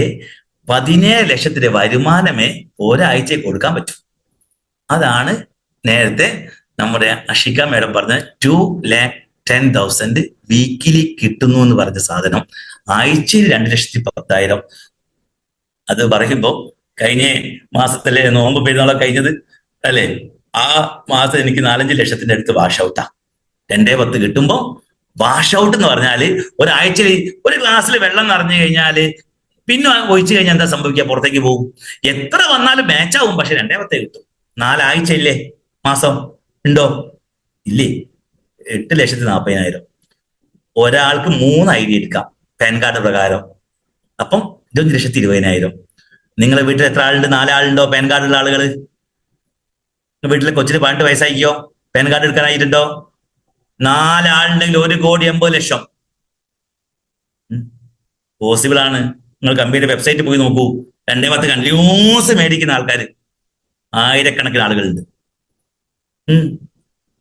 17 ലക്ഷത്തിന്റെ വരുമാനമേ ഒരാഴ്ച കൊടുക്കാൻ പറ്റൂ. അതാണ് നേരത്തെ നമ്മുടെ അഷിക മേഡം പറഞ്ഞ 2,10,000 വീക്കിലി കിട്ടുന്നു എന്ന് പറഞ്ഞ സാധനം ആഴ്ചയിൽ 2,10,000. അത് പറയുമ്പോ കഴിഞ്ഞ മാസത്തിലെ നോമ്പ് പെരുന്നാളൊക്കെ കഴിഞ്ഞത് അല്ലേ, ആ മാസം എനിക്ക് 4-5 ലക്ഷത്തിന്റെ അടുത്ത് വാഷ് ഔട്ടാ. 2,10 കിട്ടുമ്പോ വാഷ് ഔട്ട് എന്ന് പറഞ്ഞാല് ഒരാഴ്ചയിൽ ഒരു ഗ്ലാസ്സിൽ വെള്ളം നിറഞ്ഞു കഴിഞ്ഞാല് പിന്നെ ഒഴിച്ചു കഴിഞ്ഞാൽ എന്താ സംഭവിക്കുക? പുറത്തേക്ക് പോകും. എത്ര വന്നാലും മാച്ചാവും. പക്ഷെ 2,10 കിട്ടും. 4 ആഴ്ച ഇല്ലേ മാസം? ഉണ്ടോ? ഇല്ലേ. 8,40,000. ഒരാൾക്ക് 3 ഐഡിയ എടുക്കാം പാൻ കാർഡ് പ്രകാരം. അപ്പം 21,20,000. നിങ്ങളെ വീട്ടിൽ എത്ര ആളുണ്ട്? 4 ആളുണ്ടോ പാൻ കാർഡ് ഉള്ള ആളുകൾ? വീട്ടിലെ കൊച്ചിന് 18 വയസ്സായിക്കോ? പാൻ കാർഡ് എടുക്കാനായിട്ടുണ്ടോ? 4 ആളുണ്ടെങ്കിൽ 1,80,00,000 പോസിബിൾ ആണ്. നിങ്ങൾ കമ്പനിയുടെ വെബ്സൈറ്റിൽ പോയി നോക്കൂ. 2,10 കണ്ടിന്യൂസ് മേടിക്കുന്ന ആൾക്കാർ ആയിരക്കണക്കിന് ആളുകളുണ്ട്.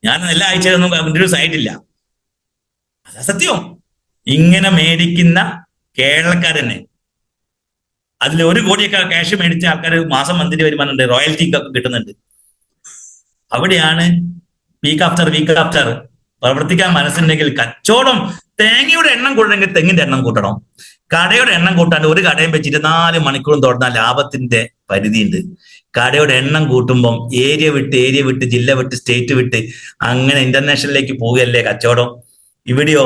ഞാൻ എല്ലാ ആഴ്ചയിലൊന്നും കണ്ടിന്യൂസ് ആയിട്ടില്ല. അതാ സത്യം. ഇങ്ങനെ മേടിക്കുന്ന കേരളക്കാർ തന്നെ. അതിൽ 1 കോടിയൊക്കെ ക്യാഷ് മേടിച്ച ആൾക്കാർ മാസം മന്തിന് വരുമാനമുണ്ട്, റോയൽറ്റിക്കൊക്കെ കിട്ടുന്നുണ്ട്. അവിടെയാണ് വീക്ക് ആഫ്റ്റർ പ്രവർത്തിക്കാൻ മനസ്സുണ്ടെങ്കിൽ കച്ചവടം. തേങ്ങയുടെ എണ്ണം കൂട്ടണമെങ്കിൽ തെങ്ങിന്റെ എണ്ണം കൂട്ടണം. കടയുടെ എണ്ണം കൂട്ടാണ്ട് ഒരു കടയും വെച്ച് 24 മണിക്കൂറും തുറന്നാൽ ലാഭത്തിന്റെ പരിധിയുണ്ട്. കടയുടെ എണ്ണം കൂട്ടുമ്പം ഏരിയ വിട്ട് ജില്ല വിട്ട് സ്റ്റേറ്റ് വിട്ട് അങ്ങനെ ഇന്റർനാഷണലിലേക്ക് പോവുകയല്ലേ കച്ചവടം. ഇവിടെയോ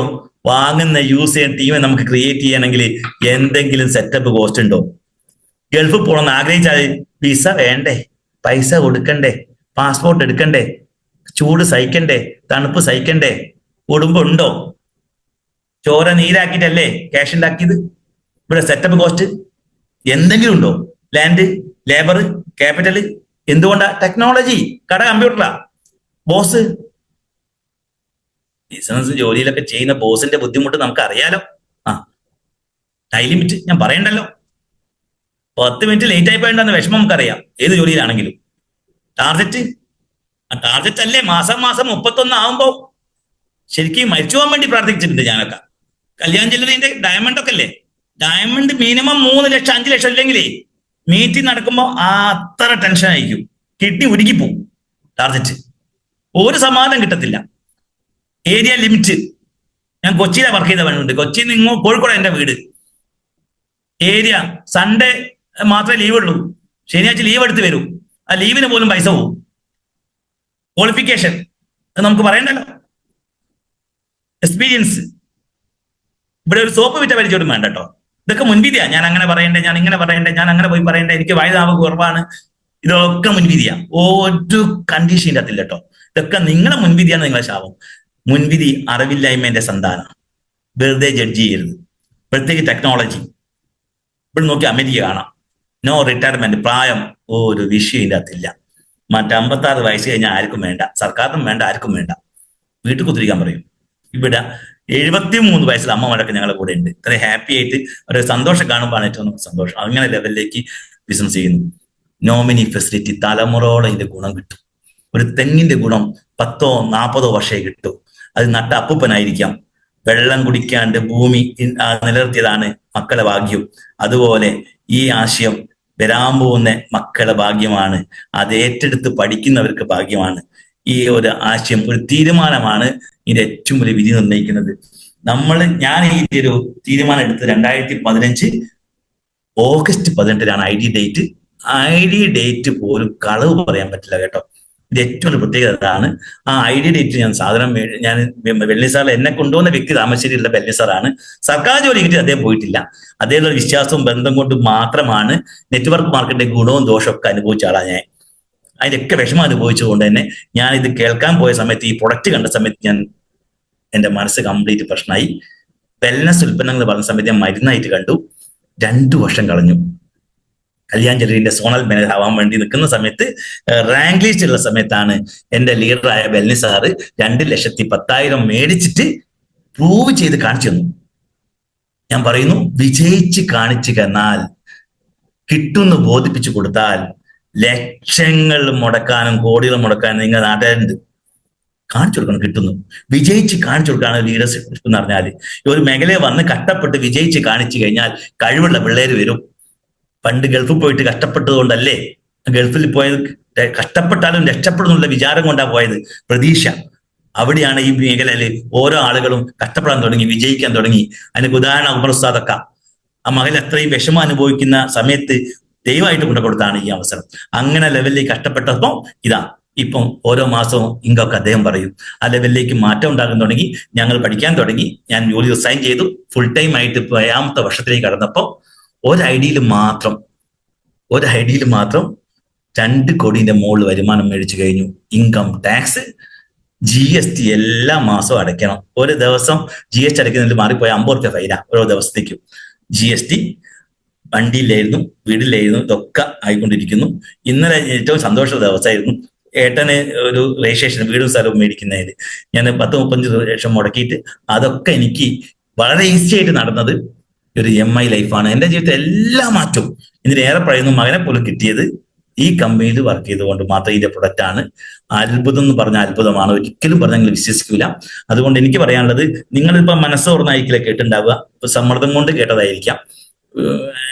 വാങ്ങുന്ന യൂസ് ചെയ്യുന്ന ടീമെ നമുക്ക് ക്രിയേറ്റ് ചെയ്യണമെങ്കിൽ എന്തെങ്കിലും സെറ്റപ്പ് കോസ്റ്റ് ഉണ്ടോ? ഗൾഫിൽ പോകണമെന്ന് ആഗ്രഹിച്ചാൽ വിസ വേണ്ടേ? പൈസ കൊടുക്കണ്ടേ? പാസ്പോർട്ട് എടുക്കണ്ടേ? ചൂട് സഹിക്കണ്ടേ? തണുപ്പ് സഹിക്കണ്ടേ? കുടുംബം ഉണ്ടോ? ചോര നീരാക്കിയിട്ടല്ലേ ക്യാഷ് ഉണ്ടാക്കിയത്? ഇവിടെ സെറ്റപ്പ് കോസ്റ്റ് എന്തെങ്കിലും ഉണ്ടോ? Land, labour, capital. എന്തുകൊണ്ടാ? ടെക്നോളജി. കട കമ്പ്യൂട്ടറാ. ബോസ് ബിസിനസ് ജോലിയിലൊക്കെ ചെയ്യുന്ന ബോസിന്റെ ബുദ്ധിമുട്ട് നമുക്ക് അറിയാലോ. ടൈം ലിമിറ്റ് ഞാൻ പറയണ്ടല്ലോ. 10 മിനിറ്റ് ലേറ്റ് ആയി പോയിണ്ടെന്ന് വിഷമം നമുക്കറിയാം, ഏത് ജോലിയിലാണെങ്കിലും. ടാർഗറ്റ് അല്ലേ മാസം 31 ആവുമ്പോ ശരിക്കും മരിച്ചു പോകാൻ വേണ്ടി പ്രാർത്ഥിച്ചിട്ടുണ്ട് ഞാനൊക്കെ. കല്യാൺ ജ്വല്ലറിന്റെ ഡയമണ്ട് ഒക്കെ അല്ലേ, ഡയമണ്ട് മിനിമം 3 ലക്ഷം 5 ലക്ഷം ഇല്ലെങ്കിലേ മീറ്റിംഗ് നടക്കുമ്പോ അത്ര ടെൻഷൻ ആയിരിക്കും. കിഡ്നി ഉരുകിപ്പോവും. ടാർഗറ്റ് ഒരു സമാധാനം കിട്ടത്തില്ല. Area limit. ഞാൻ കൊച്ചിയിലെ വർക്ക് ചെയ്ത പണിയുണ്ട്. കൊച്ചിയിൽ നിന്ന് കോഴിക്കോട് എന്റെ വീട്. ഏരിയ സൺഡേ മാത്രമേ ലീവ് ഉള്ളൂ, ശനിയാഴ്ച ലീവ് എടുത്ത് വരൂ, ആ ലീവിന് പോലും പൈസ പോകും. ക്വാളിഫിക്കേഷൻ അത് നമുക്ക് പറയണ്ടല്ലോ. എക്സ്പീരിയൻസ്, ഇവിടെ ഒരു സോപ്പ് വിറ്റ പരിചയം വേണ്ട കേട്ടോ. ഇതൊക്കെ മുൻവിധിയാ. ഞാൻ അങ്ങനെ പറയണ്ടേ, ഞാൻ ഇങ്ങനെ പറയണ്ടേ, ഞാൻ അങ്ങനെ പോയി പറയണ്ടേ, എനിക്ക് വയതാവ് കുറവാണ്, ഇതൊക്കെ മുൻവിധിയാ. ഒരു കണ്ടീഷൻ അതില്ല കേട്ടോ. ഇതൊക്കെ നിങ്ങളെ മുൻവിധിയാണ്, നിങ്ങളെ ശാപം. മുൻവിധി അറിവില്ലായ്മേന്റെ സന്താനം. വെറുതെ ജഡ്ജ് ചെയ്യരുത്. പ്രത്യേകിച്ച് ടെക്നോളജി ഇവിടെ നോക്കി അമേരിക്ക കാണാം. നോ റിട്ടയർമെന്റ്, പ്രായം ഒരു വിഷയം ഇതിൻ്റെ അകത്തില്ല. 56 വയസ്സ് കഴിഞ്ഞാൽ ആർക്കും വേണ്ട, സർക്കാരിനും വേണ്ട, ആർക്കും വേണ്ട. വീട്ടിൽ കുത്തിരിക്കാൻ പറയും. ഇവിടെ 73 വയസ്സിൽ അമ്മമാരൊക്കെ ഞങ്ങളുടെ കൂടെ ഉണ്ട്. ഇത്ര ഹാപ്പി ആയിട്ട് ഒരു സന്തോഷം കാണുമ്പോഴാണ് ഏറ്റവും സന്തോഷം. അങ്ങനെ ലെവലിലേക്ക് ബിസിനസ് ചെയ്യുന്നു. നോമിനി ഫെസിലിറ്റി തലമുറയോളം ഇതിന്റെ ഗുണം കിട്ടും. ഒരു തെങ്ങിന്റെ ഗുണം 10-40 വർഷമേ കിട്ടൂ. അത് നട്ട അപ്പൂപ്പനായിരിക്കാം. വെള്ളം കുടിക്കാണ്ട് ഭൂമി നിലനിർത്തിയതാണ് മക്കളുടെ ഭാഗ്യം. അതുപോലെ ഈ ആശയം വരാൻ പോകുന്ന മക്കളുടെ ഭാഗ്യമാണ്. അത് ഏറ്റെടുത്ത് പഠിക്കുന്നവർക്ക് ഭാഗ്യമാണ്. ഈ ഒരു ആശയം, ഒരു തീരുമാനമാണ് ഇതിന്റെ ഏറ്റവും വലിയ വിധി നിർണ്ണയിക്കുന്നത്. ഞാൻ ഈ ഒരു തീരുമാനം എടുത്ത് 2015 August 18 ID date. ID date പോലും കളവ് പറയാൻ പറ്റില്ല കേട്ടോ. ഇത് ഏറ്റവും ഒരു പ്രത്യേകത അതാണ്. ആ ID ഡേറ്റ് ഞാൻ സാധനം ഞാൻ വെള്ളി സാർ എന്നെ കൊണ്ടുവന്ന വ്യക്തി താമരശ്ശേരിയുള്ള വെള്ളി സാറാണ്. സർക്കാർ ജോലി കിട്ടി അദ്ദേഹം പോയിട്ടില്ല. അദ്ദേഹത്തിന്റെ വിശ്വാസവും ബന്ധം കൊണ്ട് മാത്രമാണ് നെറ്റ്വർക്ക് മാർക്കറ്റിന്റെ ഗുണവും ദോഷമൊക്കെ അനുഭവിച്ച ആളാണ് ഞാൻ. അതിൻ്റെയൊക്കെ വിഷമം അനുഭവിച്ചുകൊണ്ട് തന്നെ ഞാൻ ഇത് കേൾക്കാൻ പോയ സമയത്ത്, ഈ പ്രൊഡക്റ്റ് കണ്ട സമയത്ത് എന്റെ മനസ്സ് കംപ്ലീറ്റ് പ്രശ്നമായി. വെൽനസ് ഉൽപ്പന്നങ്ങൾ പറഞ്ഞ സമയത്ത് ഞാൻ മരുന്നായിട്ട് കണ്ടു. 2 വർഷം കളഞ്ഞു. കല്യാൺജലിന്റെ സോണൽ മാനേജർ ആവാൻ വേണ്ടി നിൽക്കുന്ന സമയത്ത്, റാങ്ക് ലിസ്റ്റ് ഉള്ള സമയത്താണ് എന്റെ ലീഡറായ വെൽനി സാറ് 2,10,000 മേടിച്ചിട്ട് പ്രൂവ് ചെയ്ത് കാണിച്ചു തന്നു. ഞാൻ പറയുന്നു, വിജയിച്ച് കാണിച്ചു തന്നാൽ, കിട്ടുന്നു ബോധിപ്പിച്ചു കൊടുത്താൽ ലക്ഷങ്ങൾ മുടക്കാനും കോടികൾ മുടക്കാനും നിങ്ങൾ നാട്ടുകാരുണ്ട്. കാണിച്ചു കൊടുക്കണം, കിട്ടുന്നു. വിജയിച്ച് കാണിച്ചു കൊടുക്കാണ് ലീഡർഷിപ്പ് എന്ന് പറഞ്ഞാൽ. ഒരു മേഖലയെ വന്ന് കഷ്ടപ്പെട്ട് വിജയിച്ച് കാണിച്ചു കഴിഞ്ഞാൽ കഴിവുള്ള പിള്ളേര് വരും. പണ്ട് ഗൾഫിൽ പോയിട്ട് കഷ്ടപ്പെട്ടത് കൊണ്ടല്ലേ, ഗൾഫിൽ പോയത് കഷ്ടപ്പെട്ടാലും രക്ഷപ്പെടുന്നുള്ള വിചാരം കൊണ്ടാണ് പോയത്, പ്രതീക്ഷ. അവിടെയാണ് ഈ മേഖലയിൽ ഓരോ ആളുകളും കഷ്ടപ്പെടാൻ തുടങ്ങി, വിജയിക്കാൻ തുടങ്ങി. അതിന് ഉദാഹരണം ഉമർ ഉസ്താദൊക്കെ. ആ മകൻ അത്രയും വിഷമം അനുഭവിക്കുന്ന സമയത്ത് ദൈവമായിട്ട് കൊണ്ടു കൊടുത്താണ് ഈ അവസരം. അങ്ങനെ ലെവലിലേക്ക് കഷ്ടപ്പെട്ടപ്പോൾ ഇപ്പം ഓരോ മാസവും ഇങ്കൊക്കെ അദ്ദേഹം പറയും. ആ ലെവലിലേക്ക് മാറ്റം ഉണ്ടാകാൻ തുടങ്ങി. ഞങ്ങൾ പഠിക്കാൻ തുടങ്ങി. ഞാൻ ജോലി റിസൈൻ ചെയ്തു. ഫുൾ ടൈം ആയിട്ട് 7ാമത്തെ വർഷത്തിലേക്ക് കടന്നപ്പോൾ ഒരു ഐഡിയിൽ മാത്രം 2 കോടിന്റെ മുകളിൽ വരുമാനം മേടിച്ചു കഴിഞ്ഞു. ഇൻകം ടാക്സ്, GST എല്ലാ മാസവും അടയ്ക്കണം. ഒരു ദിവസം GST അടയ്ക്കുന്നതിൽ മാറിപ്പോയ 50 രൂപ ഫൈന ഓരോ ദിവസത്തേക്കും. GST വണ്ടിയിലായിരുന്നു, വീട്ടിലായിരുന്നു, ഇതൊക്കെ ആയിക്കൊണ്ടിരിക്കുന്നു. ഇന്നലെ ഏറ്റവും സന്തോഷ ദിവസമായിരുന്നു. ഏട്ടന് ഒരു രജിസ്ട്രേഷൻ വീടും സ്ഥലവും മേടിക്കുന്നതിന് ഞാൻ 10-35 ലക്ഷം മുടക്കിയിട്ട് അതൊക്കെ എനിക്ക് വളരെ ഈസി ആയിട്ട് നടന്നത് ഒരു MI ലൈഫാണ്. എൻ്റെ ജീവിതത്തിൽ എല്ലാ മാറ്റവും ഇതിനേറെ പറയുന്നു മകനെ പോലും കിട്ടിയത് ഈ കമ്പനിയിൽ വർക്ക് ചെയ്തുകൊണ്ട് മാത്രം. ഇതിന്റെ പ്രൊഡക്റ്റ് ആണ്. അത്ഭുതം എന്ന് പറഞ്ഞ അത്ഭുതമാണ്. ഒരിക്കലും പറഞ്ഞാൽ നിങ്ങൾ വിശ്വസിക്കൂല. അതുകൊണ്ട് എനിക്ക് പറയാനുള്ളത്, നിങ്ങളിപ്പോ മനസ്സ് തുറന്നായിരിക്കില്ല കേട്ടുണ്ടാവുക. ഇപ്പൊ സമ്മർദ്ദം കൊണ്ട് കേട്ടതായിരിക്കാം,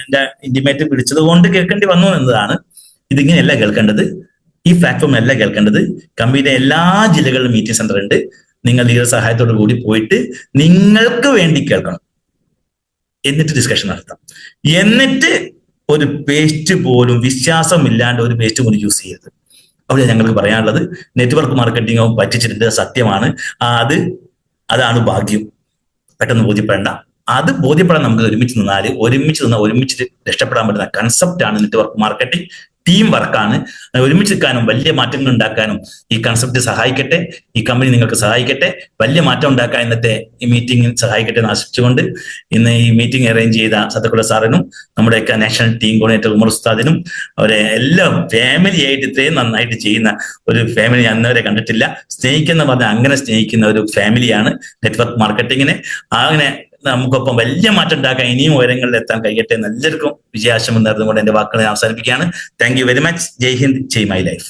എന്റെ ഇന്റിമേറ്റ് പിടിച്ചത് കൊണ്ട് കേൾക്കേണ്ടി വന്നു എന്നതാണ്. ഇതിങ്ങനെയല്ല കേൾക്കേണ്ടത്. ഈ പ്ലാറ്റ്ഫോം അല്ല കേൾക്കേണ്ടത്. കമ്പനിയുടെ എല്ലാ ജില്ലകളിലും മീറ്റിംഗ് സെന്റർ ഉണ്ട്. നിങ്ങൾ ലീഡർ സഹായത്തോടു കൂടി പോയിട്ട് നിങ്ങൾക്ക് വേണ്ടി കേൾക്കണം. എന്നിട്ട് ഡിസ്കഷൻ നടത്താം. എന്നിട്ട് ഒരു പേസ്റ്റ് പോലും വിശ്വാസമില്ലാണ്ട് ഒരു പേസ്റ്റ് പോലും യൂസ് ചെയ്യരുത്. അവിടെ ഞങ്ങൾക്ക് പറയാനുള്ളത്, നെറ്റ്വർക്ക് മാർക്കറ്റിംഗ് പറ്റിച്ചിട്ടുണ്ട്, സത്യമാണ്. അതാണ് ഭാഗ്യം. പെട്ടെന്ന് ബോധ്യപ്പെടേണ്ട. അത് ബോധ്യപ്പെടാൻ നമുക്ക് ഒരുമിച്ച് ഒരുമിച്ച് രക്ഷപ്പെടാൻ പറ്റുന്ന കൺസെപ്റ്റാണ് നെറ്റ്വർക്ക് മാർക്കറ്റിംഗ്. ടീം വർക്കാണ്. ഒരുമിച്ച് നിൽക്കാനും വലിയ മാറ്റങ്ങൾ ഉണ്ടാക്കാനും ഈ കൺസെപ്റ്റ് സഹായിക്കട്ടെ. ഈ കമ്പനി നിങ്ങൾക്ക് സഹായിക്കട്ടെ. വലിയ മാറ്റം ഉണ്ടാക്കാൻ ഇന്നത്തെ ഈ മീറ്റിംഗ് സഹായിക്കട്ടെ എന്ന് ആശിച്ചുകൊണ്ട് ഇന്ന് ഈ മീറ്റിംഗ് അറേഞ്ച് ചെയ്ത സത്യകുല സാറിനും നമ്മുടെയൊക്കെ നാഷണൽ ടീം കോർഡിനേറ്റർ ഉമർ ഉസ്താദിനും അവരെ എല്ലാം ഫാമിലി ആയിട്ട് ഇത്രയും നന്നായിട്ട് ചെയ്യുന്ന ഒരു ഫാമിലി ഞാൻ ഇന്നവരെ കണ്ടിട്ടില്ല. സ്നേഹിക്കുന്ന പറഞ്ഞാൽ അങ്ങനെ സ്നേഹിക്കുന്ന ഒരു ഫാമിലിയാണ് നെറ്റ്വർക്ക് മാർക്കറ്റിങ്ങിനെ. അങ്ങനെ നമുക്കൊപ്പം വലിയ മാറ്റം ഉണ്ടാക്കാൻ ഇനിയും ഉയരങ്ങളിൽ എത്താൻ കഴിയട്ടെ. എല്ലാവർക്കും വിജയാശം നേർന്നുകൊണ്ട് എന്റെ വാക്കുകളെ അവസാനിപ്പിക്കുകയാണ്. Thank you very much. Jai Hind, Jai my life.